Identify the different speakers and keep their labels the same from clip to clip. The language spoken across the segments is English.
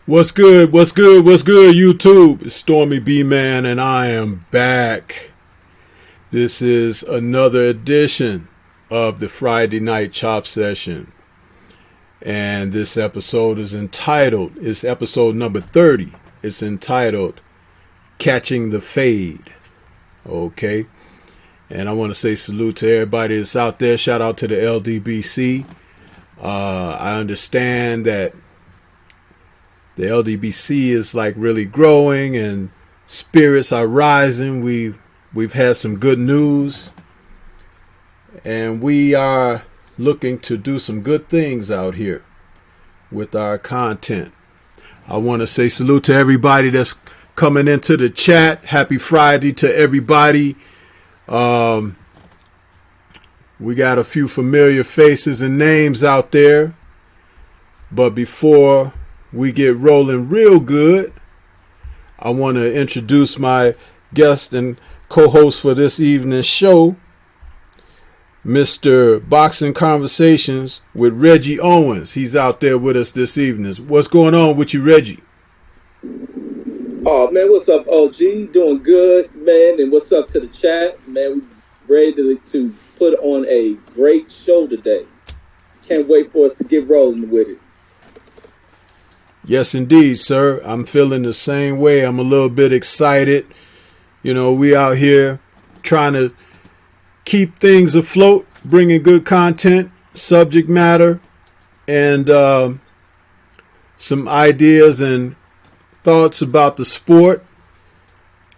Speaker 1: What's good? What's good? What's good, YouTube? It's Stormybman, and I am back. This is another edition of the Friday Night Chop Session. And this episode is entitled, it's episode number 30. It's entitled, Catching the Fade. Okay. And I want to say salute to everybody that's out there. Shout out to the LDBC. I understand that the LDBC is like really growing and spirits are rising. We've had some good news, and we are looking to do some good things out here with our content. I want to say salute to everybody that's coming into the chat. Happy Friday to everybody. We got a few familiar faces and names out there, but before we get rolling real good, I want to introduce my guest and co-host for this evening's show, Mr. Boxing Conversations with Reggie Owens. He's out there with us this evening. What's going on with you, Reggie?
Speaker 2: Oh, man, what's up, OG? Doing good, man, and what's up to the chat? Man, we're ready to put on a great show today. Can't wait for us to get rolling with it.
Speaker 1: Yes, indeed, sir. I'm feeling the same way. I'm a little bit excited. You know, we out here trying to keep things afloat, bringing good content, subject matter, and some ideas and thoughts about the sport.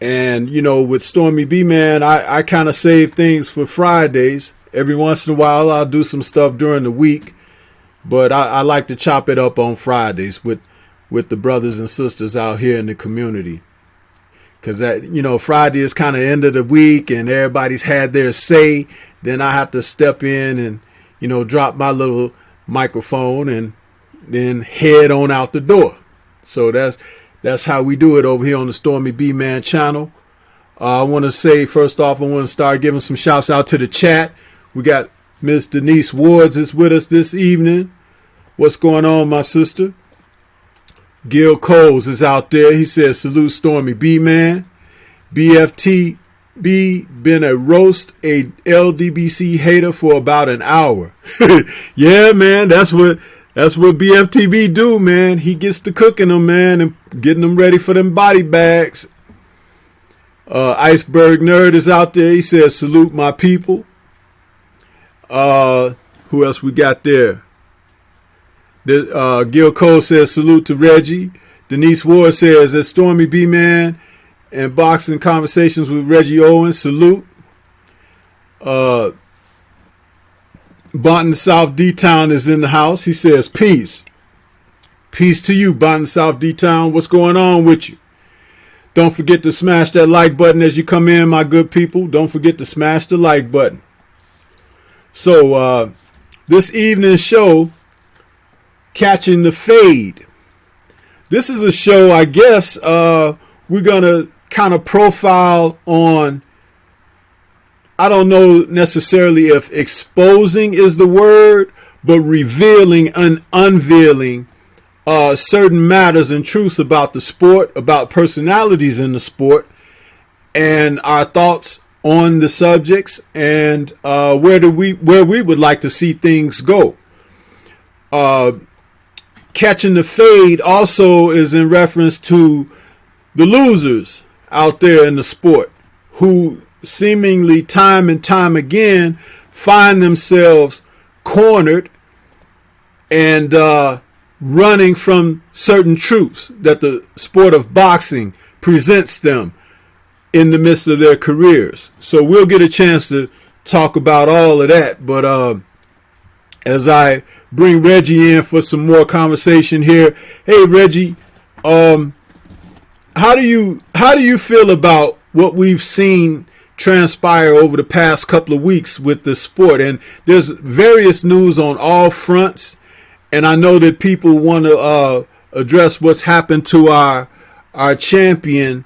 Speaker 1: And, you know, with Stormybman, I kind of save things for Fridays. Every once in a while, I'll do some stuff during the week. But I like to chop it up on Fridays with the brothers and sisters out here in the community. Because that, you know, Friday is kind of end of the week and everybody's had their say. Then I have to step in and, you know, drop my little microphone and then head on out the door. So that's how we do it over here on the Stormybman channel. I want to say, first off, I want to start giving some shouts out to the chat. We got Miss Denise Wards is with us this evening. What's going on, my sister? Gil Coles is out there. He says, salute Stormy B-Man. BFTB been a LDBC hater for about an hour. Yeah, man, that's what BFTB do, man. He gets to cooking them, man, and getting them ready for them body bags. Iceberg Nerd is out there. He says, salute my people. Who else we got there? Gil Cole says, salute to Reggie. Denise Ward says, that Stormy B-Man and Boxing Conversations with Reggie Owens, salute. Bonton South D-Town is in the house. He says, peace. Peace to you, Bonton South D-Town. What's going on with you? Don't forget to smash that like button as you come in, my good people. Don't forget to smash the like button. So, this evening's show, Catching the Fade. This is a show, I guess, we're going to kind of profile on, I don't know necessarily if exposing is the word, but revealing and unveiling certain matters and truths about the sport, about personalities in the sport, and our thoughts on the subjects, and where we would like to see things go. Catching the Fade also is in reference to the losers out there in the sport who seemingly time and time again find themselves cornered and running from certain truths that the sport of boxing presents them in the midst of their careers. So we'll get a chance to talk about all of that. But as I bring Reggie in for some more conversation here. Hey, Reggie, how do you feel about what we've seen transpire over the past couple of weeks with the sport? And there's various news on all fronts, and I know that people want to address what's happened to our champion,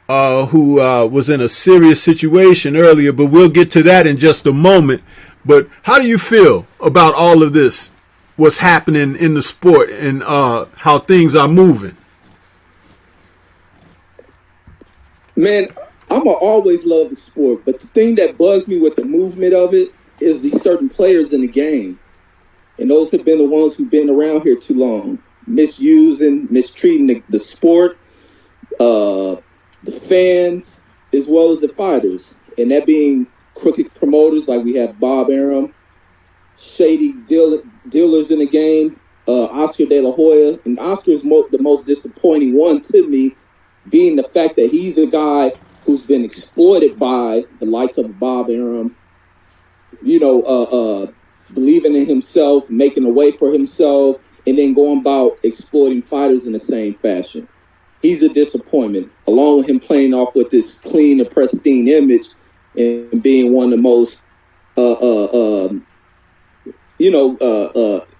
Speaker 1: who was in a serious situation earlier, but we'll get to that in just a moment. But how do you feel about all of this, what's happening in the sport and how things are moving?
Speaker 2: Man, I'ma always love the sport, but the thing that bugs me with the movement of it is these certain players in the game. And those have been the ones who've been around here too long, misusing, mistreating the sport, the fans, as well as the fighters. And that being crooked promoters like we have Bob Arum, shady dealers in the game, Oscar De La Hoya. And Oscar is the most disappointing one to me, being the fact that he's a guy who's been exploited by the likes of Bob Arum, believing in himself, making a way for himself, and then going about exploiting fighters in the same fashion. He's a disappointment, along with him playing off with this clean and pristine image and being one of the most,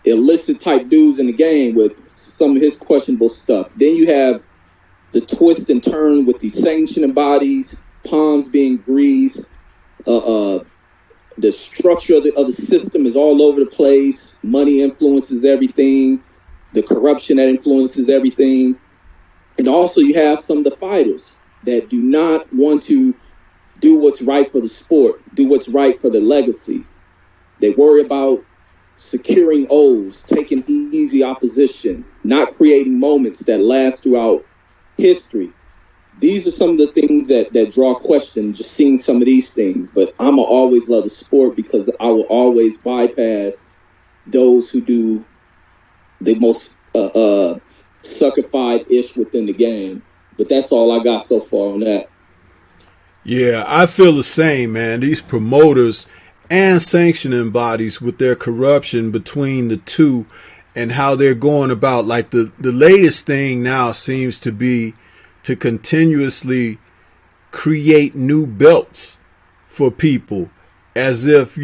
Speaker 2: illicit type dudes in the game with some of his questionable stuff. Then you have the twist and turn with these sanctioning bodies, palms being greased, the structure of the system is all over the place. Money influences everything. The corruption that influences everything. And also you have some of the fighters that do not want to do what's right for the sport, do what's right for the legacy. They worry about securing O's, taking easy opposition, not creating moments that last throughout history. These are some of the things that draw question, just seeing some of these things. But I'm going to always love the sport because I will always bypass those who do the most suckified-ish within the game. But that's all I got so far on that.
Speaker 1: Yeah, I feel the same, man. These promoters and sanctioning bodies with their corruption between the two and how they're going about, like the latest thing now seems to be to continuously create new belts for people, as if,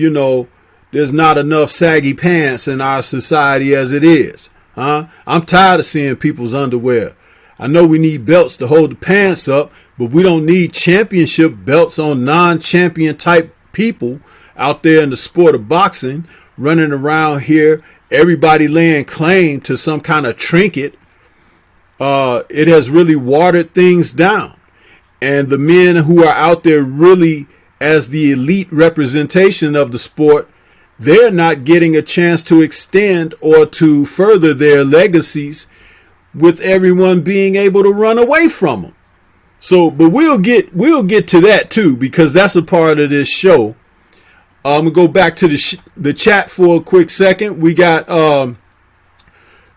Speaker 1: there's not enough saggy pants in our society as it is. I'm tired of seeing people's underwear. I know we need belts to hold the pants up, but we don't need championship belts on non-champion type people out there in the sport of boxing, running around here, everybody laying claim to some kind of trinket. It has really watered things down. And the men who are out there really as the elite representation of the sport, they're not getting a chance to extend or to further their legacies with everyone being able to run away from them. So, but we'll get to that too, because that's a part of this show. I'm going to go back to the chat for a quick second. We got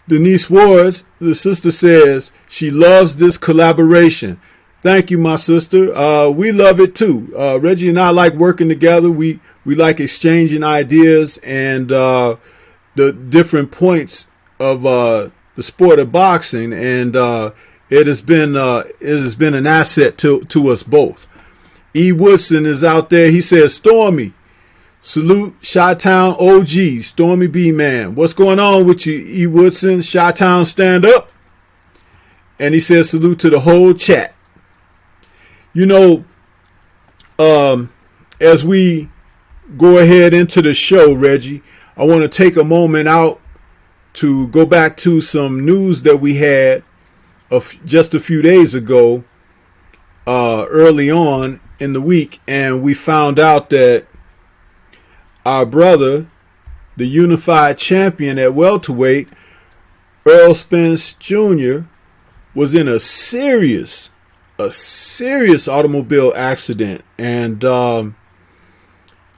Speaker 1: Denise Wards, the sister, says she loves this collaboration. Thank you, my sister. We love it too. Reggie and I like working together. We like exchanging ideas and the different points of the sport of boxing, and it has been an asset to us both. E. Woodson is out there. He says, Stormy, salute Chi-Town OG, Stormybman. What's going on with you, E. Woodson? Chi-Town, stand up. And he says, salute to the whole chat. As we go ahead into the show, Reggie, I want to take a moment out to go back to some news that we had just a few days ago, early on in the week. And we found out that our brother, the unified champion at welterweight, Earl Spence Jr., was in a serious automobile accident. And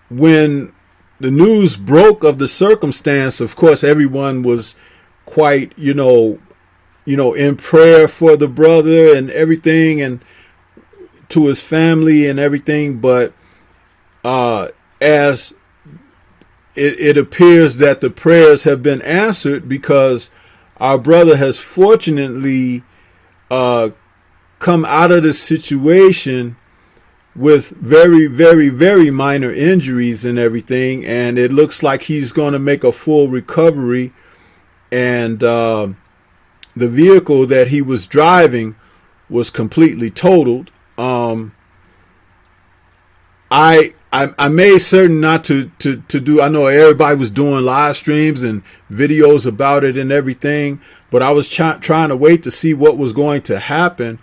Speaker 1: when the news broke of the circumstance, of course, everyone was quite, in prayer for the brother and everything, and to his family and everything. But as it appears that the prayers have been answered, because our brother has fortunately come out of this situation with very, very, very minor injuries and everything. And it looks like he's going to make a full recovery. And the vehicle that he was driving was completely totaled. I made certain not to do, I know everybody was doing live streams and videos about it and everything, but I was trying to wait to see what was going to happen,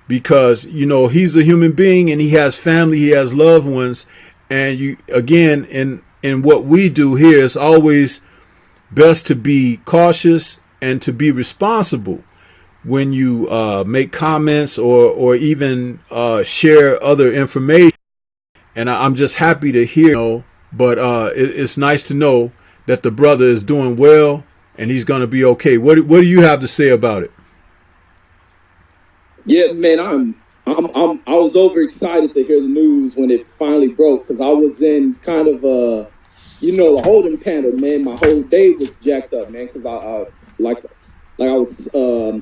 Speaker 1: because, you know, he's a human being and he has family, he has loved ones. And you, again, in what we do here, it's always best to be cautious and to be responsible when you make comments or even share other information. And I'm just happy to hear, you know, but it's nice to know that the brother is doing well and he's going to be okay. What do you have to say about it?
Speaker 2: Yeah, man, I was overexcited to hear the news when it finally broke, because I was in kind of a, a holding pattern, man. My whole day was jacked up, man, because I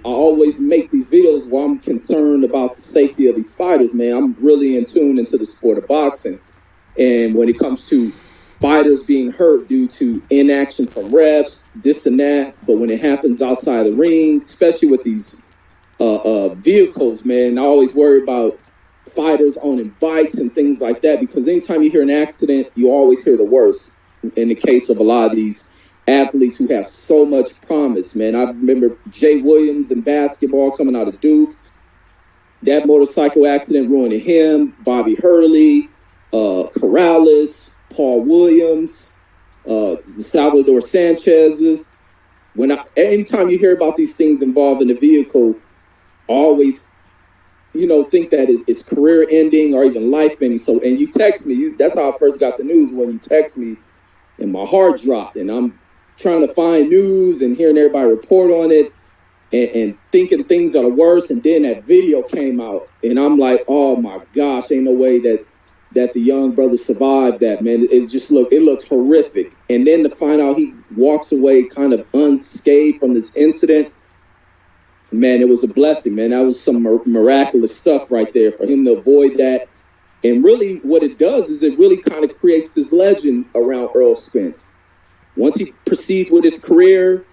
Speaker 2: always make these videos where I'm concerned about the safety of these fighters, man. I'm really in tune into the sport of boxing, and when it comes to fighters being hurt due to inaction from refs, this and that, but when it happens outside the ring, especially with these vehicles, man, I always worry about fighters owning bikes and things like that, because anytime you hear an accident, you always hear the worst. In the case of a lot of these athletes who have so much promise, man. I remember Jay Williams in basketball coming out of Duke. That motorcycle accident ruining him. Bobby Hurley, Corrales, Paul Williams, Salvador Sanchez's. Anytime you hear about these things involving the vehicle, always, think that it's career ending or even life ending. So, and you text me, that's how I first got the news, when you text me, and my heart dropped, and I'm trying to find news and hearing everybody report on it and thinking things are the worst. And then that video came out, and I'm like, oh my gosh, ain't no way that the young brother survived that, man. It looks horrific. And then to find out he walks away kind of unscathed from this incident, man, it was a blessing, man. That was some miraculous stuff right there for him to avoid that. And really what it does is it really kind of creates this legend around Earl Spence. Once he proceeds with his career,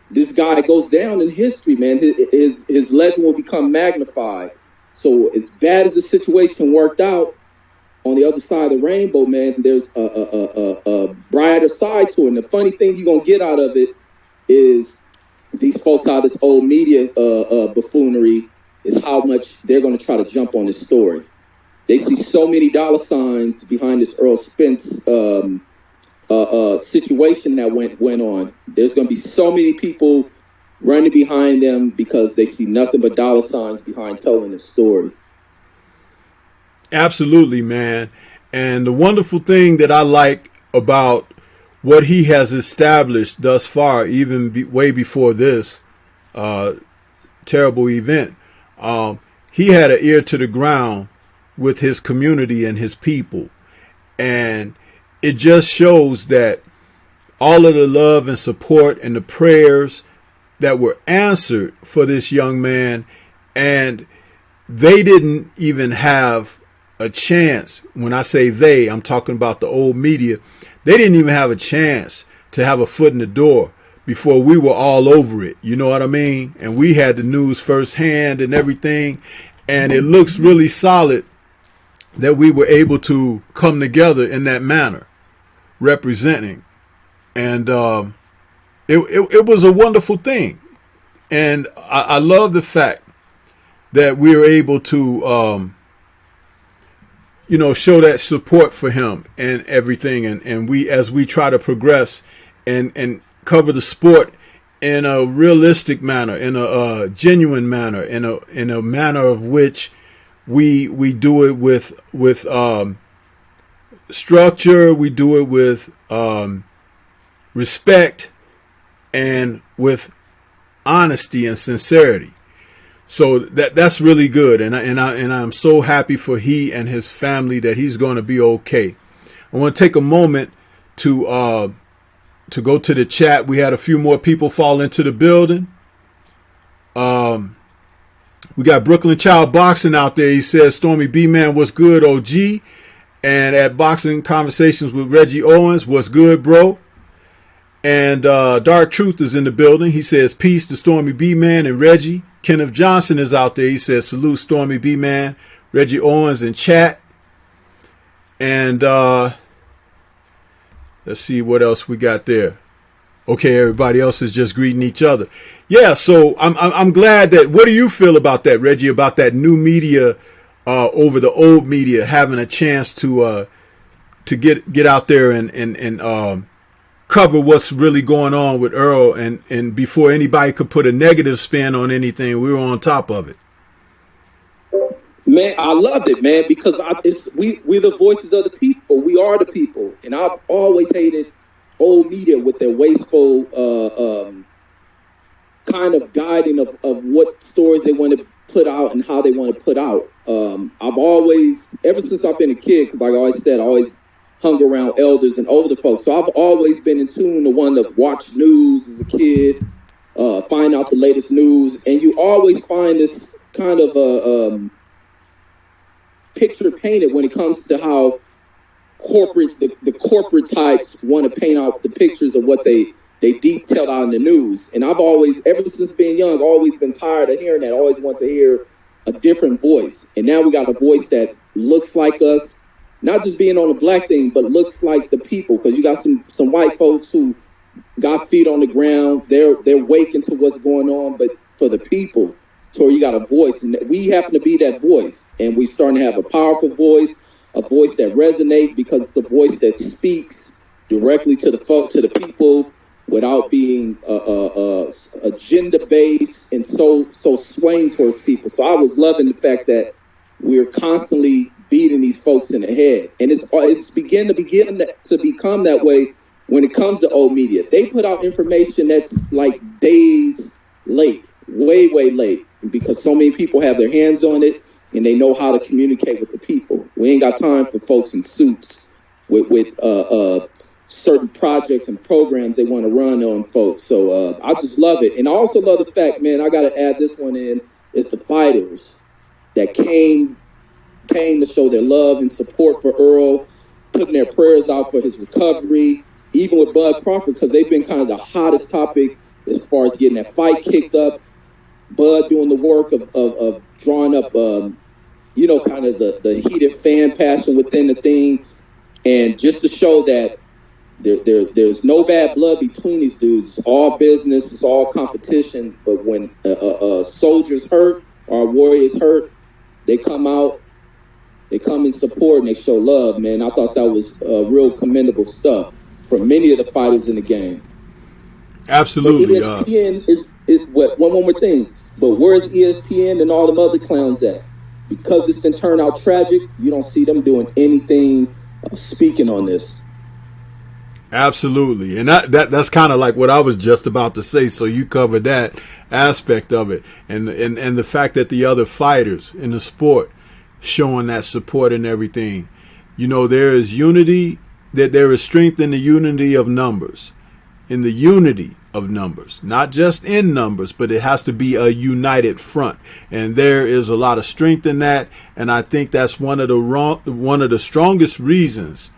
Speaker 2: this guy goes down in history, man. His legend will become magnified. So as bad as the situation worked out, on the other side of the rainbow, man, there's a brighter side to it. And the funny thing you're going to get out of it is these folks out of this old media buffoonery is how much they're going to try to jump on this story. They see so many dollar signs behind this Earl Spence situation that went on. There's going to be so many people running behind them because they see nothing but dollar signs behind telling this story.
Speaker 1: Absolutely, man. And the wonderful thing that I like about what he has established thus far, even way before this terrible event, he had an ear to the ground with his community and his people. And it just shows that all of the love and support and the prayers that were answered for this young man, and they didn't even have a chance. When I say they, I'm talking about the old media. They didn't even have a chance to have a foot in the door before we were all over it. You know what I mean? And we had the news firsthand and everything. And it looks really solid that we were able to come together in that manner, representing. And it was a wonderful thing. And I love the fact that we were able to show that support for him and everything. And we, as we try to progress and cover the sport in a realistic manner, in a genuine manner, in a manner of which we do it with structure, we do it with respect, and with honesty and sincerity. So that's really good, and I'm so happy for he and his family that he's going to be okay. I want to take a moment to go to the chat. We had a few more people fall into the building. We got Brooklyn Child Boxing out there. He says, Stormybman, what's good, OG? And at Boxing Conversations with Reggie Owens, what's good, bro? And Dark Truth is in the building. He says, peace to Stormybman and Reggie. Kenneth Johnson is out there. He says, salute Stormybman, Reggie Owens in chat. And let's see what else we got there. Okay, everybody else is just greeting each other. Yeah, so I'm glad that. What do you feel about that, Reggie? About that new media over the old media having a chance to get out there and cover what's really going on with Earl, and before anybody could put a negative spin on anything, we were on top of it.
Speaker 2: Man, I loved it, man, because we're the voices of the people. We are the people, and I've always hated old media with their wasteful kind of guiding of what stories they want to put out and how they want to put out. I've always, ever since I've been a kid, because like I always said, I always hung around elders and older folks. So I've always been in tune to one to watch news as a kid, find out the latest news, and you always find this kind of picture painted when it comes to how the corporate types want to paint out the pictures of what they detailed out in the news. And I've always, ever since being young, always been tired of hearing that. I always want to hear a different voice. And now we got a voice that looks like us, not just being on the black thing, but looks like the people. Because you got some white folks who got feet on the ground. They're waking to what's going on, but for the people. So you got a voice, and we happen to be that voice. And we starting to have a powerful voice, a voice that resonates because it's a voice that speaks directly to the folk, to the people, without being agenda-based and so swaying towards people. So I was loving the fact that we're constantly beating these folks in the head. And it's begin to become that way when it comes to old media. They put out information that's like days late, way late, because so many people have their hands on it and they know how to communicate with the people. We ain't got time for folks in suits with certain projects and programs they want to run on folks. So I just love it. And I also love the fact, man, I got to add this one in, is the fighters that came to show their love and support for Earl, putting their prayers out for his recovery, even with Bud Crawford, because they've been kind of the hottest topic as far as getting that fight kicked up. Bud doing the work of drawing up, kind of the heated fan passion within the thing. And just to show that there's no bad blood between these dudes. It's all business. It's all competition. But when soldiers hurt or warriors hurt, they come out, they come in support, and they show love, man. I thought that was real commendable stuff from many of the fighters in the game.
Speaker 1: Absolutely.
Speaker 2: But ESPN is what, one more thing. But where's ESPN and all them other clowns at? Because it's been turned out tragic, you don't see them doing anything speaking on this.
Speaker 1: Absolutely. And that's kind of like what I was just about to say. So you covered that aspect of it. And the fact that the other fighters in the sport showing that support and everything. There is unity, that there is strength in the unity of numbers. In the unity of numbers, not just in numbers, but it has to be a united front. And there is a lot of strength in that. And I think that's one of the strongest reasons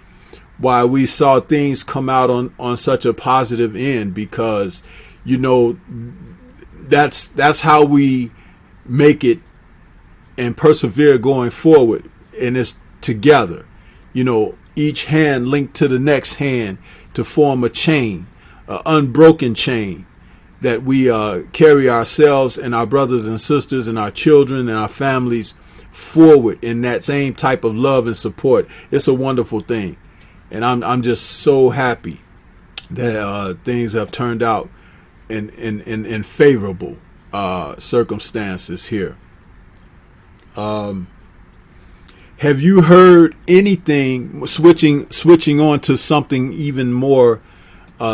Speaker 1: why we saw things come out on such a positive end, because that's how we make it and persevere going forward, and it's together, each hand linked to the next hand to form a chain, an unbroken chain that we carry ourselves and our brothers and sisters and our children and our families forward in that same type of love and support. It's a wonderful thing. And I'm just so happy that things have turned out in favorable circumstances here. Have you heard anything, switching on to something even more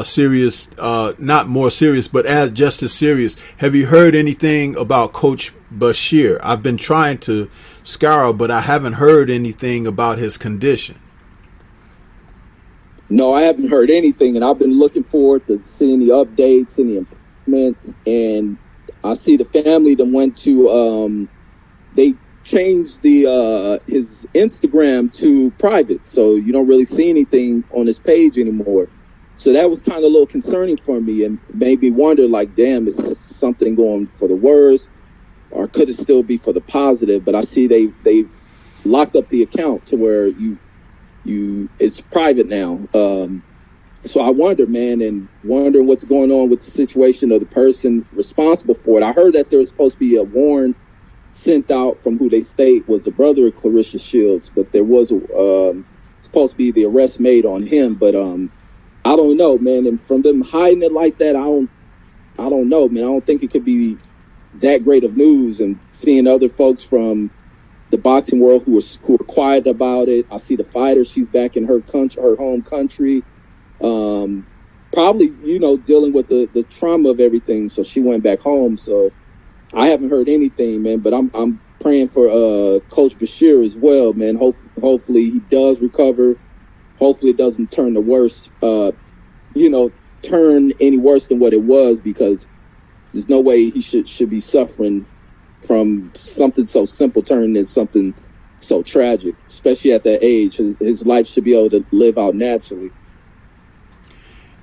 Speaker 1: serious, not more serious, but just as serious? Have you heard anything about Coach Bashir? I've been trying to scour, but I haven't heard anything about his condition.
Speaker 2: No, I haven't heard anything, and I've been looking forward to seeing the updates and the improvements. And I see the family that went to they changed his Instagram to private, so you don't really see anything on his page anymore. So that was kind of a little concerning for me, and made me wonder, like, damn, is something going for the worse, or could it still be for the positive? But I see they locked up the account to where it's private now. So I wonder, man, and wondering what's going on with the situation of the person responsible for it. I heard that there was supposed to be a warrant sent out from who they state was the brother of Clarissa Shields, but there was supposed to be the arrest made on him. But I don't know, man. And from them hiding it like that, I don't know, man. I don't think it could be that great of news. And seeing other folks from the boxing world who are quiet about it. I see the fighter; she's back in her country, her home country. Probably, dealing with the trauma of everything. So she went back home. So I haven't heard anything, man. But I'm praying for Coach Bashir as well, man. Hopefully he does recover. Hopefully it doesn't turn the worst. Turn any worse than what it was, because there's no way he should be suffering from something so simple turning into something so tragic, especially at that age. His life should be able to live out naturally.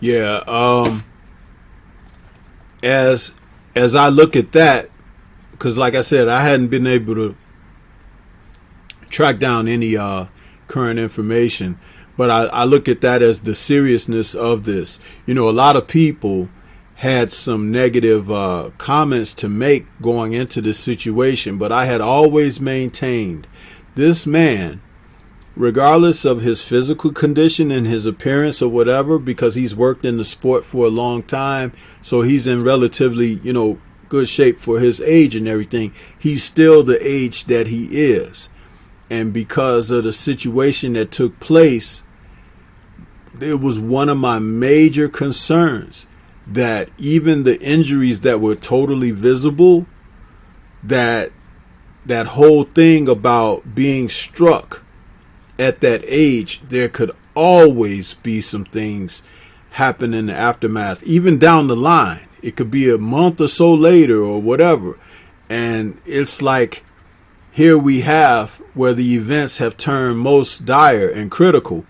Speaker 1: Yeah. As I look at that, because like I said, I hadn't been able to track down any current information, but I look at that as the seriousness of this. A lot of people had some negative comments to make going into this situation, but I had always maintained this man, regardless of his physical condition and his appearance or whatever, because he's worked in the sport for a long time, so he's in relatively, good shape for his age and everything. He's still the age that he is. And because of the situation that took place, it was one of my major concerns that even the injuries that were totally visible, that whole thing about being struck at that age, there could always be some things happen in the aftermath, even down the line. It could be a month or so later or whatever. And it's like, here we have where the events have turned most dire and critical.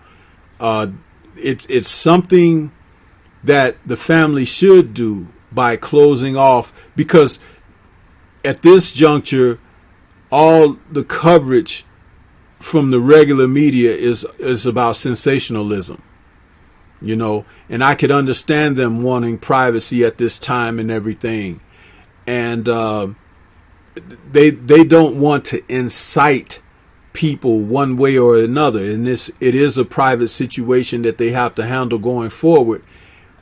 Speaker 1: It's something that the family should do by closing off, because at this juncture, all the coverage from the regular media is about sensationalism, and I could understand them wanting privacy at this time and everything. And they don't want to incite people one way or another. And it is a private situation that they have to handle going forward.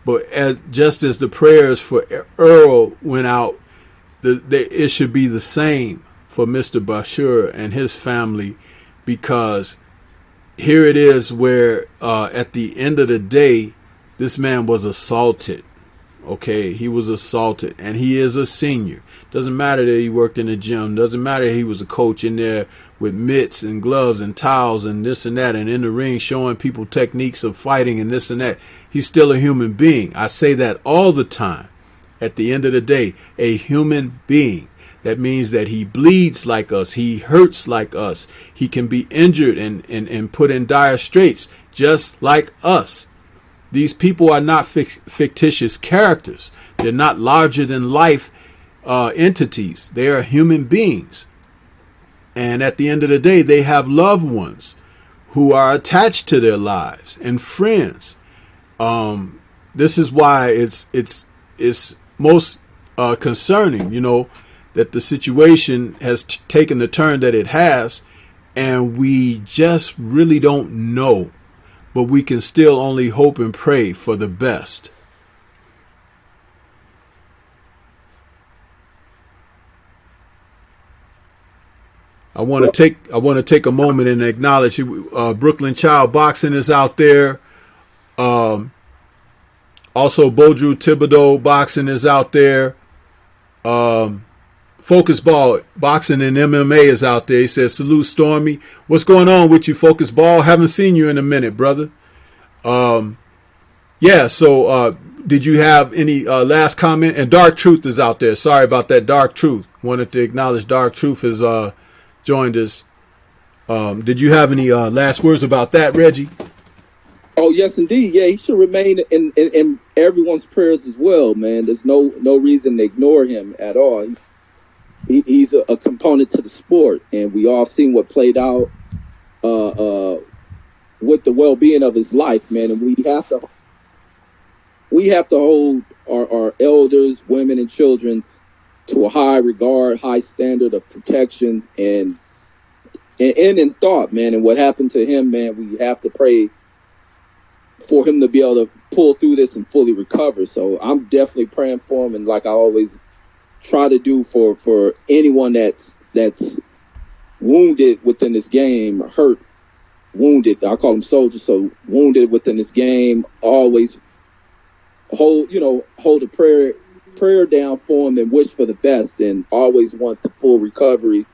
Speaker 1: But just as the prayers for Earl went out, it should be the same for Mr. Bashir and his family, because here it is where at the end of the day, this man was assaulted. Okay, he was assaulted, and he is a senior. Doesn't matter that he worked in the gym. Doesn't matter he was a coach in there with mitts and gloves and towels and this and that, and in the ring showing people techniques of fighting and this and that. He's still a human being. I say that all the time. At the end of the day, a human being. That means that he bleeds like us. He hurts like us. He can be injured and put in dire straits just like us. These people are not fictitious characters. They're not larger than life entities. They are human beings. And at the end of the day, they have loved ones who are attached to their lives and friends. This is why it's most concerning, that the situation has taken the turn that it has, and we just really don't know. But we can still only hope and pray for the best. I want to take a moment and acknowledge Brooklyn Child Boxing is out there. Also, Bodru Thibodeau Boxing is out there. Focus Ball Boxing and MMA is out there. He says, salute Stormy. What's going on with you, Focus Ball? Haven't seen you in a minute, brother. So did you have any last comment? And Dark Truth is out there. Sorry about that, Dark Truth. Wanted to acknowledge Dark Truth has joined us. Did you have any last words about that, Reggie?
Speaker 2: Oh, yes, indeed. Yeah, he should remain in everyone's prayers as well, man. There's no reason to ignore him at all. He's a component to the sport, and we all seen what played out with the well-being of his life, man. And we have to we have to hold our elders, women, and children to a high regard, high standard of protection, and in thought, man. And what happened to him, man, we have to pray for him to be able to pull through this and fully recover. So I'm definitely praying for him, and like I always try to do for anyone that's wounded within this game, hurt, wounded. I call them soldiers, so wounded within this game. Always hold a prayer down for them and wish for the best, and always want the full recovery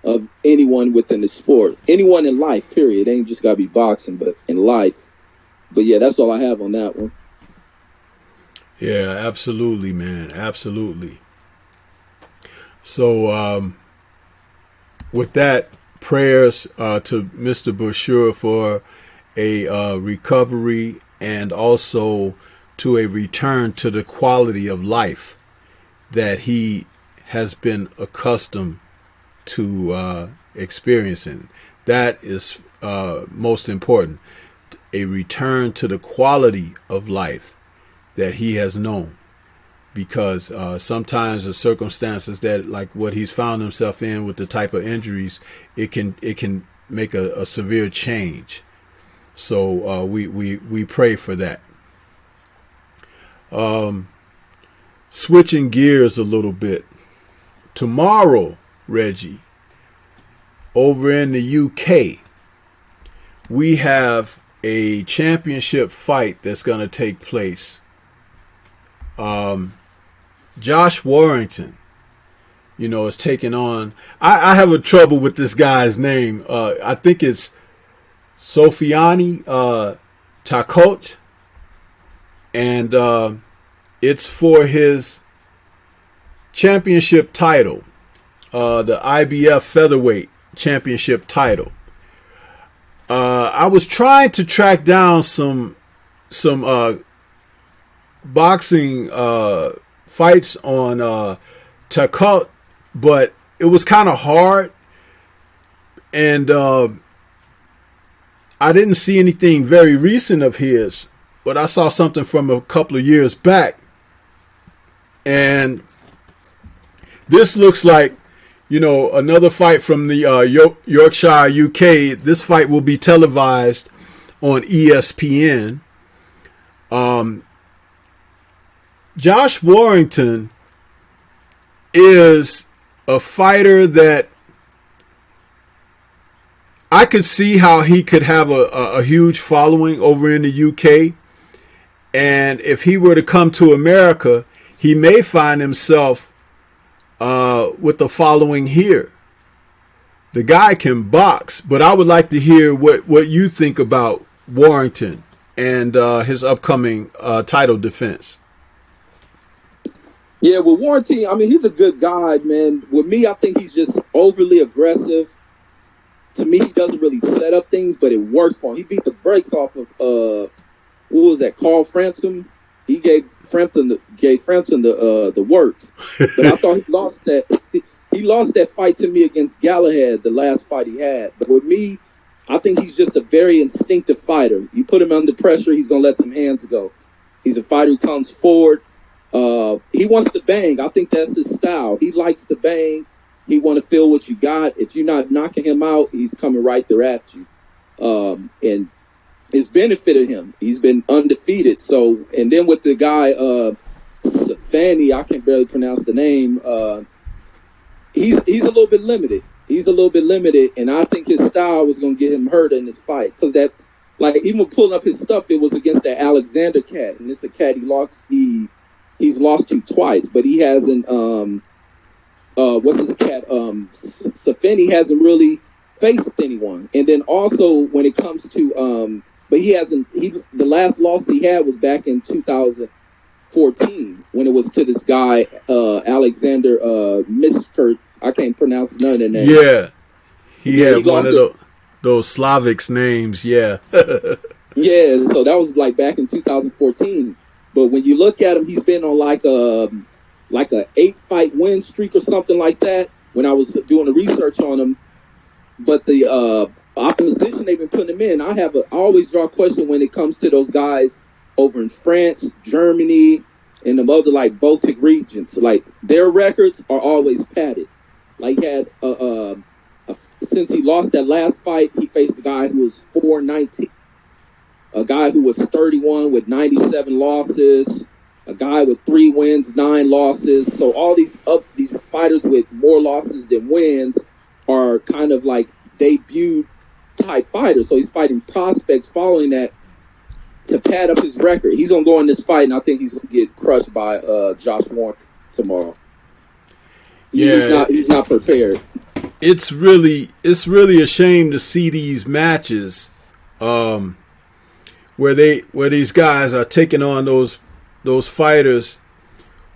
Speaker 2: of anyone within the sport, anyone in life. Period. It ain't just gotta be boxing, but in life. But yeah, that's all I have on that one.
Speaker 1: Yeah, absolutely, man. Absolutely. So, with that, prayers to Mr. Bashir for a recovery and also to a return to the quality of life that he has been accustomed to experiencing. That is most important. A return to the quality of life that he has known. Because sometimes the circumstances that, like what he's found himself in with the type of injuries, it can make a severe change. So we pray for that. Switching gears a little bit. Tomorrow, Reggie, over in the UK, we have a championship fight that's going to take place. Josh Warrington, is taking on. I have a trouble with this guy's name. I think it's Sofiani Takot, and it's for his championship title, the IBF featherweight championship title. I was trying to track down some boxing fights on Takot, but it was kind of hard, and I didn't see anything very recent of his, but I saw something from a couple of years back, and this looks like another fight from the Yorkshire, UK. This fight will be televised on ESPN. Josh Warrington is a fighter that I could see how he could have a huge following over in the UK. And if he were to come to America, he may find himself with the following here. The guy can box, but I would like to hear what you think about Warrington and his upcoming title defense.
Speaker 2: Yeah, with Warrington, I mean, he's a good guy, man. With me, I think he's just overly aggressive. To me, he doesn't really set up things, but it works for him. He beat the brakes off of what was that? Carl Frampton. He gave Frampton the works. But I thought he lost that. He lost that fight to me against Galahad, the last fight he had. But with me, I think he's just a very instinctive fighter. You put him under pressure, he's gonna let them hands go. He's a fighter who comes forward. He wants to bang. I think that's his style. He likes to bang. He want to feel what you got. If you're not knocking him out, he's coming right there at you. And it's benefited him. He's been undefeated. So, and then with the guy, Safani, I can barely pronounce the name. He's a little bit limited. He's a little bit limited, and I think his style was going to get him hurt in this fight. Because that, like, even pulling up his stuff, it was against that Alexander cat, and it's a cat he's lost to twice, but he hasn't. What's his cat? Safani hasn't really faced anyone, and then also when it comes to but he hasn't. The last loss he had was back in 2014 when it was to this guy Alexander Miskert. I can't pronounce none of their names.
Speaker 1: Yeah, he had one of those Slavic names. Yeah,
Speaker 2: yeah. So that was like back in 2014. But when you look at him, he's been on like a 8-fight win streak or something like that. When I was doing the research on him, but the opposition they've been putting him in, I always draw a question when it comes to those guys over in France, Germany, and the other like Baltic regions. Like their records are always padded. Like he had since he lost that last fight, he faced a guy who was 4-19, a guy who was 31 with 97 losses, a guy with 3 wins, 9 losses. So all these fighters with more losses than wins are kind of like debut type fighters. So he's fighting prospects following that to pad up his record. He's gonna go in this fight, and I think he's gonna get crushed by Josh Warren tomorrow. He's not prepared.
Speaker 1: It's really a shame to see these matches where these guys are taking on those fighters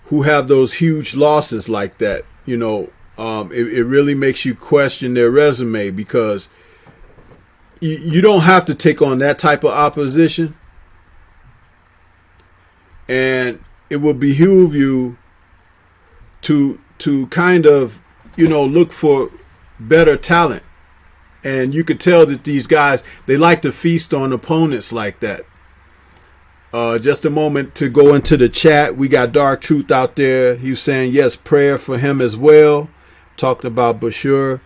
Speaker 1: who have those huge losses like that. You know, it really makes you question their resume, because you don't have to take on that type of opposition, and it will behoove you to kind of, you know, look for better talent. And you could tell that these guys, they like to feast on opponents like that. Just a moment to go into the chat. We got Dark Truth out there. He was saying, yes, prayer for him as well. Talked about Bashir.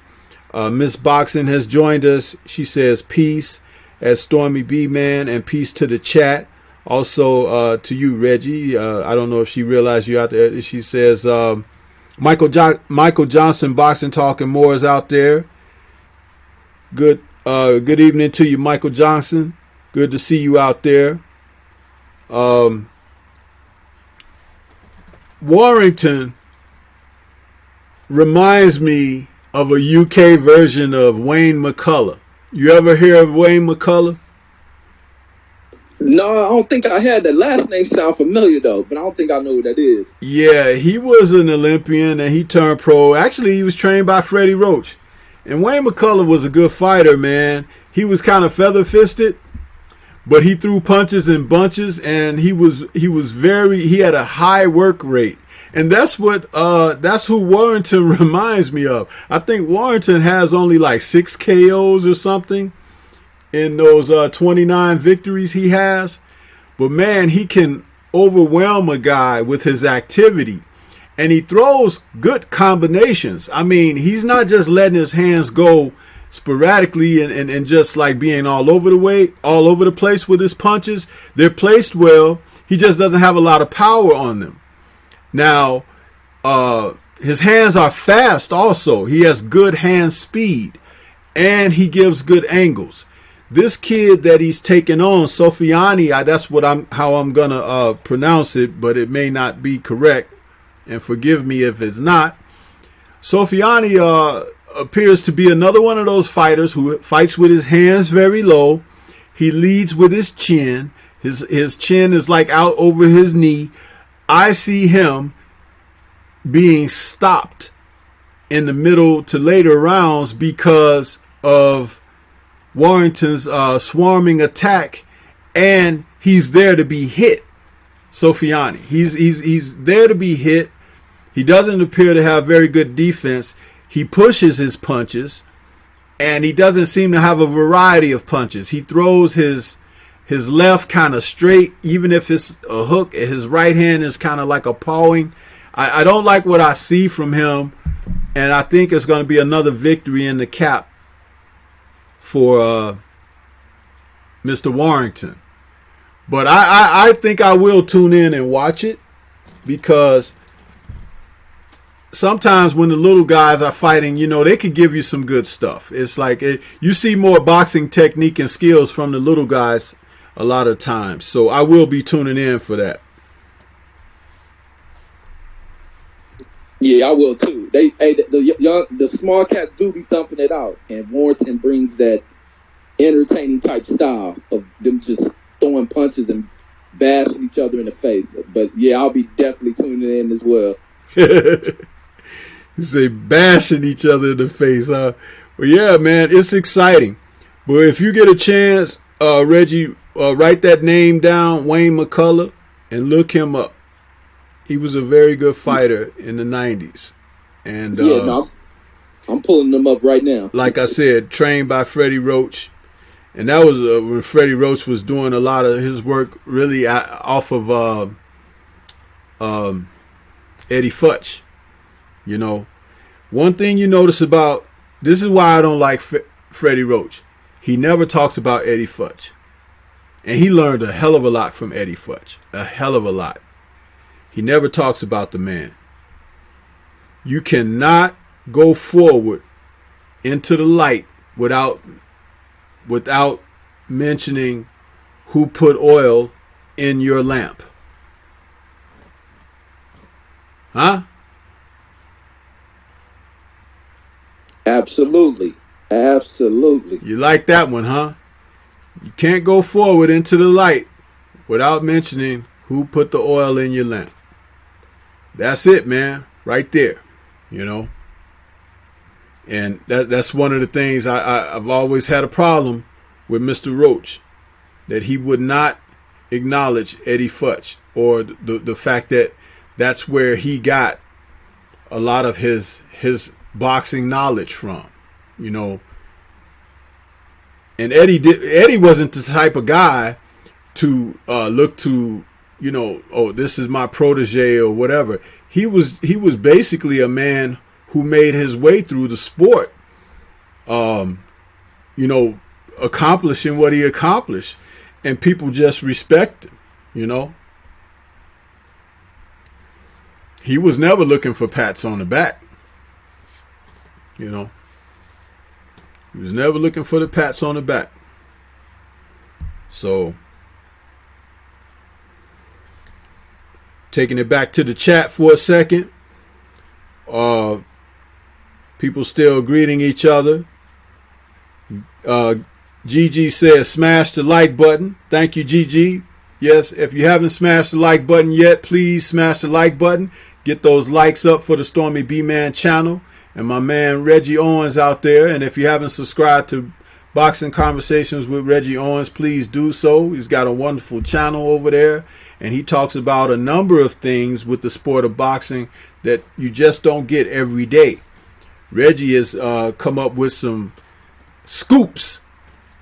Speaker 1: Miss Boxing has joined us. She says peace as Stormybman, and peace to the chat. Also to you, Reggie. I don't know if she realized you out there. She says Michael Johnson Boxing Talk and more is out there. Good evening to you, Michael Johnson. Good to see you out there. Warrington reminds me of a UK version of Wayne McCullough. You ever hear of Wayne McCullough?
Speaker 2: No, I don't think I had. That last name sound familiar though, but I don't think I know who that is.
Speaker 1: Yeah, he was an Olympian and he turned pro. Actually, he was trained by Freddie Roach. And Wayne McCullough was a good fighter, man. He was kind of feather-fisted, but he threw punches in bunches, and he had a high work rate. And that's who Warrington reminds me of. I think Warrington has only like 6 KOs or something in those 29 victories he has. But man, he can overwhelm a guy with his activity. And he throws good combinations. I mean, he's not just letting his hands go sporadically and just like being all over the place with his punches. They're placed well. He just doesn't have a lot of power on them. Now, his hands are fast also. He has good hand speed, and he gives good angles. This kid that he's taking on, Sofiani, that's how I'm gonna pronounce it, but it may not be correct, and forgive me if it's not. Sofiani appears to be another one of those fighters who fights with his hands very low. He leads with his chin. His chin is like out over his knee. I see him being stopped in the middle to later rounds because of Warrington's swarming attack, and he's there to be hit. Sofiani, he's there to be hit. He doesn't appear to have very good defense. He pushes his punches, and he doesn't seem to have a variety of punches. He throws his left kind of straight, even if it's a hook. His right hand is kind of like a pawing. I don't like what I see from him, and I think it's going to be another victory in the cap for Mr. Warrington. But I think I will tune in and watch it, because sometimes when the little guys are fighting, you know, they could give you some good stuff. It's like you see more boxing technique and skills from the little guys a lot of times. So I will be tuning in for that.
Speaker 2: Yeah, I will too. The small cats do be thumping it out, and Warrington brings that entertaining type style of them just throwing punches and bashing each other in the face. But yeah, I'll be definitely tuning in as well.
Speaker 1: You say bashing each other in the face, huh? Well, yeah, man, it's exciting. But if you get a chance, Reggie, write that name down, Wayne McCullough, and look him up. He was a very good fighter in the 90s. And
Speaker 2: I'm pulling them up right now.
Speaker 1: Like I said, trained by Freddie Roach. And that was when Freddie Roach was doing a lot of his work really off of Eddie Futch. You know, one thing you notice about this is why I don't like Freddie Roach. He never talks about Eddie Futch. And he learned a hell of a lot from Eddie Futch. A hell of a lot. He never talks about the man. You cannot go forward into the light without mentioning who put oil in your lamp. Huh?
Speaker 2: Absolutely. Absolutely.
Speaker 1: You like that one, huh? You can't go forward into the light without mentioning who put the oil in your lamp. That's it, man. Right there. You know? And that's one of the things I've always had a problem with Mr. Roach. That he would not acknowledge Eddie Futch. Or the fact that that's where he got a lot of his boxing knowledge from. You know? And Eddie wasn't the type of guy to look to, you know, oh, this is my protege or whatever. He was basically a man who made his way through the sport, you know, accomplishing what he accomplished, and people just respect him, you know. He was never looking for pats on the back, you know. He was never looking for the pats on the back. So, taking it back to the chat for a second. People still greeting each other. Gigi says, smash the like button. Thank you, Gigi. Yes, if you haven't smashed the like button yet, please smash the like button. Get those likes up for the Stormybman channel. And my man Reggie Owens out there. And if you haven't subscribed to Boxing Conversations with Reggie Owens, please do so. He's got a wonderful channel over there. And he talks about a number of things with the sport of boxing that you just don't get every day. Reggie has come up with some scoops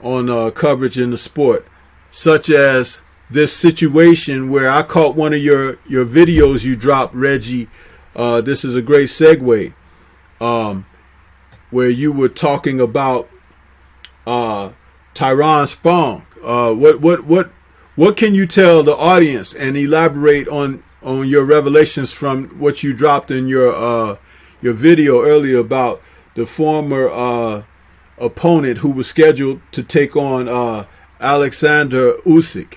Speaker 1: on coverage in the sport, such as this situation where I caught one of your videos you dropped, Reggie. This is a great segue. Where you were talking about Tyrone Spong. What can you tell the audience and elaborate on your revelations from what you dropped in your video earlier about the former opponent who was scheduled to take on Alexander Usyk?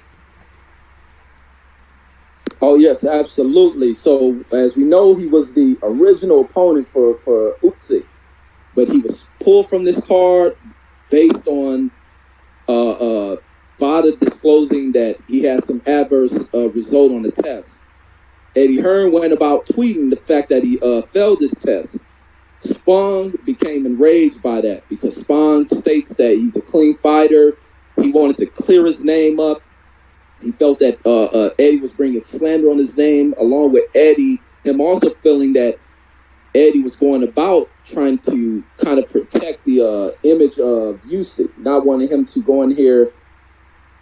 Speaker 2: Oh, yes, absolutely. So, as we know, he was the original opponent for Usyk, but he was pulled from this card based on Vada disclosing that he had some adverse result on the test. Eddie Hearn went about tweeting the fact that he failed this test. Spong became enraged by that because Spong states that he's a clean fighter. He wanted to clear his name up. He felt that Eddie was bringing slander on his name, along with him also feeling that Eddie was going about trying to kind of protect the image of Usyk, not wanting him to go in here,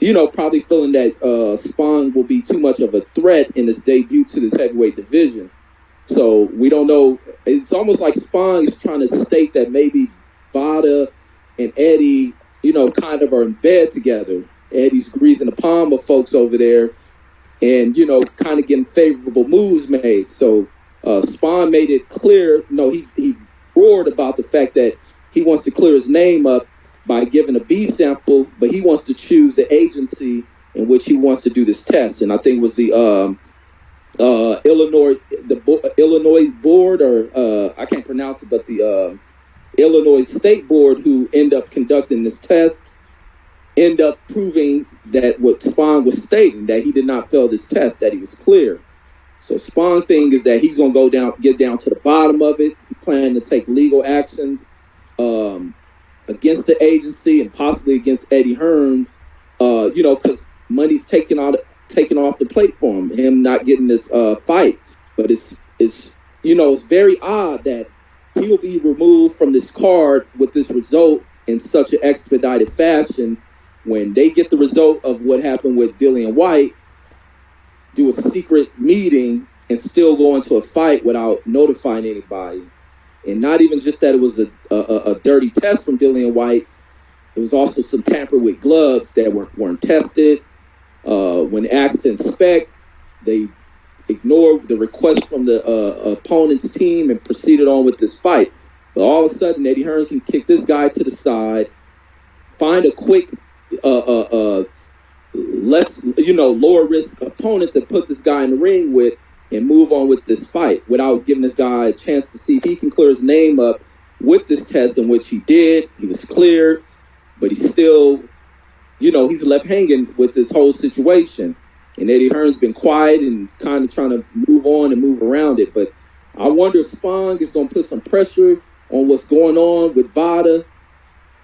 Speaker 2: you know, probably feeling that Spong will be too much of a threat in his debut to this heavyweight division. So we don't know. It's almost like Spong is trying to state that maybe Vada and Eddie, you know, kind of are in bed together. Eddie's greasing the palm of folks over there and, you know, kind of getting favorable moves made. So Spawn made it clear, he roared about the fact that he wants to clear his name up by giving a B sample, but he wants to choose the agency in which he wants to do this test. And I think it was the Illinois board, or I can't pronounce it, but the Illinois State Board, who end up conducting this test, end up proving that what Spong was stating, that he did not fail this test, that he was clear. So Spong thing is that he's going to get down to the bottom of it. He's planning to take legal actions against the agency and possibly against Eddie Hearn, because money's taken off the plate for him not getting this fight. But it's very odd that he will be removed from this card with this result in such an expedited fashion, when they get the result of what happened with Dillian White, do a secret meeting and still go into a fight without notifying anybody. And not even just that it was a dirty test from Dillian White, it was also some tamper with gloves that weren't tested. When asked to inspect, they ignored the request from the opponent's team and proceeded on with this fight. But all of a sudden, Eddie Hearn can kick this guy to the side, find a quick, less, lower risk opponent to put this guy in the ring with, and move on with this fight without giving this guy a chance to see if he can clear his name up with this test, in which he did. He was cleared, but he's still, he's left hanging with this whole situation. And Eddie Hearn's been quiet and kind of trying to move on and move around it. But I wonder if Spong is going to put some pressure on what's going on with VADA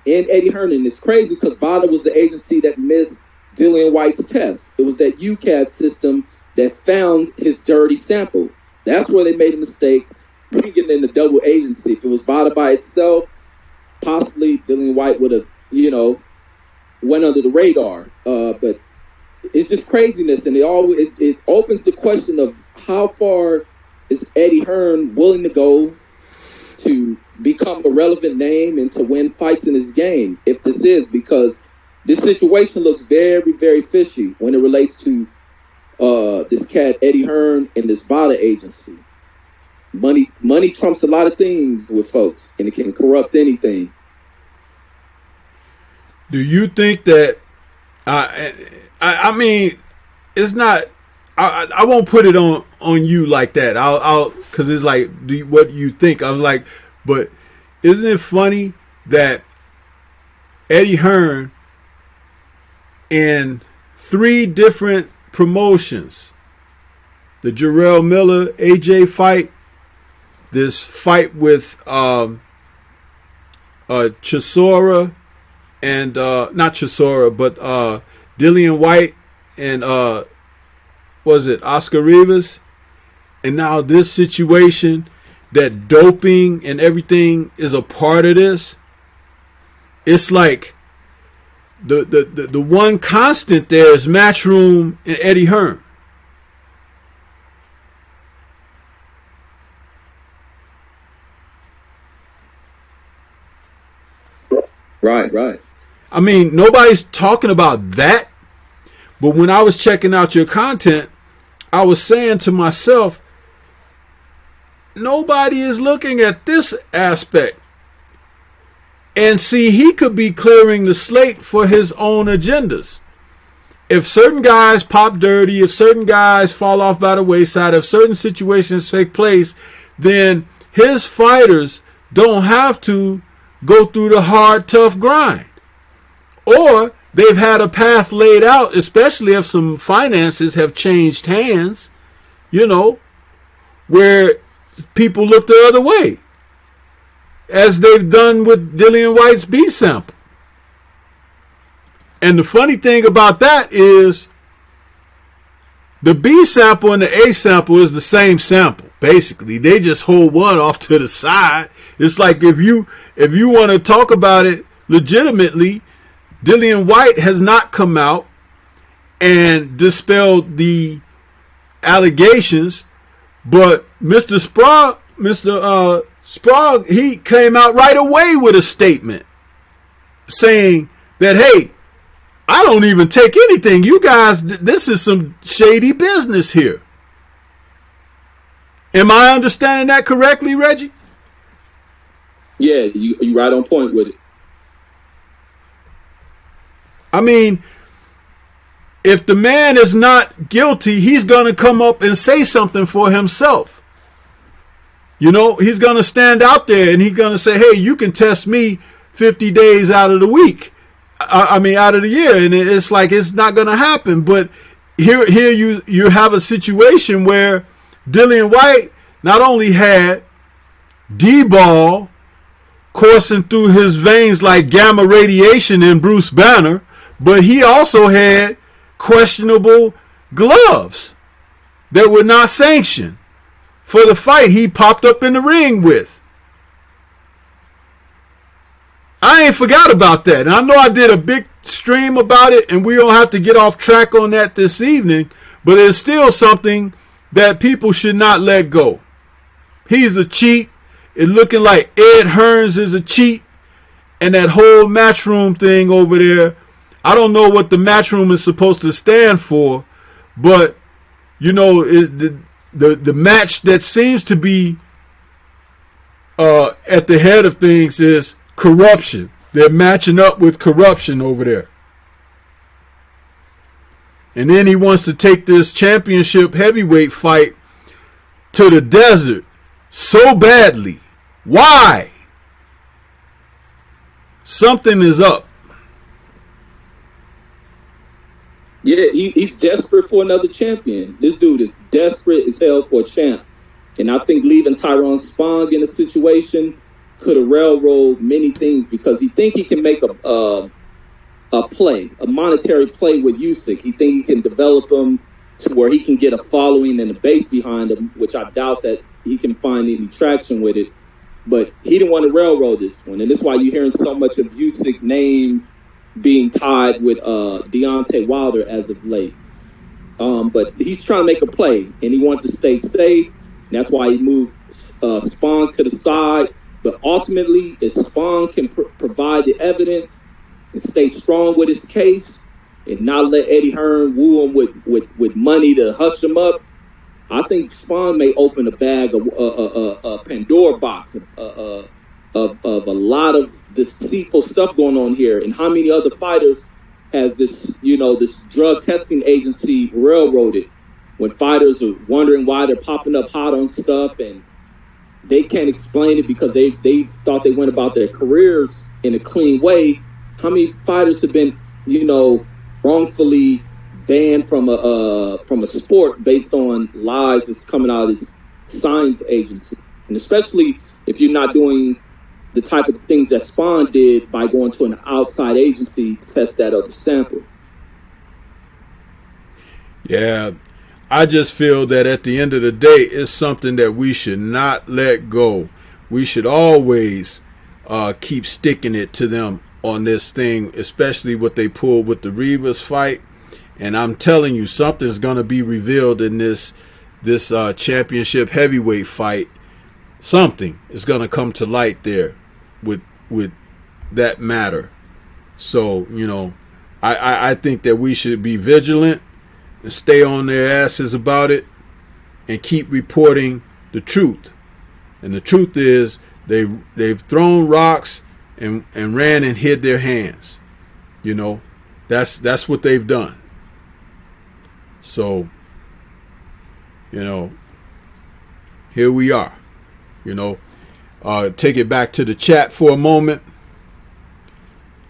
Speaker 2: and Eddie Hearn. And it's crazy because VADA was the agency that missed Dillian White's test. It was that UCAD system that found his dirty sample. That's where they made a mistake, bringing in the double agency. If it was VADA by itself, possibly Dillian White would have, went under the radar. But it's just craziness, and it opens the question of how far is Eddie Hearn willing to go to become a relevant name and to win fights in his game, if this is, because this situation looks very, very fishy when it relates to this cat Eddie Hearn and this VADA agency. Money trumps a lot of things with folks, and it can corrupt anything.
Speaker 1: Do you think that? I mean, it's not. I won't put it on you like that. I'll because it's like, what do you think? I was like, but isn't it funny that Eddie Hearn in 3 different promotions, the Jarrell Miller AJ fight, this fight with Chisora and not Chisora, but Dillian White and was it Oscar Rivas, and now this situation that doping and everything is a part of this. It's like the one constant there is Matchroom and Eddie Hearn.
Speaker 2: Right.
Speaker 1: I mean, nobody's talking about that. But when I was checking out your content, I was saying to myself, nobody is looking at this aspect. And see, he could be clearing the slate for his own agendas. If certain guys pop dirty, if certain guys fall off by the wayside, if certain situations take place, then his fighters don't have to go through the hard, tough grind. Or they've had a path laid out, especially if some finances have changed hands, where people look the other way, as they've done with Dillian White's B sample. And the funny thing about that is the B sample and the A sample is the same sample. Basically, they just hold one off to the side. It's like if you want to talk about it legitimately, Dillian White has not come out and dispelled the allegations, but Mr. Sprague, he came out right away with a statement saying that, hey, I don't even take anything. You guys, this is some shady business here. Am I understanding that correctly, Reggie?
Speaker 2: Yeah, you right on point with it.
Speaker 1: I mean, if the man is not guilty, he's going to come up and say something for himself. He's going to stand out there and he's going to say, hey, you can test me 50 days out of the week. Out of the year. And it's like, it's not going to happen. But here you have a situation where Dillian White not only had D-ball coursing through his veins like gamma radiation in Bruce Banner, but he also had questionable gloves that were not sanctioned for the fight he popped up in the ring with. I ain't forgot about that. And I know I did a big stream about it, and we don't have to get off track on that this evening, but it's still something that people should not let go. He's a cheat. It's looking like Ed Hearns is a cheat. And that whole Matchroom thing over there, I don't know what the Matchroom is supposed to stand for, but, you know, the match that seems to be at the head of things is corruption. They're matching up with corruption over there. And then he wants to take this championship heavyweight fight to the desert so badly. Why? Something is up.
Speaker 2: Yeah, he's desperate for another champion. This dude is desperate as hell for a champ. And I think leaving Tyrone Spong in a situation could have railroaded many things, because he think he can make a monetary play with Usyk. He think he can develop him to where he can get a following and a base behind him, which I doubt that he can find any traction with it. But he didn't want to railroad this one. And that's why you're hearing so much of Usyk's name being tied with Deontay Wilder as of late. But he's trying to make a play, and he wants to stay safe. That's why he moved Spong to the side. But ultimately, if Spong can provide the evidence and stay strong with his case and not let Eddie Hearn woo him with money to hush him up, I think Spong may open a bag of a Pandora box of a lot of deceitful stuff going on here. And how many other fighters has this drug testing agency railroaded, when fighters are wondering why they're popping up hot on stuff and they can't explain it because they thought they went about their careers in a clean way. How many fighters have been, wrongfully banned from a sport based on lies that's coming out of this science agency? And especially if you're not doing the type of things that Spahn did by going to an outside agency to test that other sample.
Speaker 1: Yeah, I just feel that at the end of the day, it's something that we should not let go. We should always keep sticking it to them on this thing, especially what they pulled with the Rivas fight. And I'm telling you, something's going to be revealed in this championship heavyweight fight. Something is going to come to light there with that matter. So, I think that we should be vigilant and stay on their asses about it and keep reporting the truth. And the truth is they've thrown rocks and ran and hid their hands. That's what they've done. So, here we are. Take it back to the chat for a moment.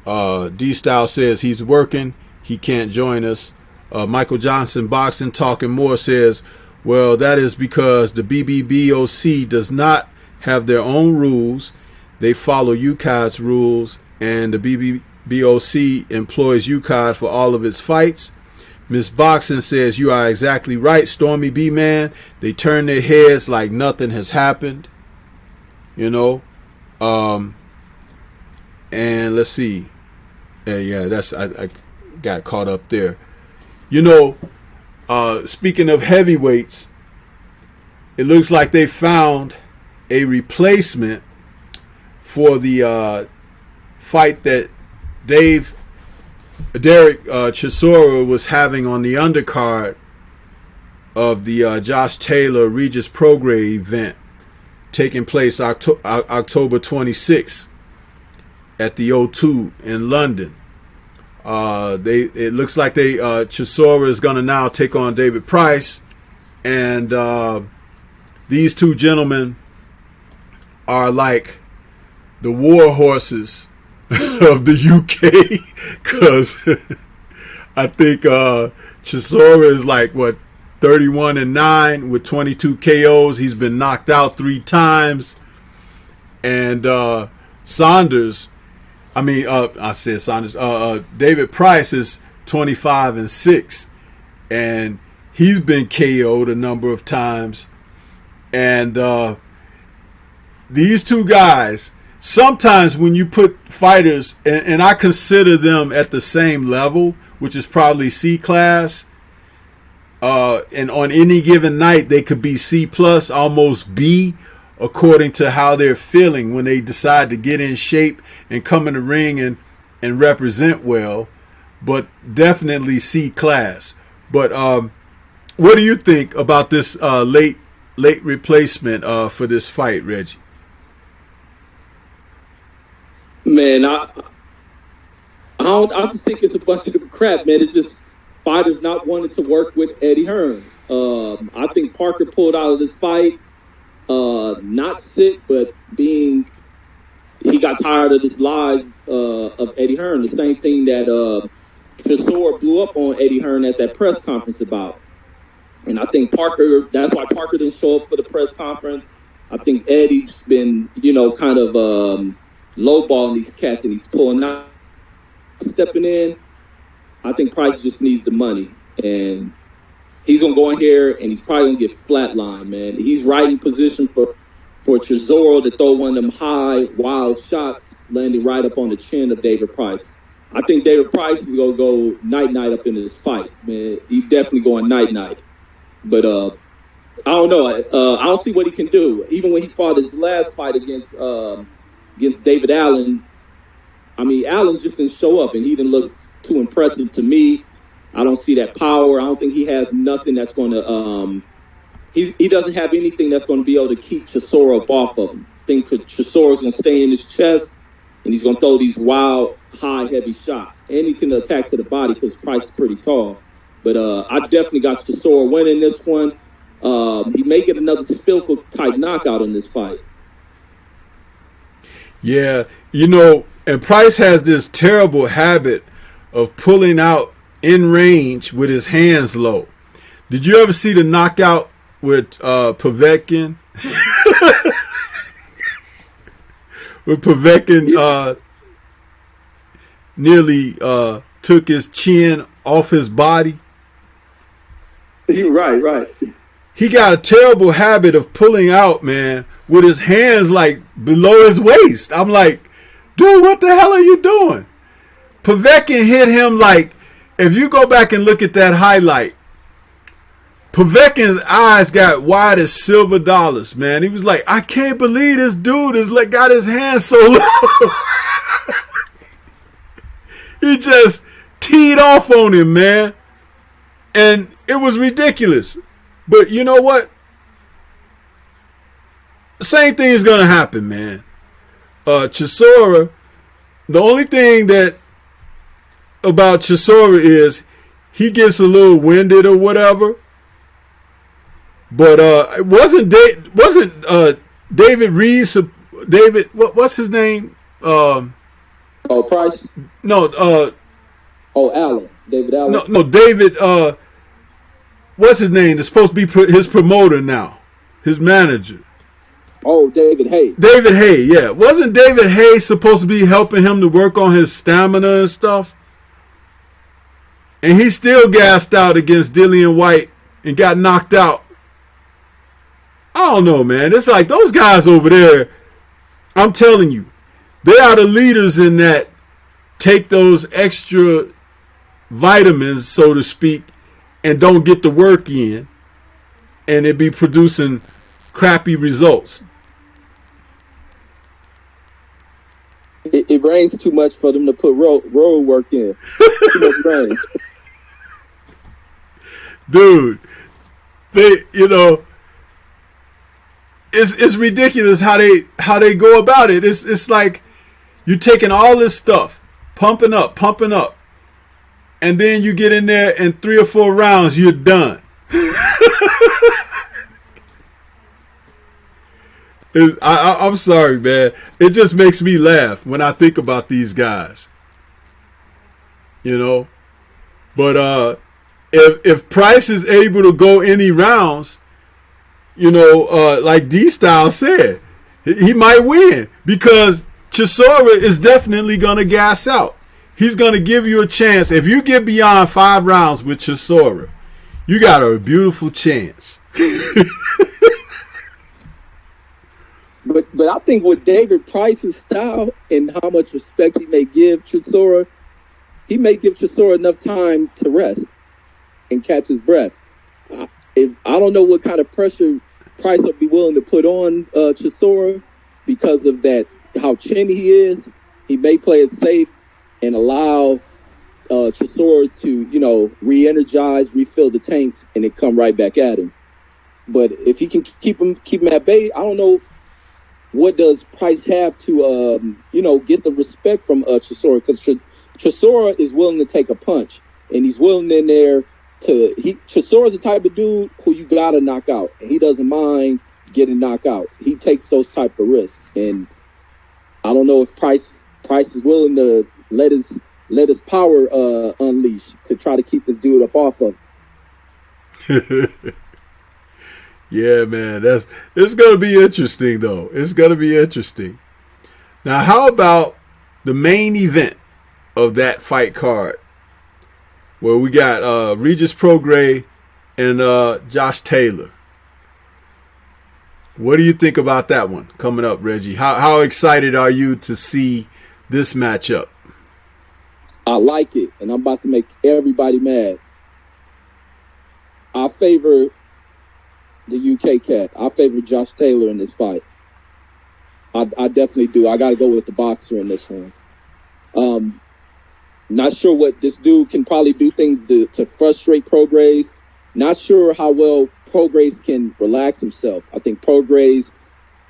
Speaker 1: D-Style says he's working. He can't join us. Michael Johnson Boxing Talking More says, well, that is because the BBBOC does not have their own rules. They follow UKAD's rules, and the BBBOC employs UKAD for all of its fights. Miss Boxing says, you are exactly right, Stormybman. They turn their heads like nothing has happened. And let's see. I got caught up there. Speaking of heavyweights, it looks like they found a replacement for the fight that Derek Chisora was having on the undercard of the Josh Taylor Regis Prograis event taking place October 26th at the O2 in London. It looks like Chisora is going to now take on David Price, and these two gentlemen are like the war horses of the UK, because I think Chisora is like 31-9 with 22 KOs. He's been knocked out 3 times, and David Price is 25-6, and he's been KO'd a number of times. And these two guys, sometimes when you put fighters, and I consider them at the same level, which is probably C class, and on any given night they could be C plus, almost B, according to how they're feeling when they decide to get in shape and come in the ring and represent well, but definitely C class. But what do you think about this late replacement for this fight, Reggie?
Speaker 2: Man, I just think it's a bunch of crap, man. It's just fighters not wanting to work with Eddie Hearn. I think Parker pulled out of this fight, not sick, but he got tired of his lies of Eddie Hearn. The same thing that Chisora blew up on Eddie Hearn at that press conference about. And I think that's why Parker didn't show up for the press conference. I think Eddie's been, kind of lowballing these cats, and he's pulling out, stepping in. I think Price just needs the money, and he's gonna go in here and he's probably gonna get flatlined, man. He's right in position for Chisora to throw one of them high, wild shots, landing right up on the chin of David Price. I think David Price is gonna go night up into this fight, man. He's definitely going night. But I don't know. I don't see what he can do. Even when he fought his last fight against David Allen, I mean, Allen just didn't show up, and he didn't look too impressive to me. I don't see that power. I don't think he has nothing that's going to he doesn't have anything that's going to be able to keep Chisora up off of him. I think Chisora's going to stay in his chest, and he's going to throw these wild, high, heavy shots. And he can attack to the body because Price is pretty tall. But I definitely got Chisora winning this one. He may get another Spilko-type knockout in this fight.
Speaker 1: Yeah, and Price has this terrible habit of pulling out in range with his hands low. Did you ever see the knockout with Povetkin? With Povetkin nearly took his chin off his body.
Speaker 2: Right.
Speaker 1: He got a terrible habit of pulling out, man, with his hands like below his waist. I'm like, dude, what the hell are you doing? Povetkin hit him like, if you go back and look at that highlight, Povetkin's eyes got wide as silver dollars, man. He was like, I can't believe this dude is like got his hands so low. He just teed off on him, man. And it was ridiculous. But you know what? The same thing is going to happen, man. Chisora, the only thing that about Chisora is he gets a little winded or whatever. But it wasn't David Reeves. David, what's his name?
Speaker 2: Price?
Speaker 1: No.
Speaker 2: Allen. David Allen.
Speaker 1: No, David. What's his name? It's supposed to be his promoter now, his manager.
Speaker 2: Oh, David Hay.
Speaker 1: David Hay, yeah. Wasn't David Hay supposed to be helping him to work on his stamina and stuff? And he still gassed out against Dillian White and got knocked out. I don't know, man. It's like those guys over there, I'm telling you, they are the leaders in that take those extra vitamins, so to speak, and don't get the work in, and it be producing crappy results.
Speaker 2: It rains too much for them to put road work in. Too much rain.
Speaker 1: Dude, it's ridiculous how they go about it. It's like you're taking all this stuff, pumping up, and then you get in there and 3 or 4 rounds, you're done. I'm sorry, man. It just makes me laugh when I think about these guys. But if Price is able to go any rounds, like D-Style said, he might win because Chisora is definitely going to gas out. He's going to give you a chance. If you get beyond 5 rounds with Chisora, you got a beautiful chance.
Speaker 2: But I think with David Price's style and how much respect he may give Chisora, he may give Chisora enough time to rest and catch his breath. I don't know what kind of pressure Price will be willing to put on Chisora because of that, how chinny he is. He may play it safe and allow Chisora to, re-energize, refill the tanks, and then come right back at him. But if he can keep him at bay, I don't know what does Price have to, get the respect from Chisora, because Chisora is willing to take a punch, and he's willing in there Chisora's the type of dude who you gotta knock out, and he doesn't mind getting knocked out. He takes those type of risks, and I don't know if Price is willing to let his power unleash to try to keep this dude up off of him.
Speaker 1: Yeah, man, it's gonna be interesting though. It's gonna be interesting. Now, how about the main event of that fight card, where we got Regis Prograis and Josh Taylor? What do you think about that one coming up, Reggie? How excited are you to see this matchup?
Speaker 2: I like it, and I'm about to make everybody mad. I favor the UK cat. I favor Josh Taylor in this fight. I definitely do. I got to go with the boxer in this one. Not sure what this dude can probably do things to frustrate Prograis. Not sure how well Prograis can relax himself. I think Prograis,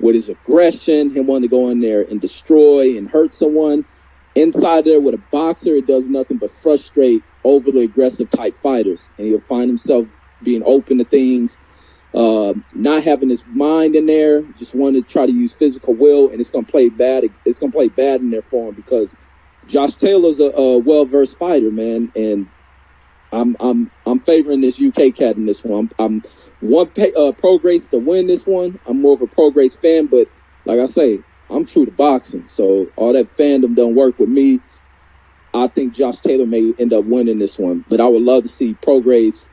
Speaker 2: with his aggression, him wanting to go in there and destroy and hurt someone, inside there with a boxer, it does nothing but frustrate overly aggressive type fighters. And he'll find himself being open to things, not having his mind in there, just wanting to try to use physical will, and it's going to play bad. It's going to play bad in there for him, because Josh Taylor's a well-versed fighter, man, and I'm favoring this UK cat in this one. I'm Prograis to win this one. I'm more of a Prograis fan, but like I say, I'm true to boxing, so all that fandom don't work with me. I think Josh Taylor may end up winning this one, but I would love to see Prograis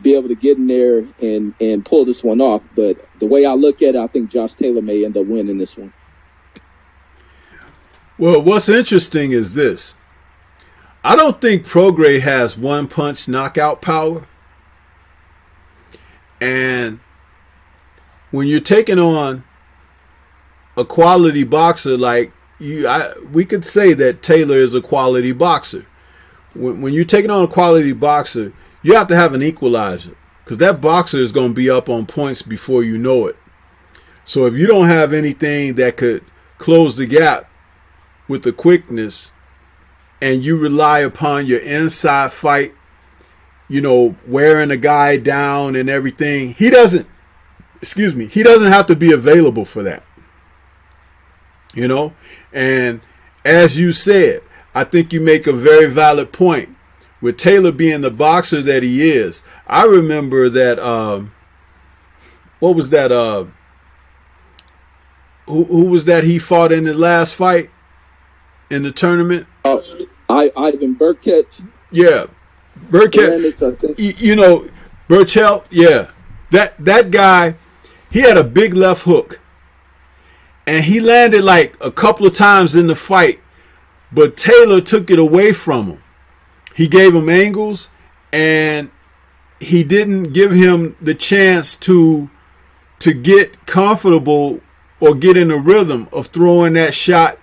Speaker 2: be able to get in there and pull this one off. But the way I look at it, I think Josh Taylor may end up winning this one.
Speaker 1: Well, what's interesting is this. I don't think Prograis has one-punch knockout power. And when you're taking on a quality boxer like we could say that Taylor is a quality boxer. When you're taking on a quality boxer, you have to have an equalizer, because that boxer is going to be up on points before you know it. So if you don't have anything that could close the gap with the quickness, and you rely upon your inside fight, wearing a guy down and everything, he doesn't have to be available for that. And as you said, I think you make a very valid point. With Taylor being the boxer that he is, I remember that, what was that, who was that he fought in his last fight in the tournament?
Speaker 2: Ivan Burkett.
Speaker 1: Yeah, Burkett. Burchell. Yeah, that guy, he had a big left hook, and he landed like a couple of times in the fight, but Taylor took it away from him. He gave him angles, and he didn't give him the chance to get comfortable or get in a rhythm of throwing that shot.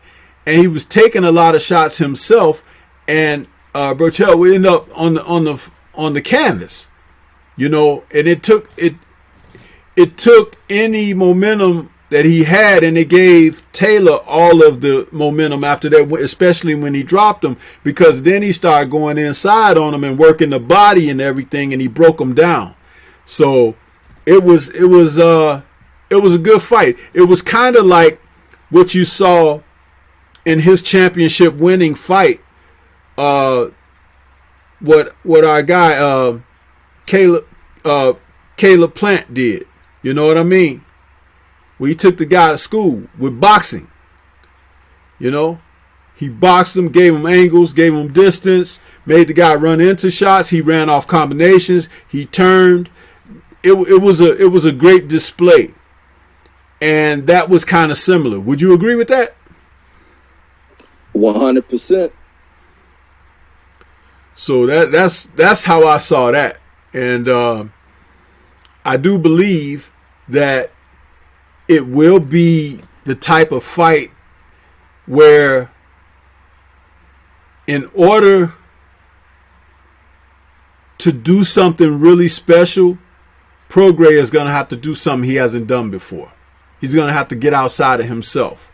Speaker 1: And he was taking a lot of shots himself, and Burchell would end up on the canvas, and it took any momentum that he had, and it gave Taylor all of the momentum after that, especially when he dropped him, because then he started going inside on him and working the body and everything, and he broke him down. So it was a good fight. It was kind of like what you saw in his championship winning fight, what our guy Caleb Plant did. You know what I mean? We took the guy to school with boxing. He boxed him, gave him angles, gave him distance, made the guy run into shots. He ran off combinations. He turned. It was a great display And that was kind of similar. Would you agree with that?
Speaker 2: 100%.
Speaker 1: So that's how I saw that. And I do believe that it will be the type of fight where, in order to do something really special, Prograis is going to have to do something he hasn't done before. He's going to have to get outside of himself.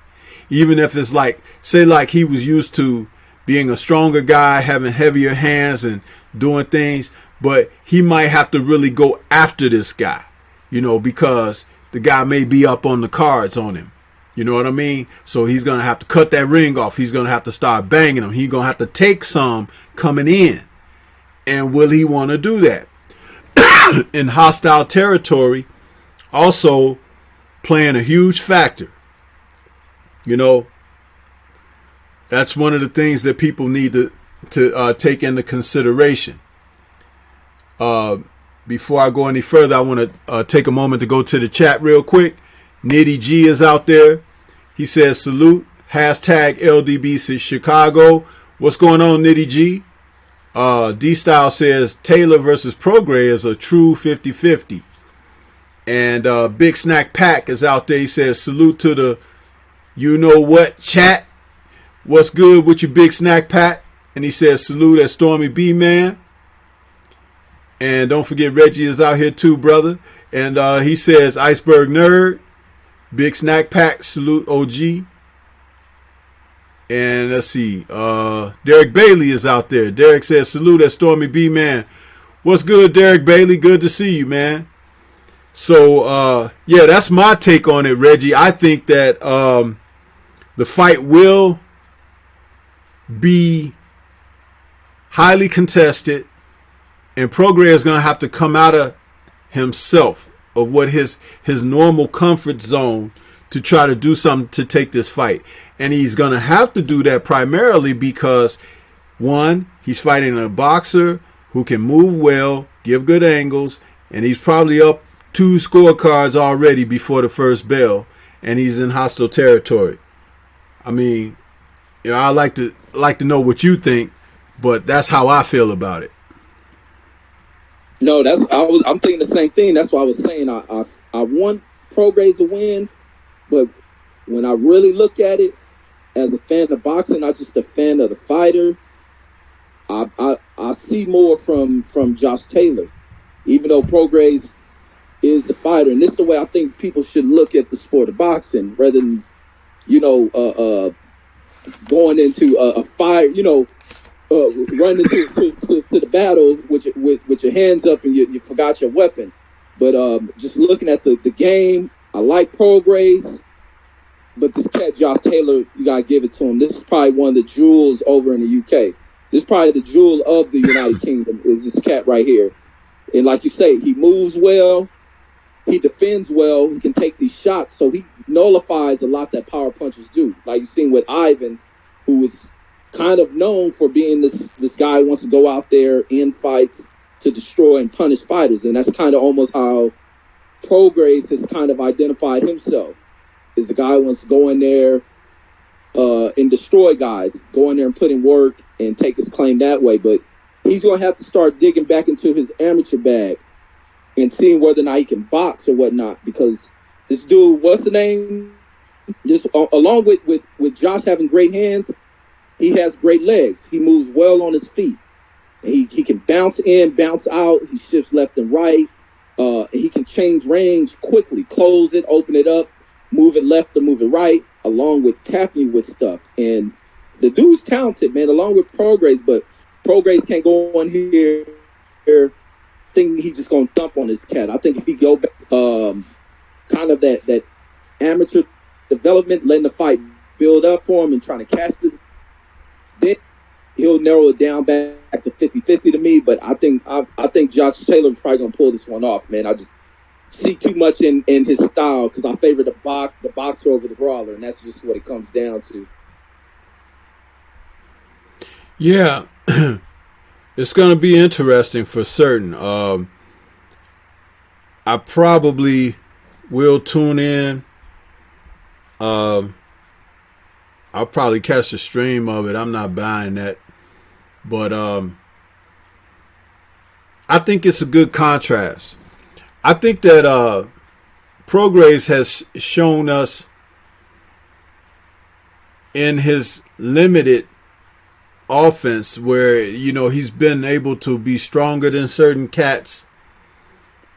Speaker 1: Even if it's like, say like he was used to being a stronger guy, having heavier hands and doing things, but he might have to really go after this guy, because the guy may be up on the cards on him. You know what I mean? So he's going to have to cut that ring off. He's going to have to start banging him. He's going to have to take some coming in. And will he want to do that? In hostile territory, also playing a huge factor. That's one of the things that people need to take into consideration. Before I go any further, I want to take a moment to go to the chat real quick. Nitty G is out there. He says, salute, hashtag LDB Chicago. What's going on, Nitty G? D-Style says, Taylor versus Prograis is a true 50-50. And Big Snack Pack is out there. He says, salute to the you-know-what chat. What's good with your Big Snack Pack? And he says, salute at Stormybman. And don't forget, Reggie is out here too, brother. And he says, Iceberg Nerd, Big Snack Pack, salute OG. And let's see, Derek Bailey is out there. Derek says, salute at Stormy B, man. What's good, Derek Bailey? Good to see you, man. So, yeah, that's my take on it, Reggie. I think that the fight will be highly contested, and Prograis is going to have to come out of himself, of what his normal comfort zone, to try to do something to take this fight. And he's going to have to do that primarily because, one, he's fighting a boxer who can move well, give good angles, and he's probably up 2 scorecards already before the first bell, and he's in hostile territory. I mean, I like to know what you think, but that's how I feel about it.
Speaker 2: No, I'm thinking the same thing. That's why I was saying I want Prograis to win, but when I really look at it as a fan of boxing, not just a fan of the fighter, I see more from Josh Taylor, even though Prograis is the fighter. And this is the way I think people should look at the sport of boxing, rather than going into a fight, running to the battle with your hands up and you forgot your weapon. But just looking at the game, I like Prograis, but this cat Josh Taylor, you gotta give it to him. This is probably one of the jewels over in the UK. This is probably the jewel of the United Kingdom, is this cat right here. And like you say, he moves well, he defends well, he can take these shots, so he nullifies a lot that power punchers do. Like you've seen with Ivan, who is kind of known for being this guy who wants to go out there in fights to destroy and punish fighters. And that's kind of almost how Prograis has kind of identified himself, is the guy who wants to go in there and destroy guys, go in there and put in work and take his claim that way. But he's going to have to start digging back into his amateur bag and seeing whether or not he can box or whatnot, because this dude, what's the name? Just along with Josh having great hands, he has great legs. He moves well on his feet. He can bounce in, bounce out. He shifts left and right. He can change range quickly, close it, open it up, move it left or move it right, along with tapping you with stuff. And the dude's talented, man, along with Prograis, but Prograis can't go on here thinking he's just going to thump on his cat. I think if he go back, kind of that amateur development, letting the fight build up for him and trying to catch this, then he'll narrow it down back to 50-50 to me. But I think Josh Taylor is probably going to pull this one off, man. I just see too much in his style, because I favor the boxer over the brawler, and that's just what it comes down to.
Speaker 1: Yeah, it's going to be interesting for certain. I probably will tune in I'll probably catch the stream of it. I'm not buying that, but I think it's a good contrast. I think that Prograis has shown us in his limited offense where, you know, he's been able to be stronger than certain cats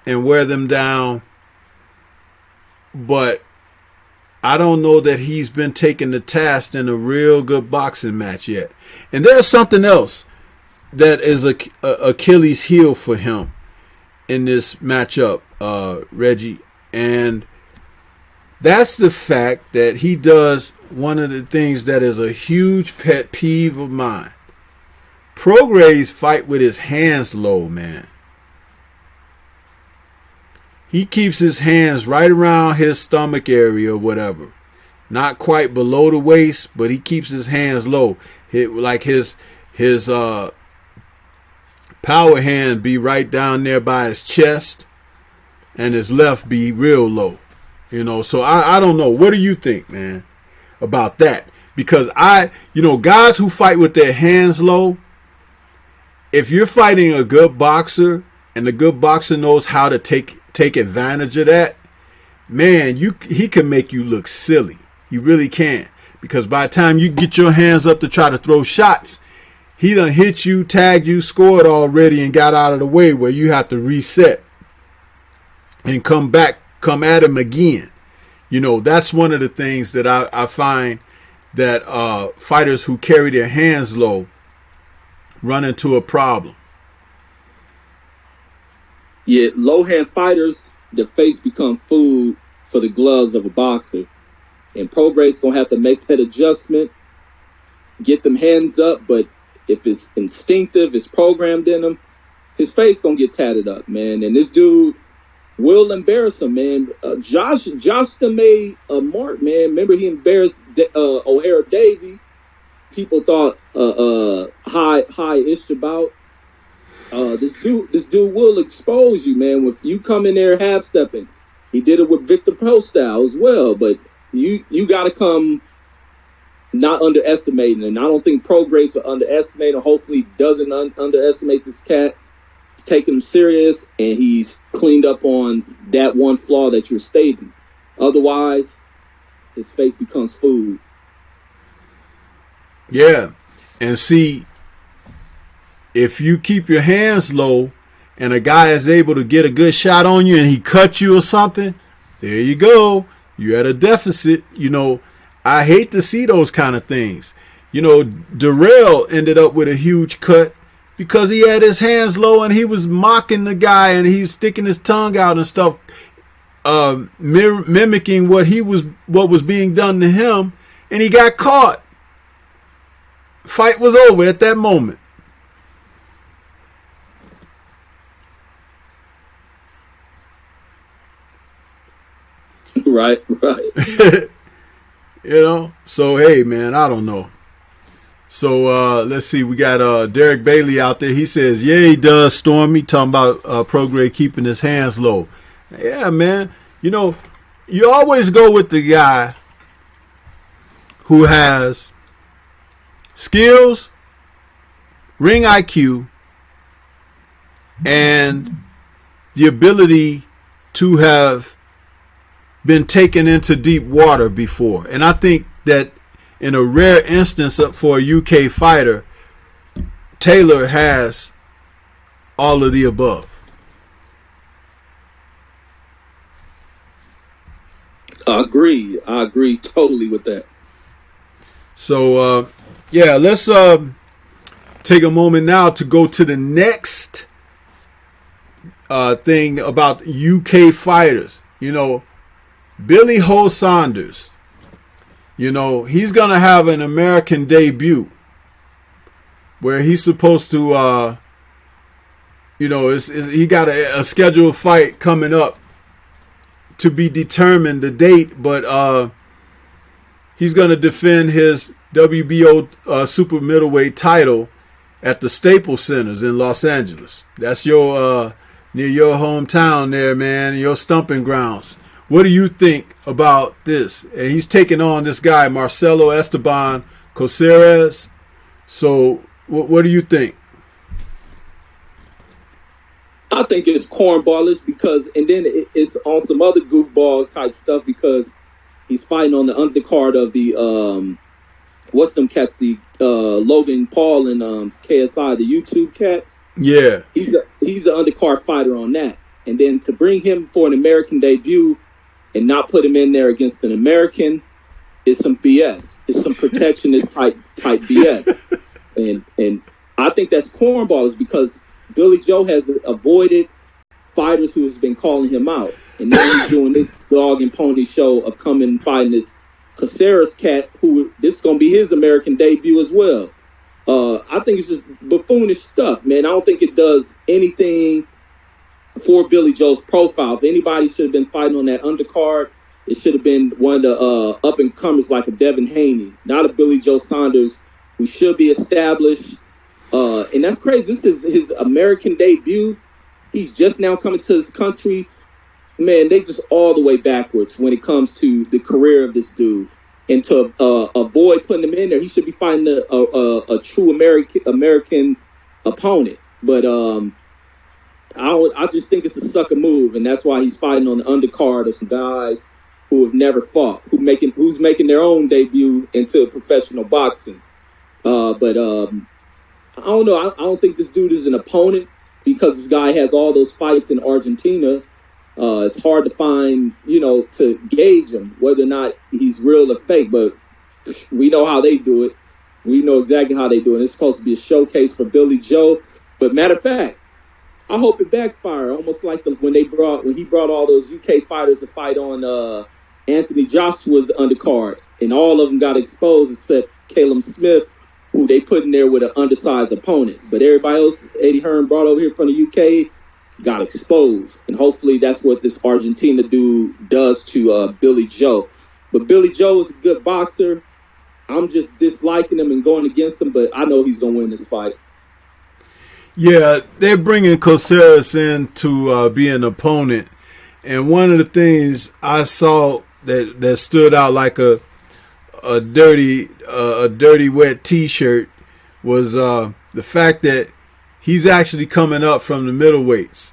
Speaker 1: and wear them down. But I don't know that he's been taken to task in a real good boxing match yet. And there's something else that is a Achilles heel for him in this matchup, Reggie. And that's the fact that he does one of the things that is a huge pet peeve of mine. Prograis fight with his hands low, man. He keeps his hands right around his stomach area or whatever. Not quite below the waist, but he keeps his hands low. Like his power hand be right down there by his chest, and his left be real low. You know, so I don't know. What do you think, man, about that? Because guys who fight with their hands low, if you're fighting a good boxer and the good boxer knows how to take advantage of that, man, he can make you look silly. He really can. Because by the time you get your hands up to try to throw shots, he done hit you, tagged you, scored already, and got out of the way where you have to reset and come at him again. You know, that's one of the things that I find that fighters who carry their hands low run into a problem.
Speaker 2: Yeah, low hand fighters, their face become food for the gloves of a boxer. And Prograis gonna have to make that adjustment, get them hands up, but if it's instinctive, it's programmed in him, his face gonna get tatted up, man. And this dude will embarrass him, man. Josh done made a mark, man. Remember he embarrassed O'Hara Davey. People thought high-ish about. This dude will expose you, man. If you come in there half-stepping, he did it with Victor Postol as well, but you got to come not underestimating, and I don't think Prograis will underestimate, or hopefully doesn't underestimate this cat. He's taking him serious, and he's cleaned up on that one flaw that you're stating. Otherwise, his face becomes food.
Speaker 1: Yeah, and see, if you keep your hands low and a guy is able to get a good shot on you and he cuts you or something, there you go. You're at a deficit. You know, I hate to see those kind of things. You know, Darrell ended up with a huge cut because he had his hands low and he was mocking the guy and he's sticking his tongue out and stuff, mimicking what was being done to him, and he got caught. Fight was over at that moment.
Speaker 2: Right.
Speaker 1: You know, so hey, man, I don't know. So let's see, we got Derek Bailey out there. He says, yeah, he does, Stormy, talking about Prograis keeping his hands low. Yeah, man. You know, you always go with the guy who has skills, ring IQ, and the ability to have been taken into deep water before. And I think that in a rare instance for a UK fighter, Taylor has all of the above.
Speaker 2: I agree totally with that.
Speaker 1: So, yeah, let's take a moment now to go to the next thing about UK fighters. You know, Billy Ho Saunders, you know, he's going to have an American debut where he's supposed to, he got a scheduled fight coming up to be determined, the date, but he's going to defend his WBO super middleweight title at the Staples Centers in Los Angeles. That's your near your hometown there, man, your stomping grounds. What do you think about this? And he's taking on this guy, Marcelo Esteban Caceres. So what do you think?
Speaker 2: I think it's cornballish because, and then it's on some other goofball type stuff because he's fighting on the undercard of the what's them cats, the Logan Paul and KSI, the YouTube cats.
Speaker 1: Yeah,
Speaker 2: he's an undercard fighter on that, and then to bring him for an American debut and not put him in there against an American is some BS. It's some protectionist type BS, and I think that's cornballs because Billy Joe has avoided fighters who has been calling him out, and now he's doing this dog and pony show of coming and fighting this Caceres cat, who this is going to be his American debut as well. I think it's just buffoonish stuff, man. I don't think it does anything for Billy Joe's profile. If anybody should have been fighting on that undercard, it should have been one of the up-and-comers like a Devin Haney, not a Billy Joe Saunders, who should be established. And that's crazy. This is his American debut. He's just now coming to this country. Man, they just all the way backwards when it comes to the career of this dude. And to avoid putting him in there, he should be fighting a true American opponent. But I just think it's a sucker move, and that's why he's fighting on the undercard of some guys who have never fought, who's making their own debut into professional boxing. But I don't know. I don't think this dude is an opponent because this guy has all those fights in Argentina. It's hard to find, to gauge him, whether or not he's real or fake. But we know how they do it. We know exactly how they do it. It's supposed to be a showcase for Billy Joe. But matter of fact, I hope it backfires. Almost like when he brought all those UK fighters to fight on Anthony Joshua's undercard, and all of them got exposed except Caleb Smith, who they put in there with an undersized opponent. But everybody else, Eddie Hearn brought over here from the UK, got exposed. And hopefully that's what this Argentina dude does to Billy Joe. But Billy Joe is a good boxer. I'm just disliking him and going against him, but I know he's going to win this fight.
Speaker 1: Yeah, they're bringing Caceres in to be an opponent. And one of the things I saw that stood out like a dirty wet T-shirt was the fact that he's actually coming up from the middleweights.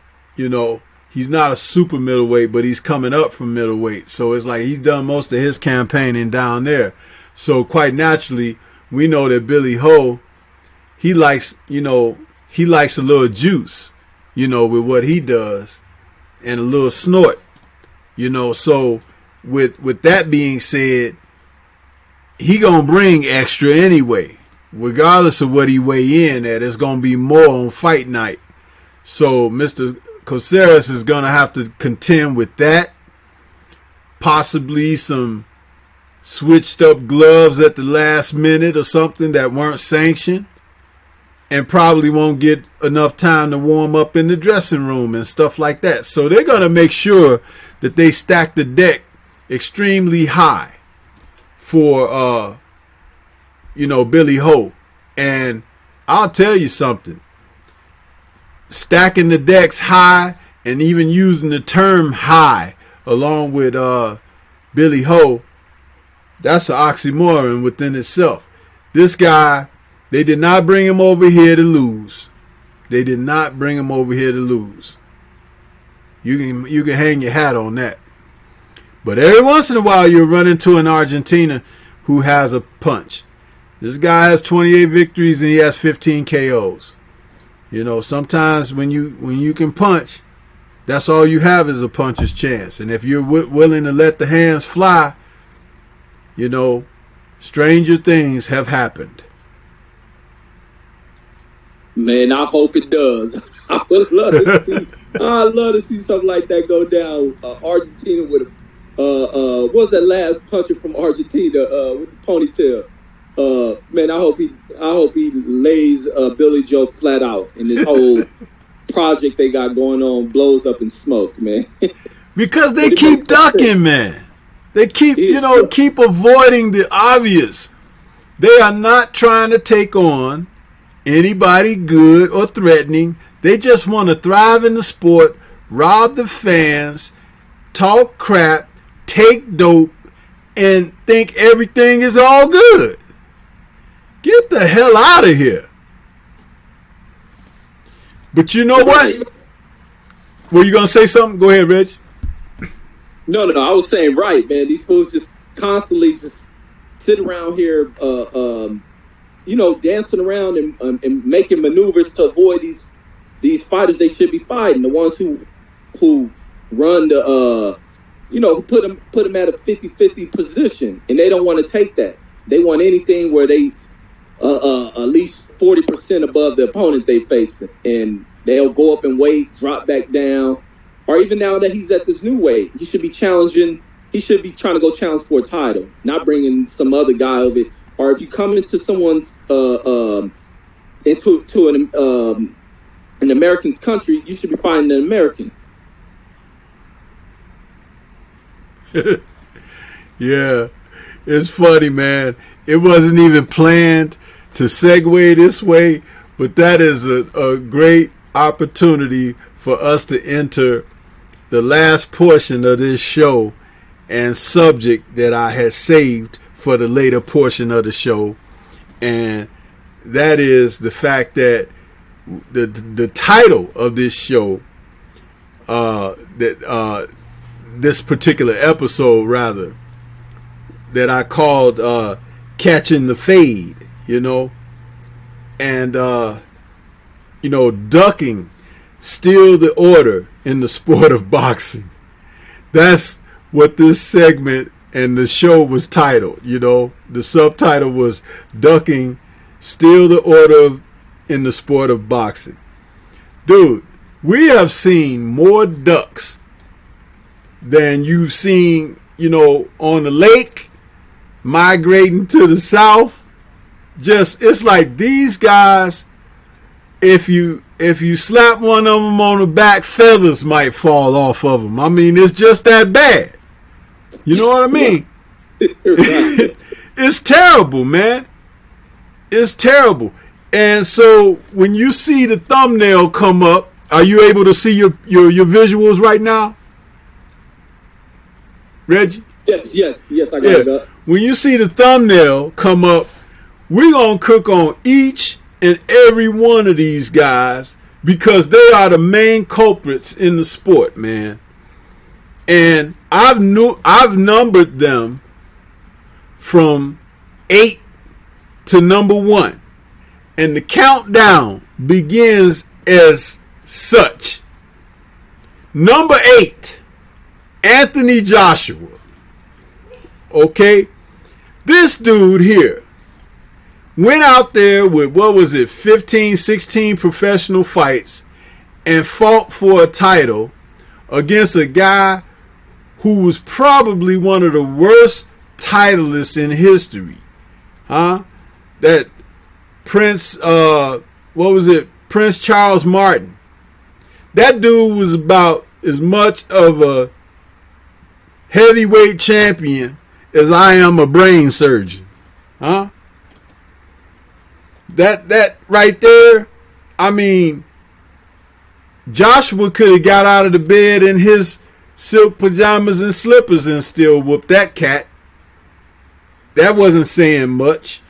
Speaker 1: He's not a super middleweight, but he's coming up from middleweight. So it's like he's done most of his campaigning down there. So quite naturally, we know that Billy Ho, he likes a little juice, with what he does, and a little snort, So with that being said, he gonna bring extra anyway, regardless of what he weigh in at. It's gonna be more on fight night. So Mr. Caceres is gonna have to contend with that. Possibly some switched up gloves at the last minute or something that weren't sanctioned, and probably won't get enough time to warm up in the dressing room and stuff like that. So they're gonna make sure that they stack the deck extremely high for Billy Ho. And I'll tell you something, stacking the decks high and even using the term high along with Billy Ho, that's an oxymoron within itself. This guy, they did not bring him over here to lose. They did not bring him over here to lose. You can hang your hat on that. But every once in a while, you run into an Argentina who has a punch. This guy has 28 victories and he has 15 KOs. Sometimes when you can punch, that's all you have is a puncher's chance. And if you're willing to let the hands fly, stranger things have happened.
Speaker 2: Man, I hope it does. I would love to see. I'd love to see something like that go down. Argentina with a what was that last puncher from Argentina with the ponytail? Man, I hope he lays Billy Joe flat out, and this whole project they got going on blows up in smoke, man.
Speaker 1: Because they keep ducking, man. They keep keep avoiding the obvious. They are not trying to take on anybody good or threatening. They just want to thrive in the sport, rob the fans, talk crap, take dope and think everything is all good. Get the hell out of here. But you know what? Were you going to say something? Go ahead, Reg.
Speaker 2: No. I was saying, right, man. These fools just constantly just sit around here, dancing around and making maneuvers to avoid these fighters they should be fighting. The ones who run the, who put them at a 50-50 position, and they don't want to take that. They want anything where they at least 40% above the opponent they face, and they'll go up in weight, drop back down, or even now that he's at this new weight, he should be challenging. He should be trying to go challenge for a title, not bringing some other guy over it. Or if you come into someone's into an American's country, you should be fighting an American.
Speaker 1: Yeah, it's funny, man. It wasn't even planned to segue this way, but that is a great opportunity for us to enter the last portion of this show and subject that I had saved for the later portion of the show. And that is the fact that the title of this show, this particular episode rather, that I called Catching the Fade, and ducking still the order in the sport of boxing. That's what this segment and the show was titled. The subtitle was Ducking Still the Order in the Sport of Boxing. Dude, we have seen more ducks than you've seen, on the lake, migrating to the south. It's like these guys, if you slap one of them on the back, feathers might fall off of them. I mean, it's just that bad. You know what I mean? It's terrible, man. It's terrible. And so when you see the thumbnail come up, are you able to see your visuals right now, Reggie?
Speaker 2: Yes, I got it up.
Speaker 1: When you see the thumbnail come up, we're going to cook on each and every one of these guys because they are the main culprits in the sport, man. And I've numbered them from 8 to number 1. And the countdown begins as such. Number 8, Anthony Joshua. Okay? This dude here went out there with, 15, 16 professional fights and fought for a title against a guy who was probably one of the worst titleists in history. That Prince, Prince Charles Martin. That dude was about as much of a heavyweight champion as I am a brain surgeon. That right there, I mean, Joshua could have got out of the bed in his silk pajamas and slippers and still whooped that cat. That wasn't saying much.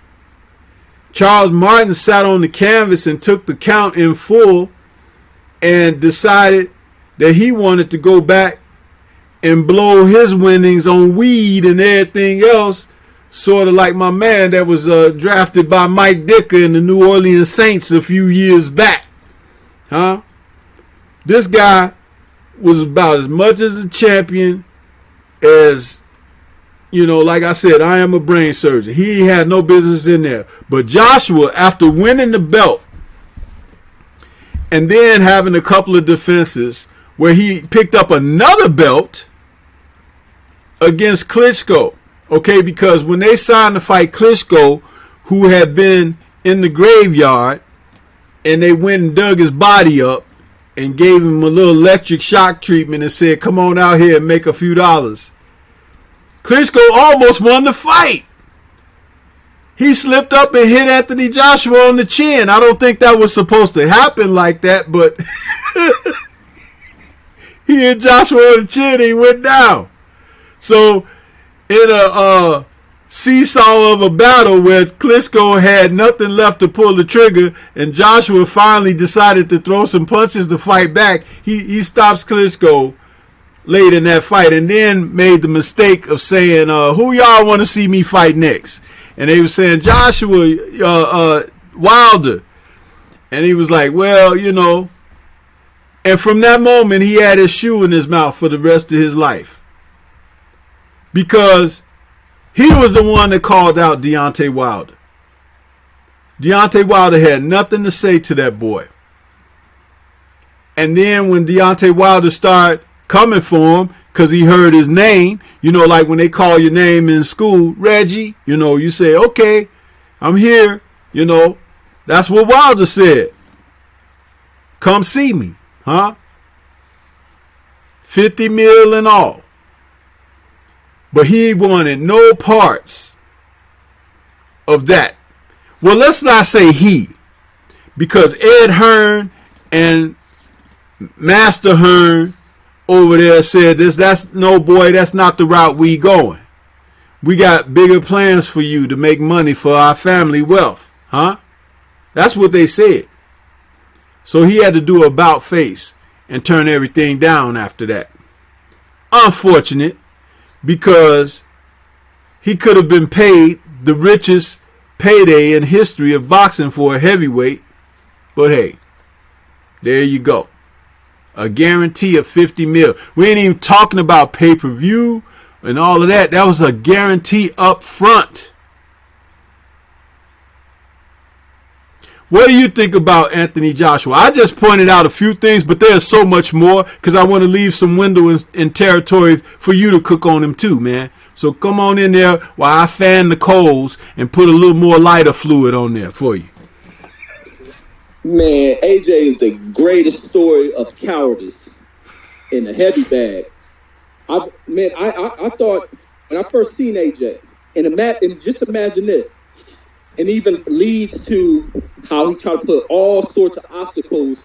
Speaker 1: Charles Martin sat on the canvas and took the count in full and decided that he wanted to go back and blow his winnings on weed and everything else, sort of like my man that was drafted by Mike Dicker in the New Orleans Saints a few years back. This guy was about as much as a champion as, like I said, I am a brain surgeon. He had no business in there. But Joshua, after winning the belt and then having a couple of defenses where he picked up another belt against Klitschko, okay, because when they signed to fight Klitschko, who had been in the graveyard, and they went and dug his body up and gave him a little electric shock treatment and said, come on out here and make a few dollars. Klitschko almost won the fight. He slipped up and hit Anthony Joshua on the chin. I don't think that was supposed to happen like that, but he hit Joshua on the chin and he went down. So in a seesaw of a battle where Klitschko had nothing left to pull the trigger and Joshua finally decided to throw some punches to fight back, he stops Klitschko late in that fight and then made the mistake of saying, who y'all want to see me fight next? And they were saying Joshua Wilder. And he was like, well, you know. And from that moment, he had his shoe in his mouth for the rest of his life. Because he was the one that called out Deontay Wilder. Deontay Wilder had nothing to say to that boy. And then when Deontay Wilder started coming for him, because he heard his name, you know, like when they call your name in school, Reggie, you know, you say, okay, I'm here, you know. That's what Wilder said. Come see me, huh? 50 mil and all. But he wanted no parts of that. Well, let's not say he, because Ed Hearn and Master Hearn over there said this. That's no, boy, that's not the route we going. We got bigger plans for you to make money for our family wealth, huh? That's what they said. So he had to do a about face and turn everything down after that. Unfortunate, because he could have been paid the richest payday in history of boxing for a heavyweight. But hey, there you go. A guarantee of 50 mil. We ain't even talking about pay-per-view and all of that. That was a guarantee up front. What do you think about Anthony Joshua? I just pointed out a few things, but there's so much more because I want to leave some window in territory for you to cook on him too, man. So come on in there while I fan the coals and put a little more lighter fluid on there for you.
Speaker 2: Man, AJ is the greatest story of cowardice in the heavy bag. I thought when I first seen AJ, and just imagine this, and even leads to how he tried to put all sorts of obstacles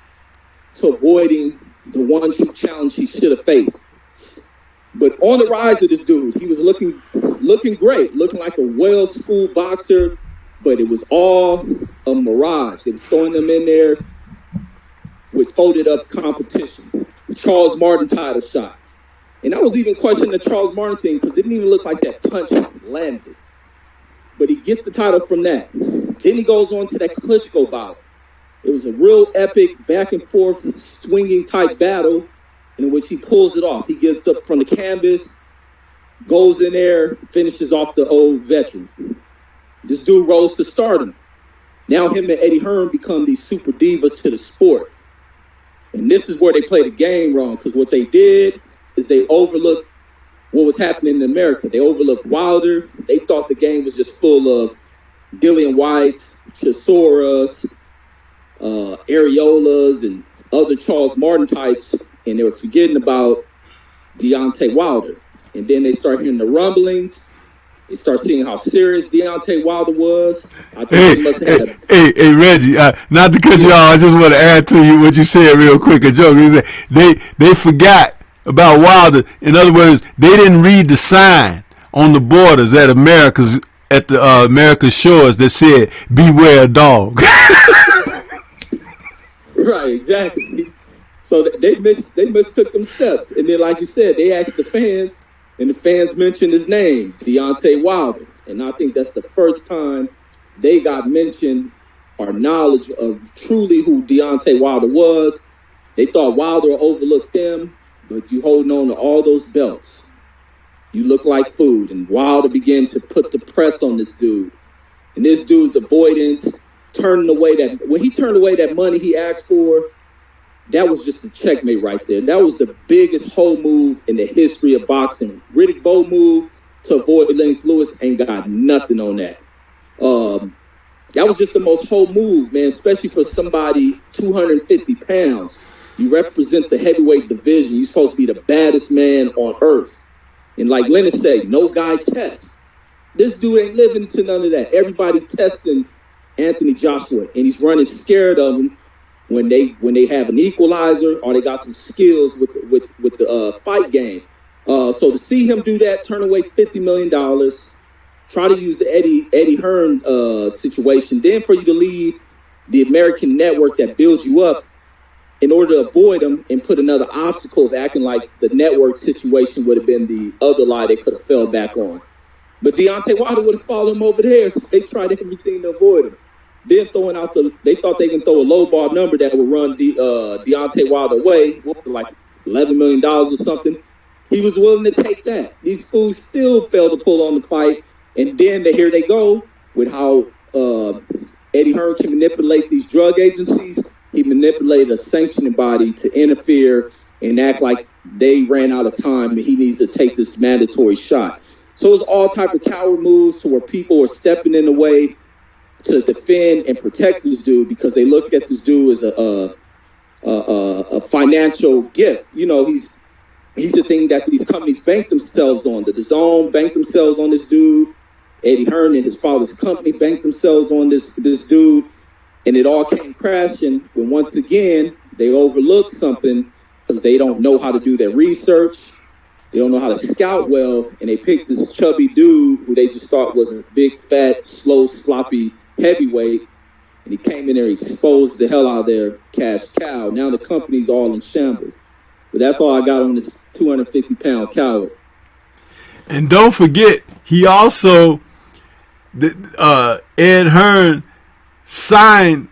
Speaker 2: to avoiding the one true challenge he should have faced. But on the rise of this dude, he was looking great, looking like a well-schooled boxer, but it was all a mirage. They was throwing them in there with folded-up competition. The Charles Martin title shot. And I was even questioning the Charles Martin thing because it didn't even look like that punch landed. But he gets the title from that. Then he goes on to that Klitschko bout. It was a real epic back-and-forth swinging type battle in which he pulls it off. He gets up from the canvas, goes in there, finishes off the old veteran. This dude rose to stardom. Now him and Eddie Hearn become these super divas to the sport. And this is where they play the game wrong, because what they did is they overlooked what was happening in America. They overlooked Wilder. They thought the game was just full of Dillian Whites, Chisoras, Areolas, and other Charles Martin types, and they were forgetting about Deontay Wilder. And then they start hearing the rumblings. They start seeing how serious Deontay Wilder was. I think he must have had
Speaker 1: Hey, Reggie, not to cut you off, I just want to add to you what you said real quick. A joke. They forgot about Wilder. In other words, they didn't read the sign on the borders at the America's shores that said "Beware dog."
Speaker 2: Right, exactly. So they mistook them steps, and then, like you said, they asked the fans, and the fans mentioned his name, Deontay Wilder, and I think that's the first time they got mentioned or knowledge of truly who Deontay Wilder was. They thought Wilder overlooked them, but you holding on to all those belts. You look like food. And Wilder began to put the press on this dude. And this dude's avoidance, turning away when he turned away that money he asked for, that was just a checkmate right there. That was the biggest hoe move in the history of boxing. Riddick Bowe move to avoid Lennox Lewis ain't got nothing on that. That was just the most hoe move, man, especially for somebody 250 pounds. You represent the heavyweight division. You're supposed to be the baddest man on earth. And like Lennox said, no guy tests. This dude ain't living to none of that. Everybody testing Anthony Joshua, and he's running scared of him when they have an equalizer or they got some skills with the fight game. So to see him do that, turn away $50 million, try to use the Eddie Hearn situation, then for you to leave the American network that builds you up in order to avoid him and put another obstacle of acting like the network situation would have been the other lie they could have fell back on. But Deontay Wilder would have followed him over there, so they tried everything to avoid him. Then throwing out they thought they can throw a low ball number that would run Deontay Wilder away, like $11 million or something. He was willing to take that. These fools still failed to pull on the fight. And then here they go with how Eddie Hearn can manipulate these drug agencies. He manipulated a sanctioning body to interfere and act like they ran out of time and he needs to take this mandatory shot. So it's all type of coward moves to where people are stepping in the way to defend and protect this dude because they look at this dude as a financial gift. You know, he's the thing that these companies bank themselves on. The DAZN banked themselves on this dude. Eddie Hearn and his father's company banked themselves on this dude. And it all came crashing when once again they overlooked something because they don't know how to do their research. They don't know how to scout well. And they picked this chubby dude who they just thought was a big, fat, slow, sloppy heavyweight. And he came in there, exposed the hell out of their cash cow. Now the company's all in shambles. But that's all I got on this 250-pound coward.
Speaker 1: And don't forget, he also, Ed Hearn signed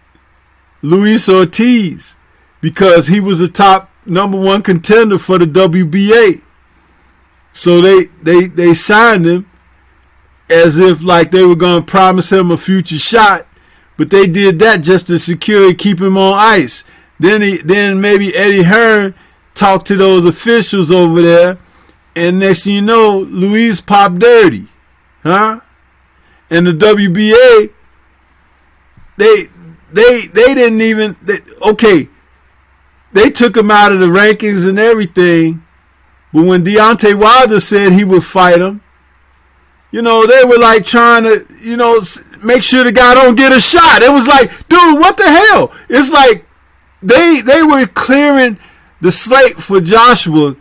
Speaker 1: Luis Ortiz because he was a top #1 contender for the WBA. So they signed him as if like they were going to promise him a future shot, but they did that just to secure and keep him on ice. Then maybe Eddie Hearn talked to those officials over there, and next thing you know, Luis popped dirty, huh? And the WBA, they didn't even they took him out of the rankings and everything, but when Deontay Wilder said he would fight him, you know, they were like trying to, you know, make sure the guy don't get a shot. It was like, dude, what the hell? It's like they were clearing the slate for Joshua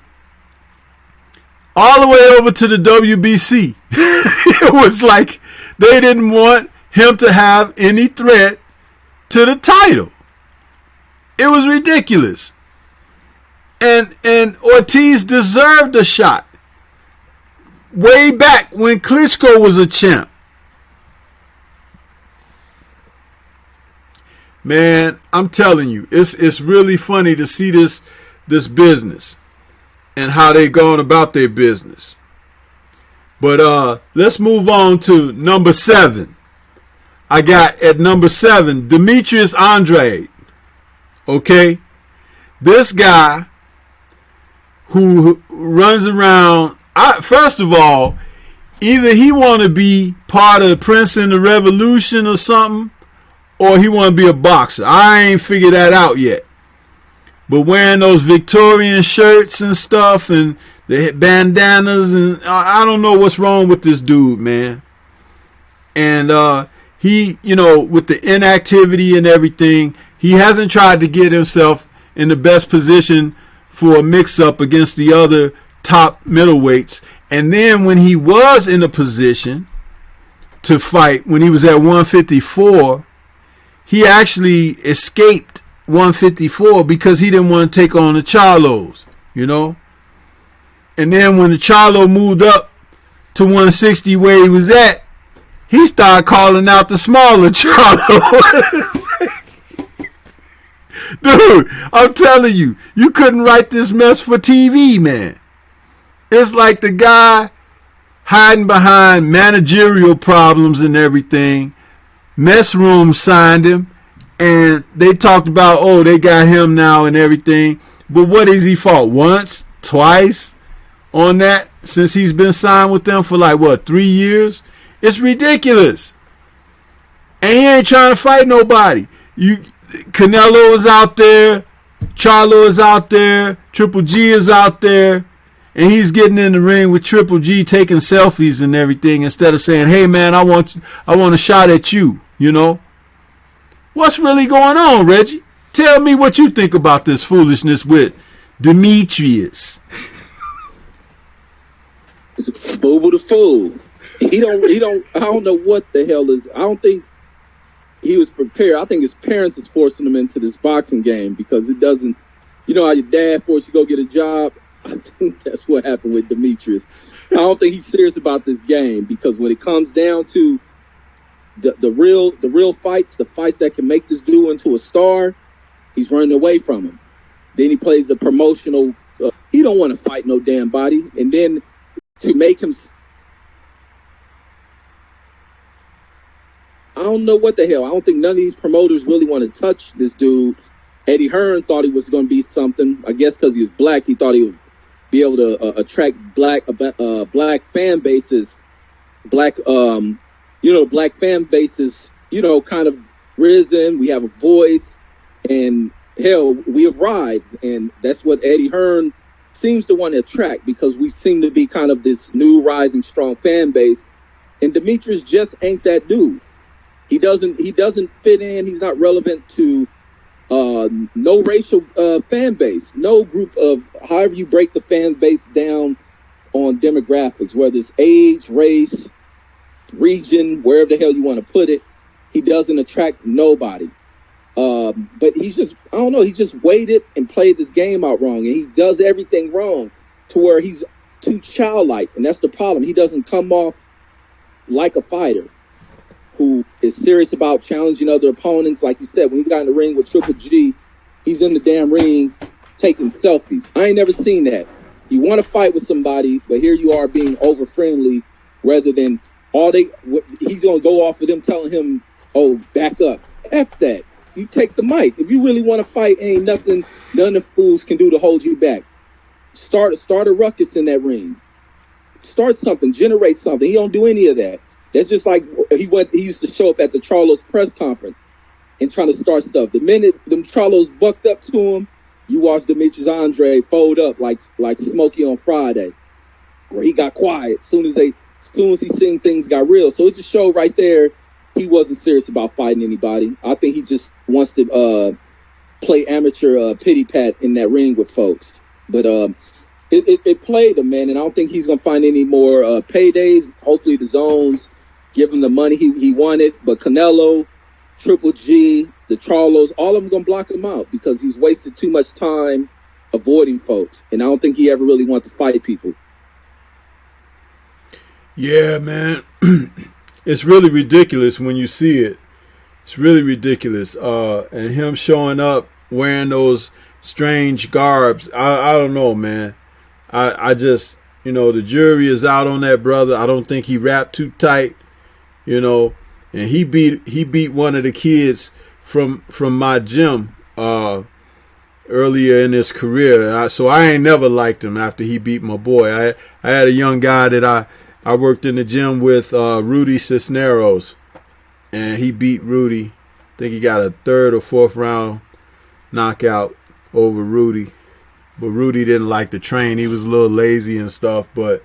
Speaker 1: all the way over to the WBC. It was like they didn't want him to have any threat to the title. It was ridiculous. And Ortiz deserved a shot way back when Klitschko was a champ. Man, I'm telling you, it's really funny to see this business and how they going about their business. But let's move on to number 7. I got at number 7, Demetrius Andrade. Okay? This guy who runs around, first of all, either he want to be part of Prince and the Revolution or something, or he want to be a boxer. I ain't figured that out yet. But wearing those Victorian shirts and stuff and the bandanas, and I don't know what's wrong with this dude, man. And he, you know, with the inactivity and everything, he hasn't tried to get himself in the best position for a mix-up against the other top middleweights. And then when he was in a position to fight, when he was at 154, he actually escaped 154 because he didn't want to take on the Charlos, you know. And then when the Charlo moved up to 160 where he was at, he started calling out the smaller Charlo. Dude, I'm telling you, you couldn't write this mess for TV, man. It's like the guy hiding behind managerial problems and everything. Mess Room signed him, and they talked about, oh, they got him now and everything. But what has he fought? Once? Twice? On that? Since he's been signed with them for like, what, 3 years? It's ridiculous. And he ain't trying to fight nobody. Canelo is out there. Charlo is out there. Triple G is out there. And he's getting in the ring with Triple G taking selfies and everything instead of saying, hey, man, I want a shot at you, you know. What's really going on, Reggie? Tell me what you think about this foolishness with Demetrius.
Speaker 2: It's Boo the Fool. I don't know what the hell is. I don't think he was prepared. I think his parents is forcing him into this boxing game because it doesn't, you know how your dad forced you to go get a job? I think that's what happened with Demetrius. I don't think he's serious about this game because when it comes down to the real fights, the fights that can make this dude into a star, he's running away from him. Then he plays the promotional. He don't want to fight no damn body. And then to make him, I don't know what the hell. I don't think none of these promoters really want to touch this dude. Eddie Hearn thought he was going to be something. I guess because he was black, he thought he would be able to attract black fan bases, black fan bases, kind of risen. We have a voice, and hell, we have arrived, and that's what Eddie Hearn seems to want to attract because we seem to be kind of this new rising strong fan base, and Demetrius just ain't that dude. He doesn't fit in. He's not relevant to no racial fan base, no group of, however you break the fan base down on demographics, whether it's age, race, region, wherever the hell you want to put it. He doesn't attract nobody. But he's just, I don't know, he just waited and played this game out wrong. And he does everything wrong to where he's too childlike. And that's the problem. He doesn't come off like a fighter who is serious about challenging other opponents. Like you said, when he got in the ring with Triple G, he's in the damn ring taking selfies. I ain't never seen that. You want to fight with somebody, but here you are being over friendly rather than he's going to go off of them telling him, oh, back up. F that. You take the mic. If you really want to fight, ain't nothing none of the fools can do to hold you back. Start a ruckus in that ring. Start something. Generate something. He don't do any of that. That's just like he used to show up at the Charlos press conference and trying to start stuff. The minute them Charlos bucked up to him, you watch Demetrius Andre fold up like Smokey on Friday, where he got quiet as soon as he seen things got real. So it just showed right there he wasn't serious about fighting anybody. I think he just wants to play amateur pity pat in that ring with folks. But it played him, man, and I don't think he's gonna find any more paydays. Hopefully the zones give him the money he wanted, but Canelo, Triple G, the Charlos, all of them going to block him out because he's wasted too much time avoiding folks, and I don't think he ever really wants to fight people.
Speaker 1: Yeah, man. It's really ridiculous when you see it. It's really ridiculous. And him showing up wearing those strange garbs, I don't know, man. I just, the jury is out on that brother. I don't think he wrapped too tight. And he beat one of the kids from my gym earlier in his career. So I ain't never liked him after he beat my boy. I had a young guy that I worked in the gym with, Rudy Cisneros, and he beat Rudy. I think he got a third or fourth round knockout over Rudy. But Rudy didn't like to train. He was a little lazy and stuff. But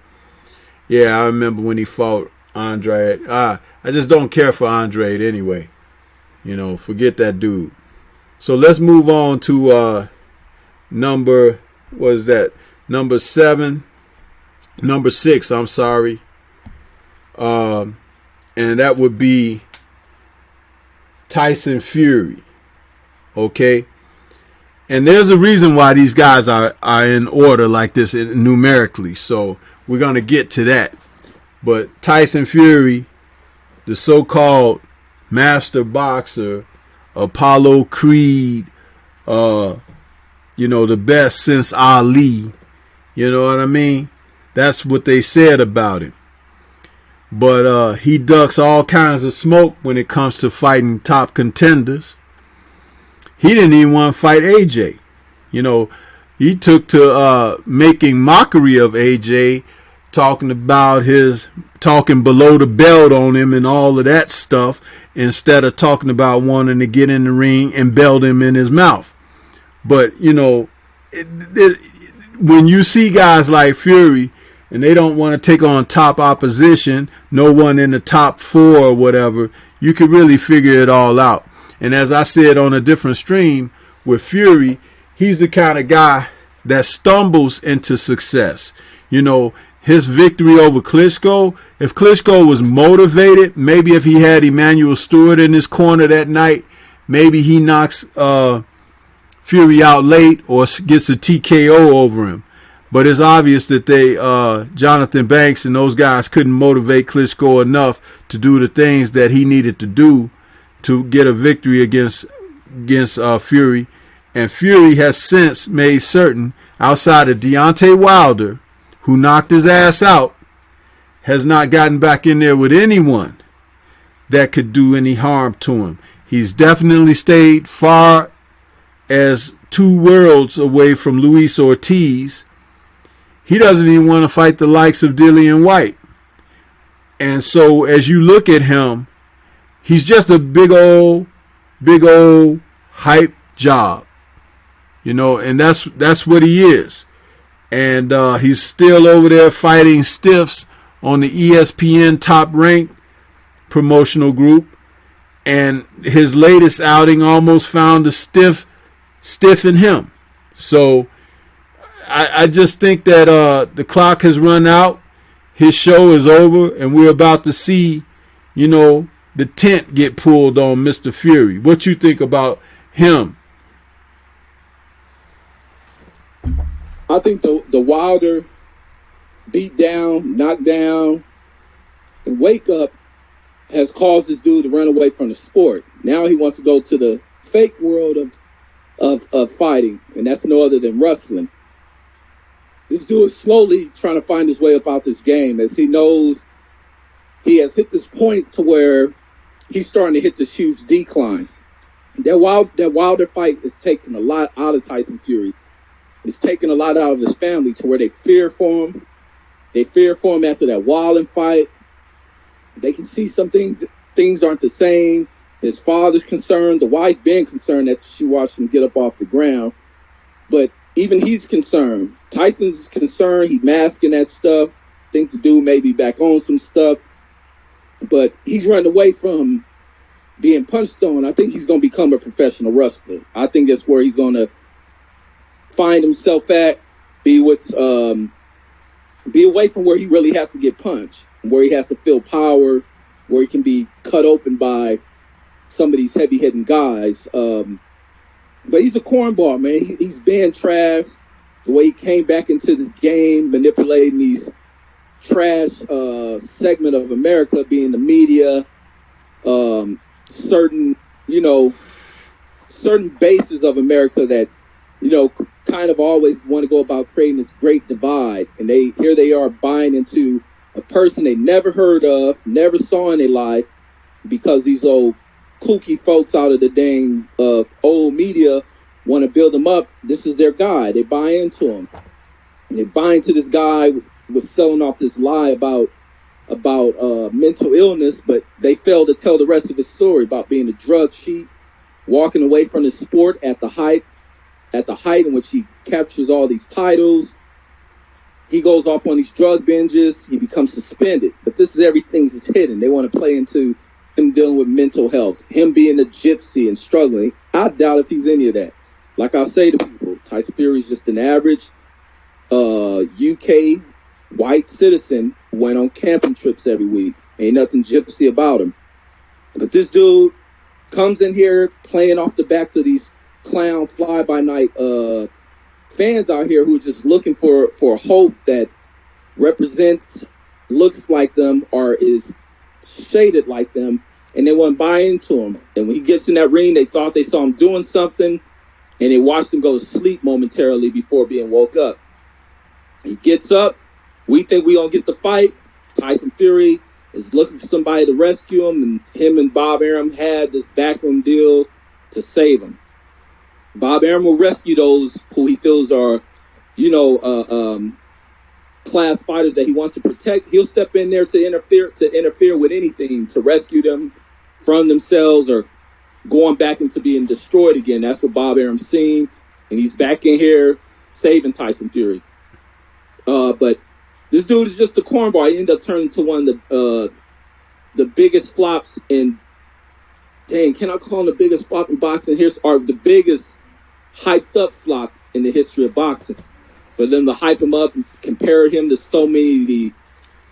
Speaker 1: yeah, I remember when he fought Andre. I just don't care for Andre anyway. Forget that dude. So let's move on to number 6, I'm sorry. And that would be Tyson Fury. Okay? And there's a reason why these guys are in order like this numerically. So we're going to get to that. But Tyson Fury, the so-called master boxer, Apollo Creed, the best since Ali, you know what I mean? That's what they said about him. But he ducks all kinds of smoke when it comes to fighting top contenders. He didn't even want to fight AJ. He took to making mockery of AJ, talking below the belt on him and all of that stuff, instead of talking about wanting to get in the ring and belt him in his mouth. But, when you see guys like Fury and they don't want to take on top opposition, no one in the top 4 or whatever, you can really figure it all out. And as I said on a different stream, with Fury, he's the kind of guy that stumbles into success. his victory over Klitschko, if Klitschko was motivated, maybe if he had Emmanuel Stewart in his corner that night, maybe he knocks Fury out late or gets a TKO over him. But it's obvious that Jonathan Banks and those guys couldn't motivate Klitschko enough to do the things that he needed to do to get a victory against Fury. And Fury has since made certain, outside of Deontay Wilder, who knocked his ass out, has not gotten back in there with anyone that could do any harm to him. He's definitely stayed far as 2 worlds away from Luis Ortiz. He doesn't even want to fight the likes of Dillian White. And so as you look at him, he's just a big old hype job. And that's what he is. And he's still over there fighting stiffs on the ESPN Top Rank promotional group. And his latest outing almost found a stiff in him. So I just think that the clock has run out. His show is over, and we're about to see, the tent get pulled on Mr. Fury. What you think about him?
Speaker 2: I think the Wilder beat down, knock down, and wake up has caused this dude to run away from the sport. Now he wants to go to the fake world of fighting, and that's no other than wrestling. This dude is slowly trying to find his way up out this game, as he knows he has hit this point to where he's starting to hit this huge decline. That Wilder fight is taking a lot out of Tyson Fury. It's taking a lot out of his family to where they fear for him. They fear for him after that Wallen fight. They can see some things aren't the same. His father's concerned, the wife being concerned that she watched him get up off the ground. But even he's concerned. Tyson's concerned. He's masking that stuff. Think the dude may be back on some stuff. But he's running away from being punched on. I think he's going to become a professional wrestler. I think that's where he's going to find himself at, be away from where he really has to get punched, where he has to feel power, where he can be cut open by some of these heavy-hitting guys. But he's a cornball, man. He's been trashed. The way he came back into this game, manipulating these trash segment of America, being the media, certain bases of America that, kind of always want to go about creating this great divide. And here they are buying into a person they never heard of, never saw in their life, because these old kooky folks out of the dang old media want to build them up. This is their guy. They buy into him. And they buy into this guy with selling off this lie about mental illness, but they fail to tell the rest of his story about being a drug cheat, walking away from the sport at the height in which he captures all these titles. He goes off on these drug binges. He becomes suspended. But this is everything that's hidden. They want to play into him dealing with mental health, him being a gypsy and struggling. I doubt if he's any of that. Like I say to people, Tyson Fury is just an average UK white citizen who went on camping trips every week. Ain't nothing gypsy about him. But this dude comes in here playing off the backs of these clown fly-by-night fans out here who are just looking for hope that represents, looks like them, or is shaded like them, and they want to buy into him. And when he gets in that ring, they thought they saw him doing something, and they watched him go to sleep momentarily before being woke up. He gets up. We think we gonna get the fight. Tyson Fury is looking for somebody to rescue him, and him and Bob Arum had this backroom deal to save him. Bob Arum will rescue those who he feels are, class fighters that he wants to protect. He'll step in there to interfere with anything to rescue them from themselves or going back into being destroyed again. That's what Bob Arum's seen, and he's back in here saving Tyson Fury. But this dude is just a cornball. He ended up turning to one of the biggest flops in. Dang, can I call him the biggest flop in boxing? Or the biggest hyped up flop in the history of boxing. for them to hype him up, compare him to so many of the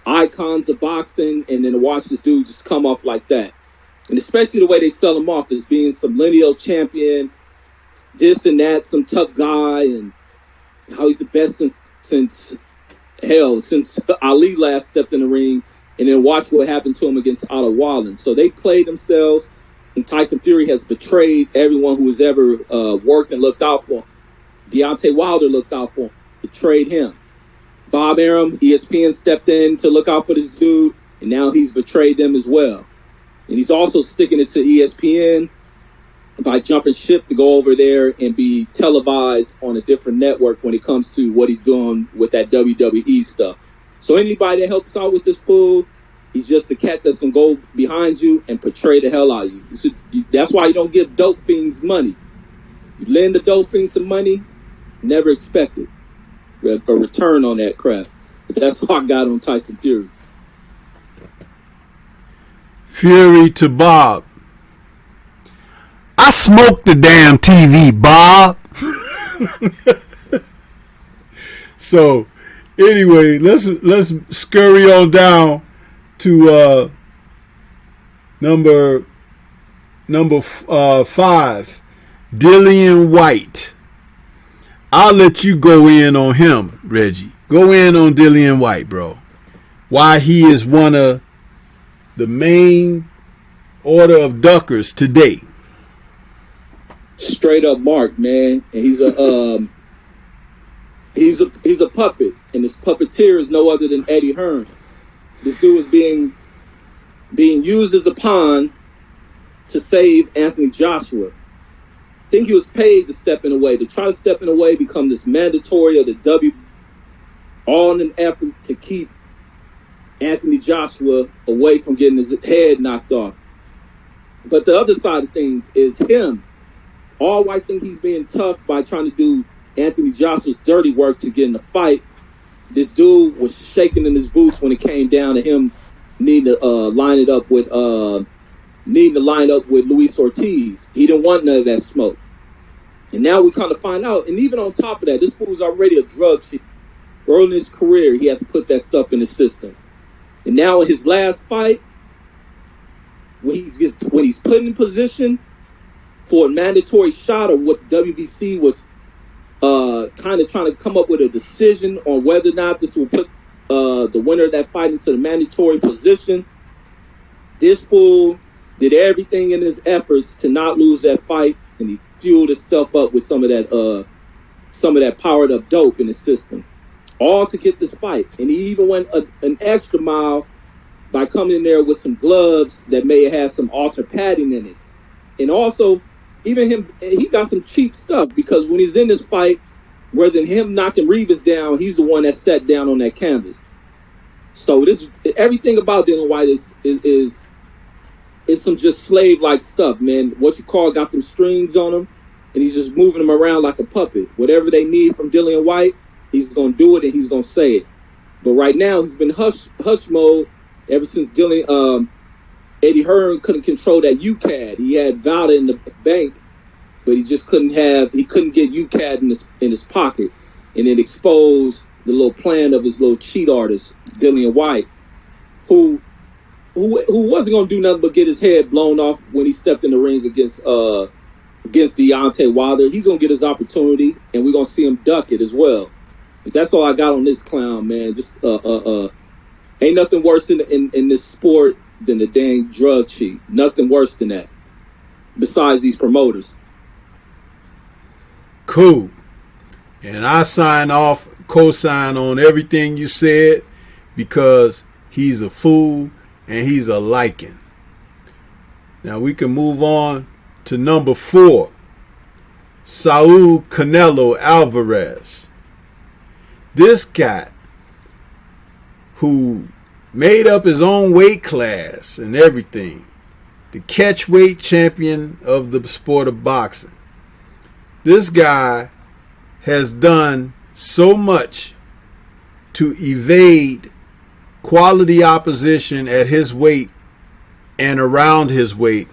Speaker 2: icons of boxing, and then to watch this dude just come off like that. And especially the way they sell him off as being some lineal champion, this and that, some tough guy, and how he's the best since Ali last stepped in the ring, and then watch what happened to him against Otto Wallen. So they played themselves, and Tyson Fury has betrayed everyone who has ever worked and looked out for him. Deontay Wilder looked out for him, betrayed him. Bob Arum, ESPN, stepped in to look out for this dude, and now he's betrayed them as well. And he's also sticking it to ESPN by jumping ship to go over there and be televised on a different network when it comes to what he's doing with that WWE stuff. So anybody that helps out with this fool, he's just the cat that's going to go behind you and portray the hell out of you. That's why you don't give dope fiends money. You lend the dope fiends some money, never expect it. A return on that crap. But that's all I got on Tyson Fury.
Speaker 1: Fury to Bob. I smoked the damn TV, Bob. So, anyway, let's scurry on down to number 5, Dillian White. I'll let you go in on him, Reggie. Go in on Dillian White, bro. Why he is one of the main order of duckers today.
Speaker 2: Straight up mark, man. And he's a puppet, and this puppeteer is no other than Eddie Hearn. This dude is being used as a pawn to save Anthony Joshua. I think he was paid to step in the way, to try to step in the way, become this mandatory of the W, all in an effort to keep Anthony Joshua away from getting his head knocked off. But the other side of things is him. All White think he's being tough by trying to do Anthony Joshua's dirty work to get in the fight. This dude was shaking in his boots when it came down to him needing to line up with Luis Ortiz. He didn't want none of that smoke. And now we kind of find out, and even on top of that, this fool's already a drug cheat. Early in his career, he had to put that stuff in his system. And now in his last fight, when he's put in position for a mandatory shot, or what the WBC was kind of trying to come up with a decision on whether or not this will put the winner of that fight into the mandatory position, this fool did everything in his efforts to not lose that fight, and he fueled himself up with some of that powered up dope in his system, all to get this fight. And he even went an extra mile by coming in there with some gloves that may have had some alter padding in it. And also, even him, he got some cheap stuff, because when he's in this fight, rather than him knocking Reeves down, he's the one that sat down on that canvas. So everything about Dillian White is some just slave-like stuff, man. What you call got them strings on him, and he's just moving them around like a puppet. Whatever they need from Dillian White, he's going to do it, and he's going to say it. But right now, he's been hush mode ever since Eddie Hearn couldn't control that UCAD. He had Valda in the bank, but he just couldn't get UCAD in his pocket, and it exposed the little plan of his little cheat artist, Dillian White, who wasn't going to do nothing but get his head blown off when he stepped in the ring against Deontay Wilder. He's going to get his opportunity, and we're going to see him duck it as well. But that's all I got on this clown, man. Just ain't nothing worse in this sport than the dang drug cheat. Nothing worse than that, besides these promoters.
Speaker 1: Cool. And I co-sign on everything you said, because he's a fool and he's a lichen. Now we can move on to number 4, Saul Canelo Alvarez. This guy who made up his own weight class and everything, the catchweight champion of the sport of boxing. This guy has done so much to evade quality opposition at his weight and around his weight,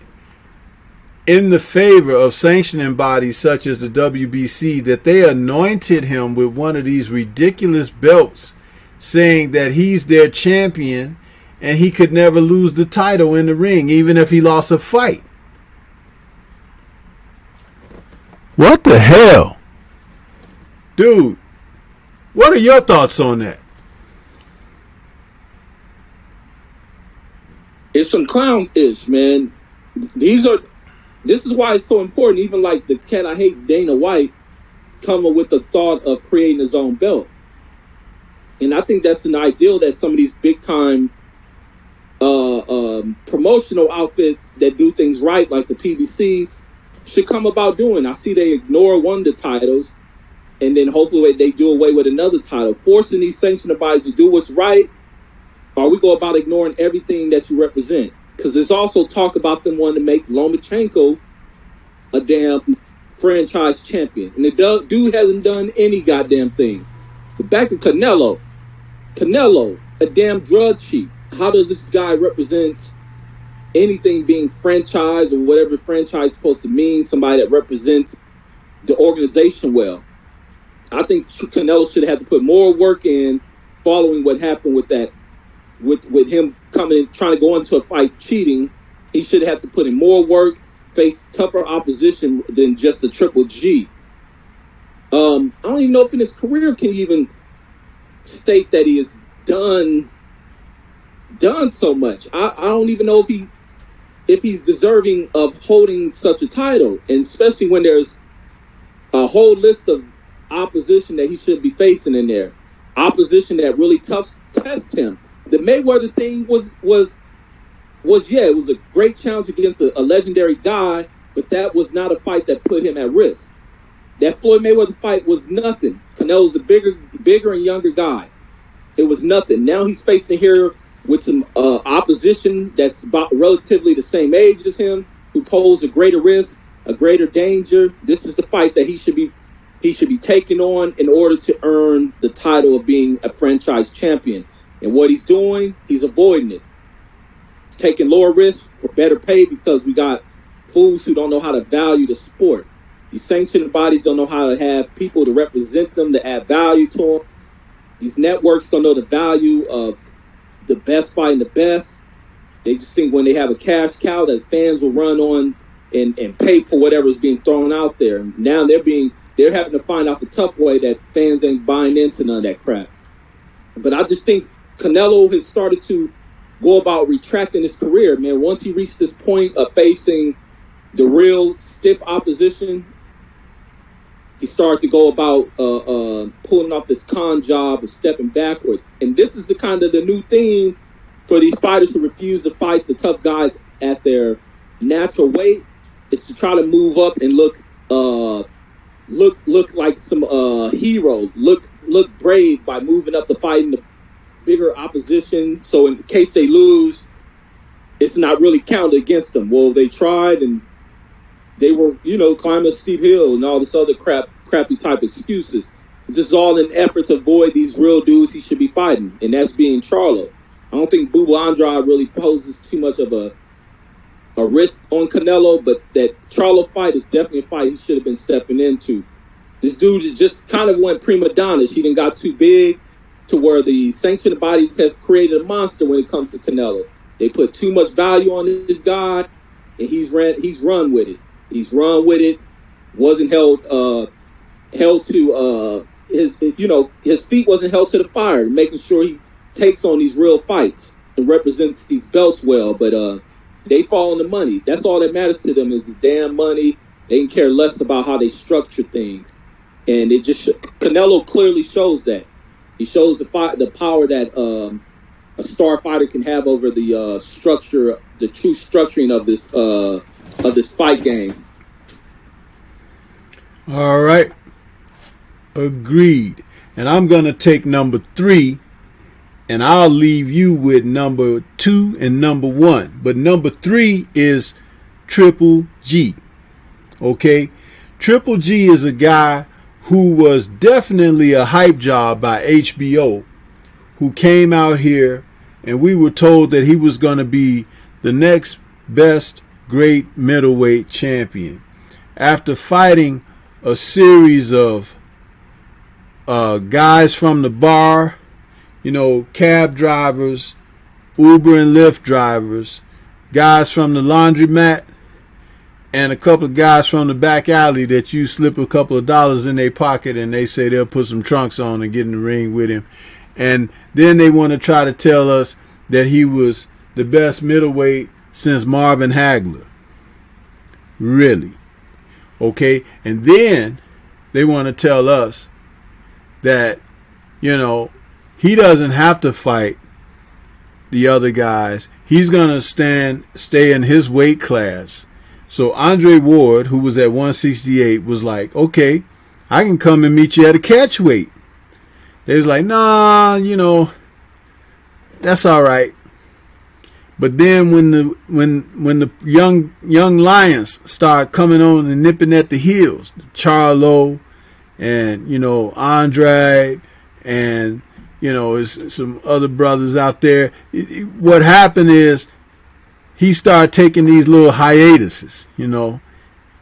Speaker 1: in the favor of sanctioning bodies such as the WBC that they anointed him with one of these ridiculous belts, saying that he's their champion and he could never lose the title in the ring, even if he lost a fight. What the hell? Dude, what are your thoughts on that?
Speaker 2: It's some clown-ish, man. This is why it's so important. Even like the cat I hate, Dana White, coming with the thought of creating his own belt. And I think that's an ideal that some of these big-time promotional outfits that do things right, like the PBC, should come about doing. I see they ignore one of the titles, and then hopefully they do away with another title, forcing these sanctioned bodies to do what's right, or we go about ignoring everything that you represent. Because there's also talk about them wanting to make Lomachenko a damn franchise champion. And the dude hasn't done any goddamn thing. But back to Canelo. Canelo, a damn drug chief. How does this guy represent anything being franchise or whatever franchise is supposed to mean? Somebody that represents the organization well. I think Canelo should have to put more work in following what happened with that, with him coming, trying to go into a fight cheating. He should have to put in more work, face tougher opposition than just the Triple G. I don't even know if in his career can he even state that he has done so much. I don't even know if he's deserving of holding such a title, and especially when there's a whole list of opposition that he should be facing in there. Opposition that really test him. The Mayweather thing was it was a great challenge against a legendary guy, but that was not a fight that put him at risk. That Floyd Mayweather fight was nothing. Canelo's a bigger and younger guy. It was nothing. Now he's facing here with some opposition that's about relatively the same age as him, who pose a greater risk, a greater danger. This is the fight that he should be taking on in order to earn the title of being a franchise champion. And what he's doing, he's avoiding it. Taking lower risk for better pay because we got fools who don't know how to value the sport. These sanctioned bodies don't know how to have people to represent them, to add value to them. These networks don't know the value of the best fighting the best. They just think when they have a cash cow that fans will run on and pay for whatever's being thrown out there. Now they're having to find out the tough way that fans ain't buying into none of that crap. But I just think Canelo has started to go about retracting his career, man. Once he reached this point of facing the real stiff opposition, he started to go about pulling off this con job of stepping backwards. And this is the kind of the new theme for these fighters who refuse to fight the tough guys at their natural weight, is to try to move up and look like some hero, look brave by moving up to fighting the bigger opposition. So in case they lose, it's not really counted against them. Well, they tried and they were, climbing a steep hill and all this other crappy type excuses. This is all an effort to avoid these real dudes he should be fighting, and that's being Charlo. I don't think Bubba Andrade really poses too much of a risk on Canelo, but that Charlo fight is definitely a fight he should have been stepping into. This dude just kind of went prima donna. He done got too big to where the sanctioned bodies have created a monster when it comes to Canelo. They put too much value on this guy, and he's run with it. He's run with it. Wasn't held to his feet wasn't held to the fire, making sure he takes on these real fights and represents these belts well. But they fall in the money. That's all that matters to them is the damn money. They can care less about how they structure things. And it just Canelo clearly shows that. He shows the power that a star fighter can have over the structure, the true structuring of this fight game.
Speaker 1: All right. Agreed. And I'm going to take number 3, and I'll leave you with number 2 and number 1. But number 3 is Triple G. Okay? Triple G is a guy who was definitely a hype job by HBO, who came out here, and we were told that he was going to be the next best great middleweight champion. After fighting a series of guys from the bar, cab drivers, Uber and Lyft drivers, guys from the laundromat, and a couple of guys from the back alley that you slip a couple of dollars in their pocket and they say they'll put some trunks on and get in the ring with him. And then they want to try to tell us that he was the best middleweight since Marvin Hagler. Really? Okay? And then they want to tell us that, he doesn't have to fight the other guys. He's going to stay in his weight class. So Andre Ward, who was at 168, was like, okay, I can come and meet you at a catch weight. They was like, nah, that's all right. But then when the young lions start coming on and nipping at the heels, Charlo and Andrade and some other brothers out there, what happened is he started taking these little hiatuses,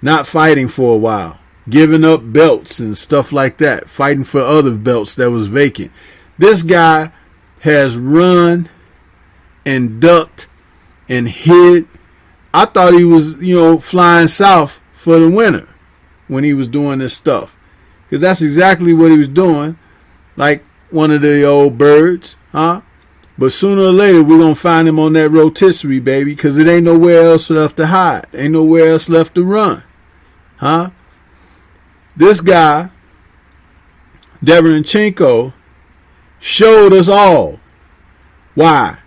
Speaker 1: not fighting for a while, giving up belts and stuff like that, fighting for other belts that was vacant. This guy has run and ducked and hid. I thought he was, flying south for the winter when he was doing this stuff, because that's exactly what he was doing, like one of the old birds, huh? But sooner or later, we're going to find him on that rotisserie, baby, because it ain't nowhere else left to hide. Ain't nowhere else left to run. Huh? This guy, Derevyanchenko, showed us all why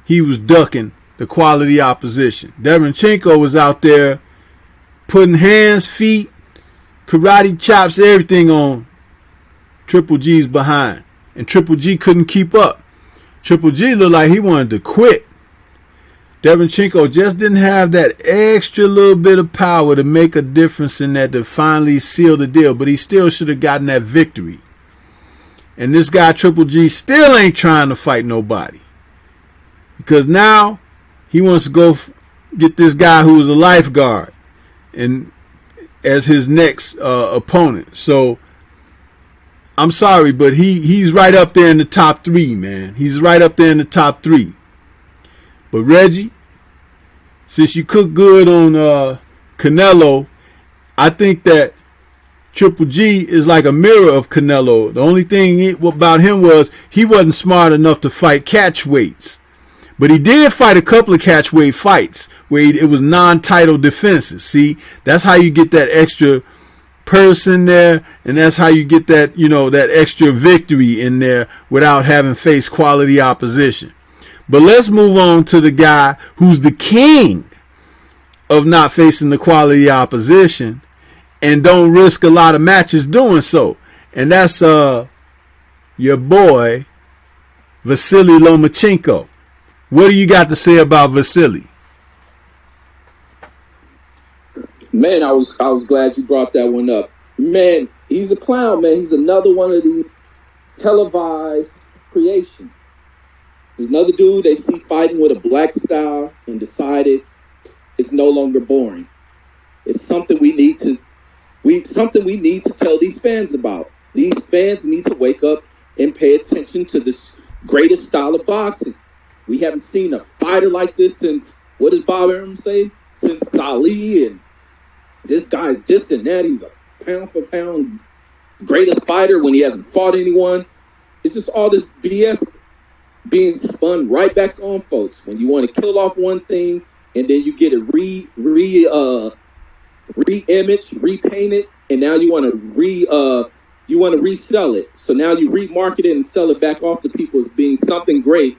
Speaker 1: he was ducking the quality opposition. Derevyanchenko was out there putting hands, feet, karate chops, everything on Triple G's behind. And Triple G couldn't keep up. Triple G looked like he wanted to quit. Derevyanchenko just didn't have that extra little bit of power to make a difference in that to finally seal the deal. But he still should have gotten that victory. And this guy, Triple G, still ain't trying to fight nobody. Because now he wants to go get this guy who was a lifeguard and as his next opponent. So I'm sorry, but he's right up there in the top 3, man. He's right up there in the top 3. But Reggie, since you cook good on Canelo, I think that Triple G is like a mirror of Canelo. The only thing about him was he wasn't smart enough to fight catch weights. But he did fight a couple of catch weight fights where it was non-title defenses. See, that's how you get that extra person there, and that's how you get that, that extra victory in there without having faced quality opposition. But let's move on to the guy who's the king of not facing the quality opposition and don't risk a lot of matches doing so. And that's your boy Vasily Lomachenko. What do you got to say about Vasily?
Speaker 2: Man, I was glad you brought that one up. Man, he's a clown, man. He's another one of the televised creation. There's another dude they see fighting with a black style and decided it's no longer boring. It's something we need to tell these fans about. These fans need to wake up and pay attention to this greatest style of boxing. We haven't seen a fighter like this since, what does Bob Arum say? Since Ali, and this guy's this and that. He's a pound for pound greatest fighter when he hasn't fought anyone. It's just all this BS being spun right back on folks. When you want to kill off one thing and then you get it re-image, repaint it, and now you want to resell it. So now you remarket it and sell it back off to people as being something great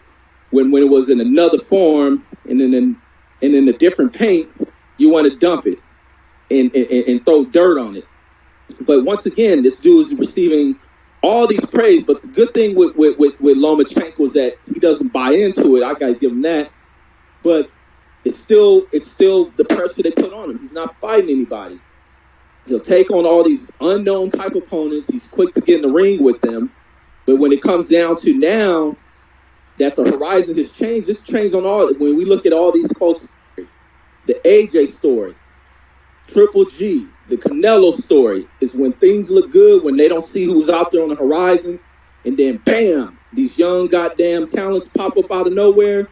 Speaker 2: when it was in another form and in a different paint. You want to dump it and throw dirt on it. But once again, this dude is receiving all these praise. But the good thing with Lomachenko is that he doesn't buy into it. I gotta give him that. But it's still the pressure they put on him. He's not fighting anybody. He'll take on all these unknown type opponents. He's quick to get in the ring with them. But when it comes down to now that the horizon has changed, it's changed on all. When we look at all these folks The AJ story, Triple G, the Canelo story is when things look good, when they don't see who's out there on the horizon, and then bam, these young goddamn talents pop up out of nowhere.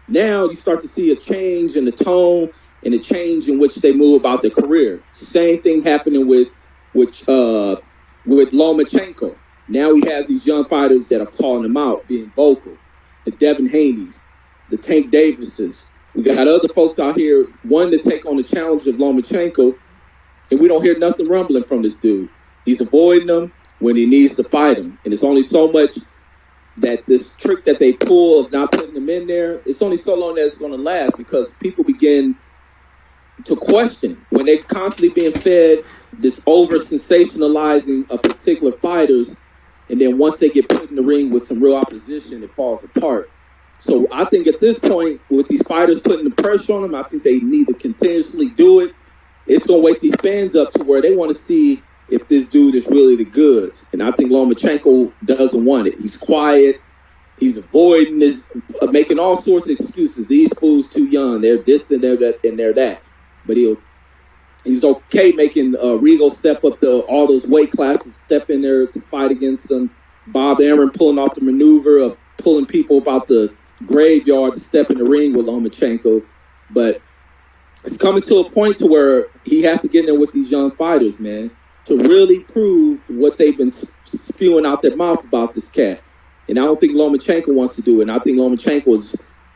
Speaker 2: Now you start to see a change in the tone and a change in which they move about their career. Same thing happening with Lomachenko. Now he has these young fighters that are calling him out, being vocal. The Devin Haney's, the Tank Davises. We got other folks out here wanting to take on the challenge of Lomachenko, and we don't hear nothing rumbling from this dude. He's avoiding them when he needs to fight him. And it's only so much that this trick that they pull of not putting him in there, it's only so long that it's going to last, because people begin to question when they're constantly being fed this over sensationalizing of particular fighters, and then once they get put in the ring with some real opposition, it falls apart. So I think at this point, with these fighters putting the pressure on them, I think they need to continuously do it. It's going to wake these fans up to where they want to see if this dude is really the goods. And I think Lomachenko doesn't want it. He's quiet. He's avoiding this, making all sorts of excuses. These fools too young. They're this and they're that and they're that. But he's okay making Regal step up to all those weight classes, step in there to fight against them. Bob Arum pulling off the maneuver of pulling people about the graveyard to step in the ring with Lomachenko. But it's coming to a point to where he has to get in there with these young fighters, man, to really prove what they've been spewing out their mouth about this cat. And I don't think Lomachenko wants to do it. And I think Lomachenko is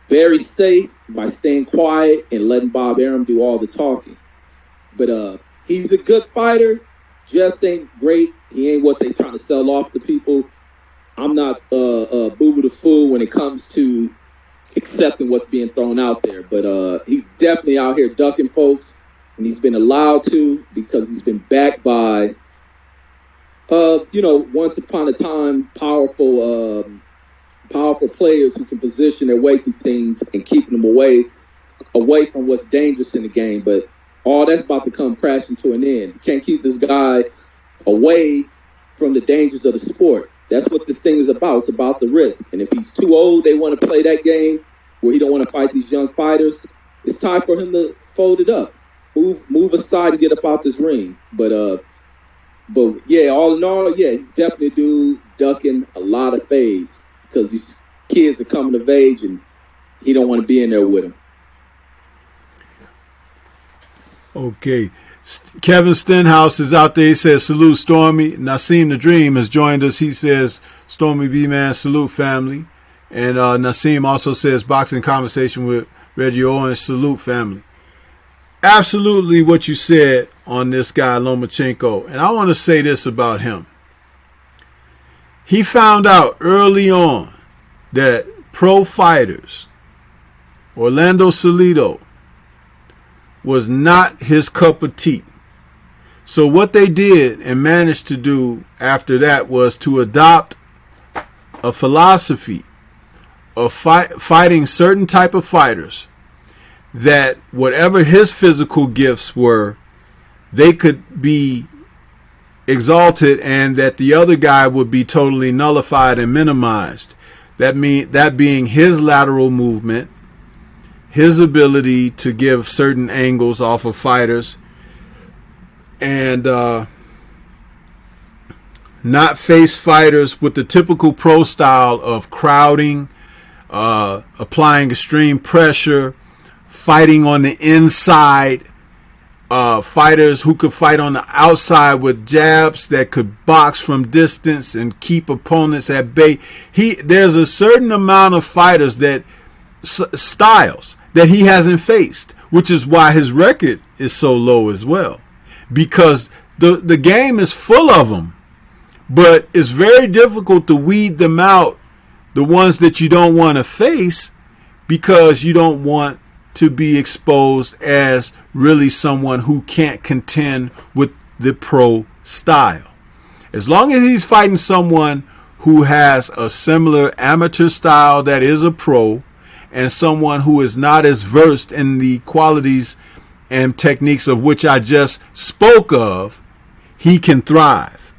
Speaker 2: very safe by staying quiet and letting Bob Arum do all the talking. But he's a good fighter, just ain't great. He ain't what they trying to sell off to people. I'm not boo-boo the fool when it comes to accepting what's being thrown out there. But he's definitely out here ducking folks, and he's been allowed to because he's been backed by, once upon a time, powerful players who can position their way through things and keeping them away from what's dangerous in the game. But all that's about to come crashing to an end. You can't keep this guy away from the dangers of the sport. That's what this thing is about. It's about the risk. And if he's too old, they want to play that game where he don't want to fight these young fighters. It's time for him to fold it up, move aside and get up out this ring. But yeah, all in all, yeah, he's definitely a dude ducking a lot of fades because these kids are coming of age and he don't want to be in there with them.
Speaker 1: Okay. Kevin Stenhouse is out there. He says, salute Stormy. Nassim the Dream has joined us. He says, Stormybman, salute family. And Nassim also says, boxing conversation with Reggie Owens, salute family. Absolutely what you said on this guy, Lomachenko. And I want to say this about him. He found out early on that pro fighters, Orlando Salido, was not his cup of tea. So what they did and managed to do after that was to adopt a philosophy of fighting certain type of fighters that whatever his physical gifts were, they could be exalted and that the other guy would be totally nullified and minimized. That being his lateral movement, his ability to give certain angles off of fighters, and not face fighters with the typical pro style of crowding, applying extreme pressure, fighting on the inside, fighters who could fight on the outside with jabs that could box from distance and keep opponents at bay. There's a certain amount of fighters that styles that he hasn't faced, which is why his record is so low as well, because the game is full of them, but it's very difficult to weed them out, the ones that you don't want to face, because you don't want to be exposed as really someone who can't contend with the pro style. As long as he's fighting someone who has a similar amateur style that is a pro, and someone who is not as versed in the qualities and techniques of which I just spoke of, he can thrive.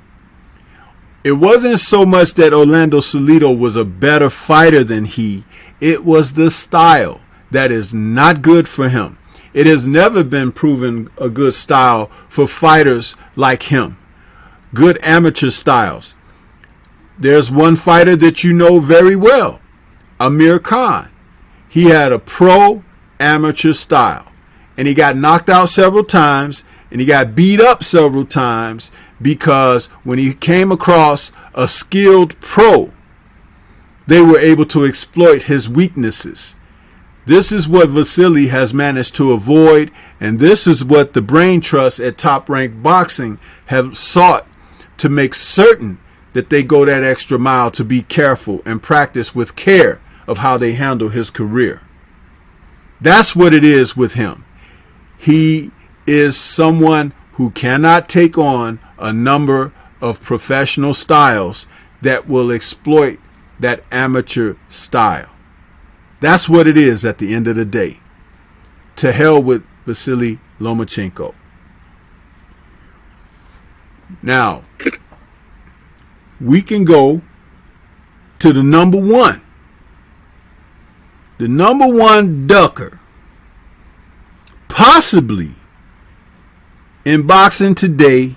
Speaker 1: It wasn't so much that Orlando Salido was a better fighter than he. It was the style that is not good for him. It has never been proven a good style for fighters like him. Good amateur styles. There's one fighter that you know very well, Amir Khan. He had a pro amateur style, and he got knocked out several times, and he got beat up several times because when he came across a skilled pro, they were able to exploit his weaknesses. This is what Vasily has managed to avoid, and this is what the brain trust at Top Rank Boxing have sought to make certain that they go that extra mile to be careful and practice with care of how they handle his career. That's what it is with him. He is someone who cannot take on a number of professional styles that will exploit that amateur style. That's what it is at the end of the day. To hell with Vasily Lomachenko. Now, we can go to the number one. The number one ducker, possibly in boxing today,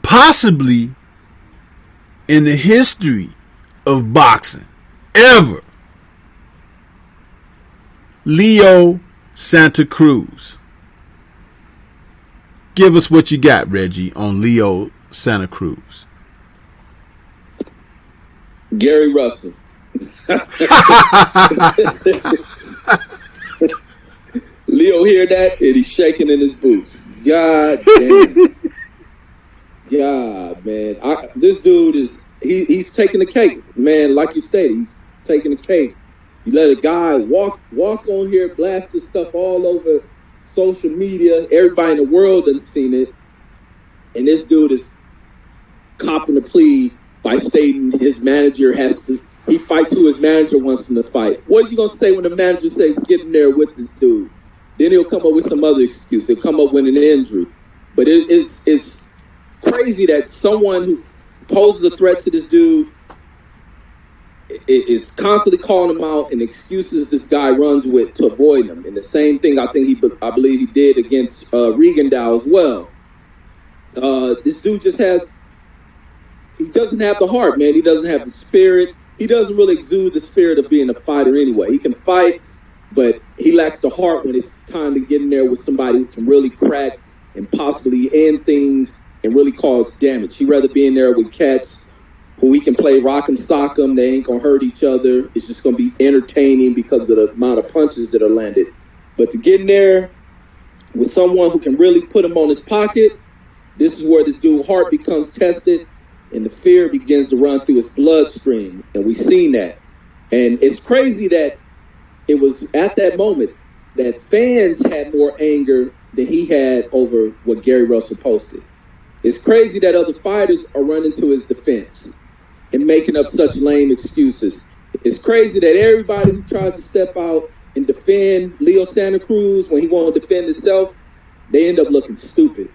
Speaker 1: possibly in the history of boxing ever. Leo Santa Cruz. Give us what you got, Reggie, on Leo Santa Cruz.
Speaker 2: Gary Russell. Leo hear that and he's shaking in his boots. God damn. God, man. This dude is he's taking the cake, man. Like you stated, he's taking the cake. You let a guy walk on here, blast this stuff all over social media. Everybody in the world done seen it. And this dude is copping the plea by stating his manager he fights who his manager wants him to fight. What are you going to say when the manager says get in there with this dude? Then he'll come up with some other excuse. He'll come up with an injury. But it's crazy that someone who poses a threat to this dude is constantly calling him out and excuses this guy runs with to avoid him. And the same thing I believe he did against Regendow as well. This dude he doesn't have the heart, man. He doesn't have the spirit. He doesn't really exude the spirit of being a fighter anyway. He can fight, but he lacks the heart when it's time to get in there with somebody who can really crack and possibly end things and really cause damage. He'd rather be in there with cats who he can play rock and sock them. They ain't going to hurt each other. It's just going to be entertaining because of the amount of punches that are landed. But to get in there with someone who can really put him on his pocket, this is where this dude's heart becomes tested and the fear begins to run through his bloodstream. And we've seen that. And it's crazy that it was at that moment that fans had more anger than he had over what Gary Russell posted. It's crazy that other fighters are running to his defense and making up such lame excuses. It's crazy that everybody who tries to step out and defend Leo Santa Cruz when he won't defend himself, they end up looking stupid.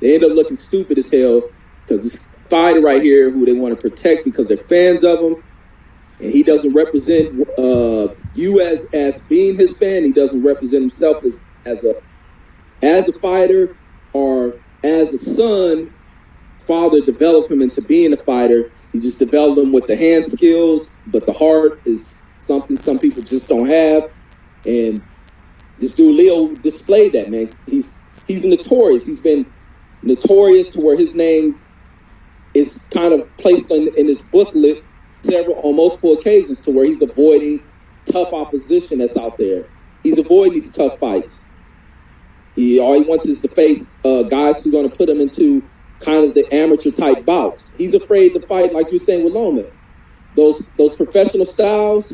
Speaker 2: They end up looking stupid as hell because this fighter right here who they want to protect because they're fans of him, and he doesn't represent you as being his fan. He doesn't represent himself as a fighter or as a son. Father developed him into being a fighter. He just developed him with the hand skills, but the heart is something some people just don't have. And this dude Leo displayed that, man. He's notorious. He's been notorious to where his name is kind of placed in his booklet on multiple occasions to where he's avoiding tough opposition that's out there. He's avoiding these tough fights. All he wants is to face guys who are going to put him into kind of the amateur type bouts. He's afraid to fight, like you're saying with Loma. Those professional styles,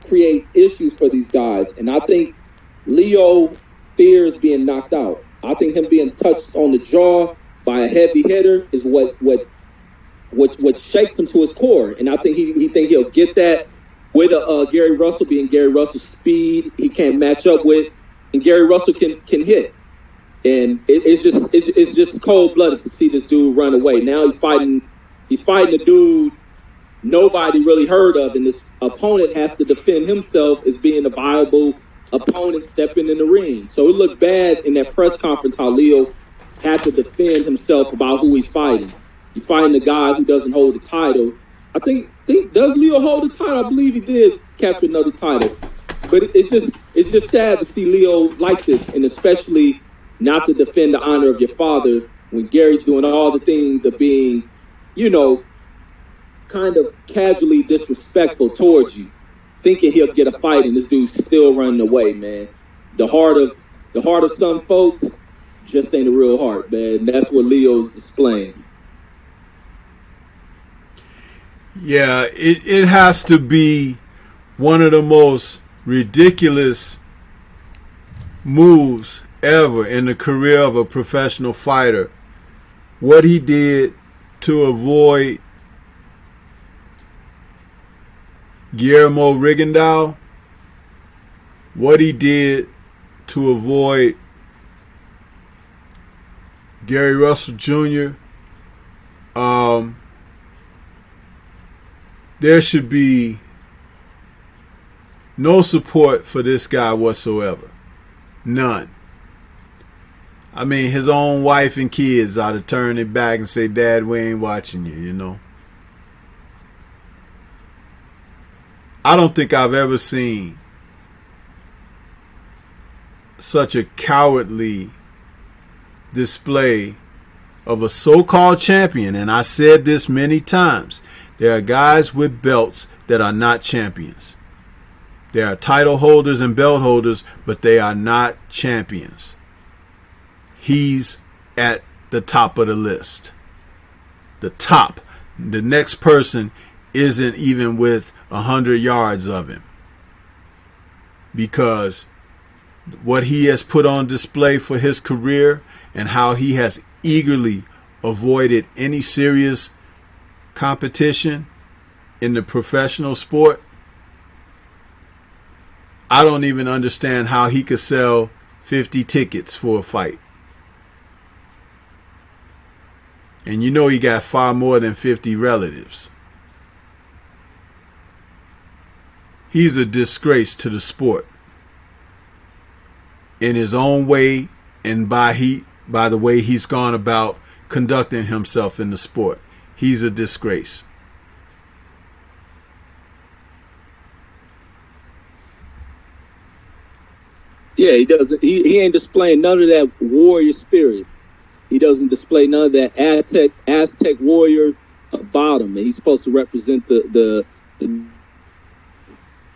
Speaker 2: create issues for these guys. And I think Leo fears being knocked out. I think him being touched on the jaw by a heavy hitter is what shakes him to his core. And I think he think he'll get that with Gary Russell being Gary Russell's speed. He can't match up with, and Gary Russell can hit. And it's just cold blooded to see this dude run away. Now he's fighting a dude nobody really heard of, and this opponent has to defend himself as being a viable opponent stepping in the ring. So it looked bad in that press conference how Leo had to defend himself about who he's fighting. You're fighting a guy who doesn't hold the title. I think does Leo hold the title? I believe he did capture another title. But it's just sad to see Leo like this, and especially not to defend the honor of your father when Gary's doing all the things of being, kind of casually disrespectful towards you, thinking he'll get a fight, and this dude's still running away, man. The heart of some folks just ain't a real heart, man. That's what Leo's displaying.
Speaker 1: Yeah, it has to be one of the most ridiculous moves ever in the career of a professional fighter. What he did to avoid Guillermo Rigondeaux, what he did to avoid Gary Russell Jr., there should be no support for this guy whatsoever. None. I mean, his own wife and kids ought to turn it back and say, Dad, we ain't watching you, I don't think I've ever seen such a cowardly display of a so-called champion. And I said this many times. There are guys with belts that are not champions. There are title holders and belt holders, but they are not champions. He's at the top of the list. The top. The next person isn't even with 100 yards of him. Because what he has put on display for his career and how he has eagerly avoided any serious competition in the professional sport, I don't even understand how he could sell 50 tickets for a fight. And he got far more than 50 relatives. He's a disgrace to the sport in his own way and by the way he's gone about conducting himself in the sport. He's a disgrace.
Speaker 2: Yeah, he doesn't. He ain't displaying none of that warrior spirit. He doesn't display none of that Aztec warrior about him. And he's supposed to represent the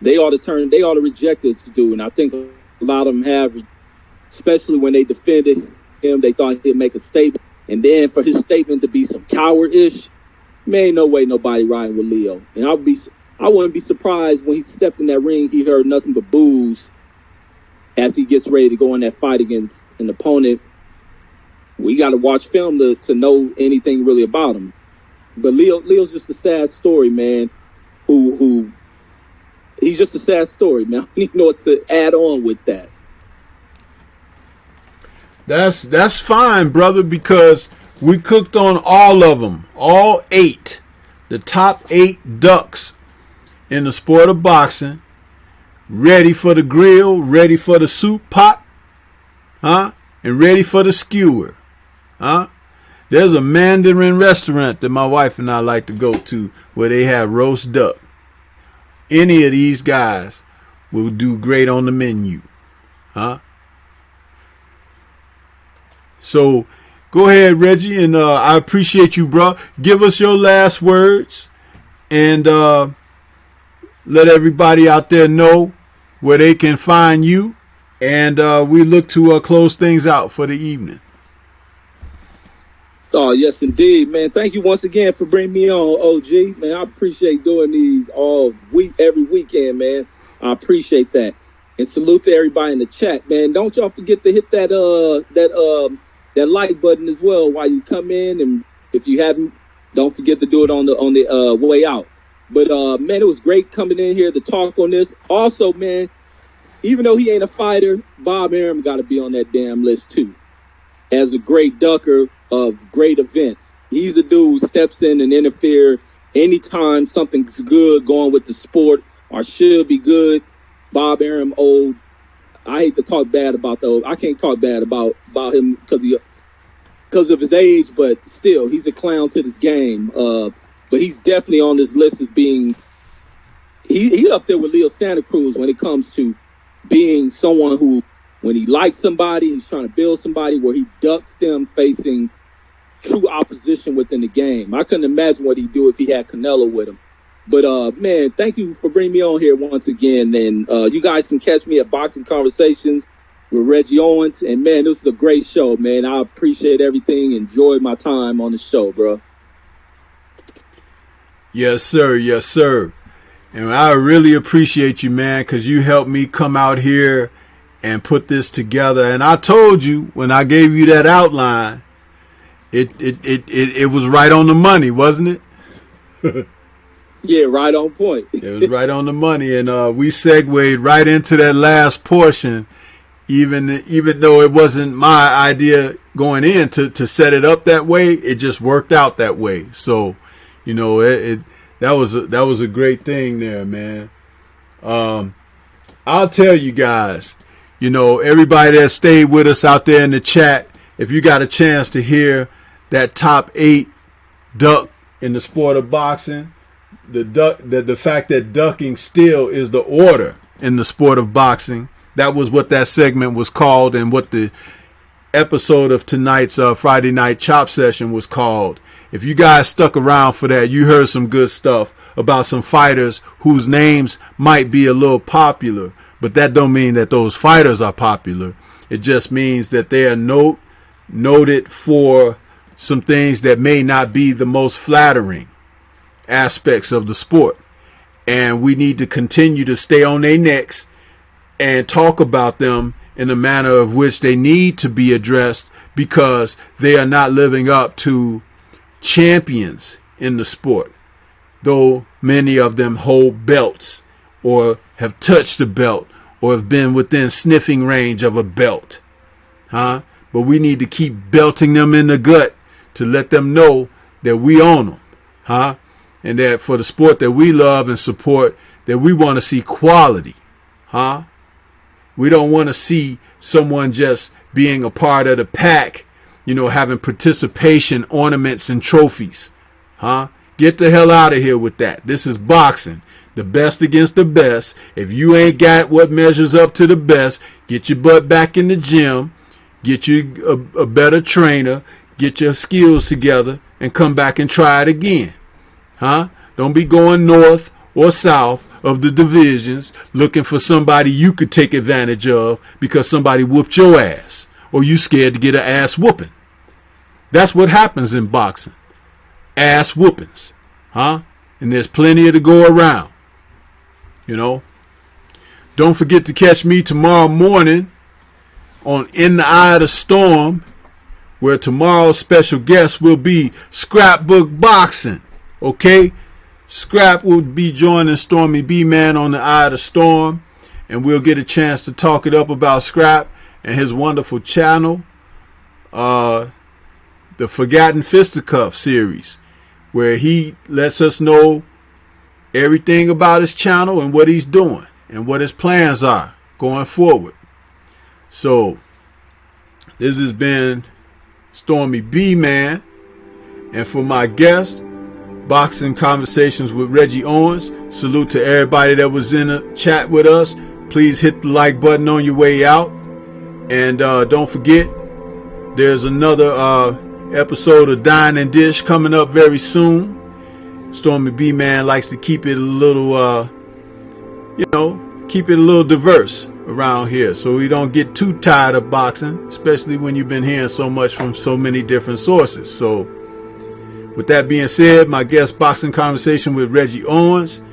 Speaker 2: they ought to reject it to do. And I think a lot of them have, especially when they defended him, they thought he'd make a statement. And then for his statement to be some coward-ish, man, no way nobody riding with Leo. And I wouldn't be surprised when he stepped in that ring, he heard nothing but boos as he gets ready to go in that fight against an opponent. We got to watch film to know anything really about him. But Leo's just a sad story, man. He's just a sad story, man. I don't even know what to add on with that.
Speaker 1: That's fine, brother, because we cooked on all of them, all 8, the top 8 ducks in the sport of boxing, ready for the grill, ready for the soup pot, and ready for the skewer, There's a Mandarin restaurant that my wife and I like to go to where they have roast duck. Any of these guys will do great on the menu, So go ahead, Reggie, and I appreciate you, bro. Give us your last words and let everybody out there know where they can find you. And we look to close things out for the evening.
Speaker 2: Oh, yes, indeed, man. Thank you once again for bringing me on, OG. Man, I appreciate doing these every weekend, man. I appreciate that. And salute to everybody in the chat, man. Don't y'all forget to hit that like button as well while you come in, and if you haven't, don't forget to do it on the way out. But man, it was great coming in here to talk on this. Also, man, even though he ain't a fighter, Bob Arum got to be on that damn list too, as a great ducker of great events. He's the dude who steps in and interfere anytime something's good going with the sport or should be good, Bob Arum, old. I hate to talk bad about those. I can't talk bad about him because of his age, but still, he's a clown to this game. But he's definitely on this list of being. He up there with Leo Santa Cruz when it comes to being someone who, when he likes somebody, he's trying to build somebody where he ducks them facing true opposition within the game. I couldn't imagine what he'd do if he had Canelo with him. But, man, thank you for bringing me on here once again. And you guys can catch me at Boxing Conversations with Reggie Owens. And, man, this is a great show, man. I appreciate everything. Enjoyed my time on the show, bro.
Speaker 1: Yes, sir. Yes, sir. And I really appreciate you, man, because you helped me come out here and put this together. And I told you when I gave you that outline, it was right on the money, wasn't it?
Speaker 2: Yeah, right on point.
Speaker 1: It was right on the money. And we segued right into that last portion, even though it wasn't my idea going in to set it up that way. It just worked out that way. So, you know, that was a great thing there, man. I'll tell you guys, you know, everybody that stayed with us out there in the chat, if you got a chance to hear that top 8 duck in the sport of boxing, the fact that ducking still is the order in the sport of boxing, that was what that segment was called, and what the episode of tonight's Friday Night Chop Session was called. If you guys stuck around for that, you heard some good stuff about some fighters whose names might be a little popular, but that don't mean that those fighters are popular. It just means that they are noted for some things that may not be the most flattering aspects of the sport. And we need to continue to stay on their necks and talk about them in a manner of which they need to be addressed, because they are not living up to champions in the sport, though many of them hold belts or have touched a belt or have been within sniffing range of a belt. But we need to keep belting them in the gut to let them know that we own them. And that for the sport that we love and support, that we want to see quality. We don't want to see someone just being a part of the pack, you know, having participation ornaments and trophies. Get the hell out of here with that. This is boxing. The best against the best. If you ain't got what measures up to the best, get your butt back in the gym, get you a better trainer, get your skills together, and come back and try it again. Don't be going north or south of the divisions looking for somebody you could take advantage of because somebody whooped your ass, or you scared to get an ass whooping. That's what happens in boxing. Ass whoopings. And there's plenty to go around. You know. Don't forget to catch me tomorrow morning on In the Eye of the Storm, where tomorrow's special guest will be Scrapbook Boxing. Okay? Scrap will be joining Stormybman on the Eye of the Storm, and we'll get a chance to talk it up about Scrap and his wonderful channel, the Forgotten Fisticuff series, where he lets us know everything about his channel and what he's doing and what his plans are going forward. So, this has been Stormybman, and for my guest, Boxing Conversations with Reggie Owens. Salute to everybody that was in the chat with us. Please hit the like button on your way out. And don't forget, there's another episode of Dine and Dish coming up very soon. Stormybman likes to keep it a little, keep it a little diverse around here, so we don't get too tired of boxing, especially when you've been hearing so much from so many different sources. So, with that being said, my guest Boxing Conversation with Reggie Owens,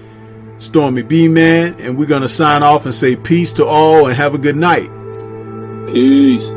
Speaker 1: Stormybman, and we're going to sign off and say peace to all and have a good night.
Speaker 2: Peace.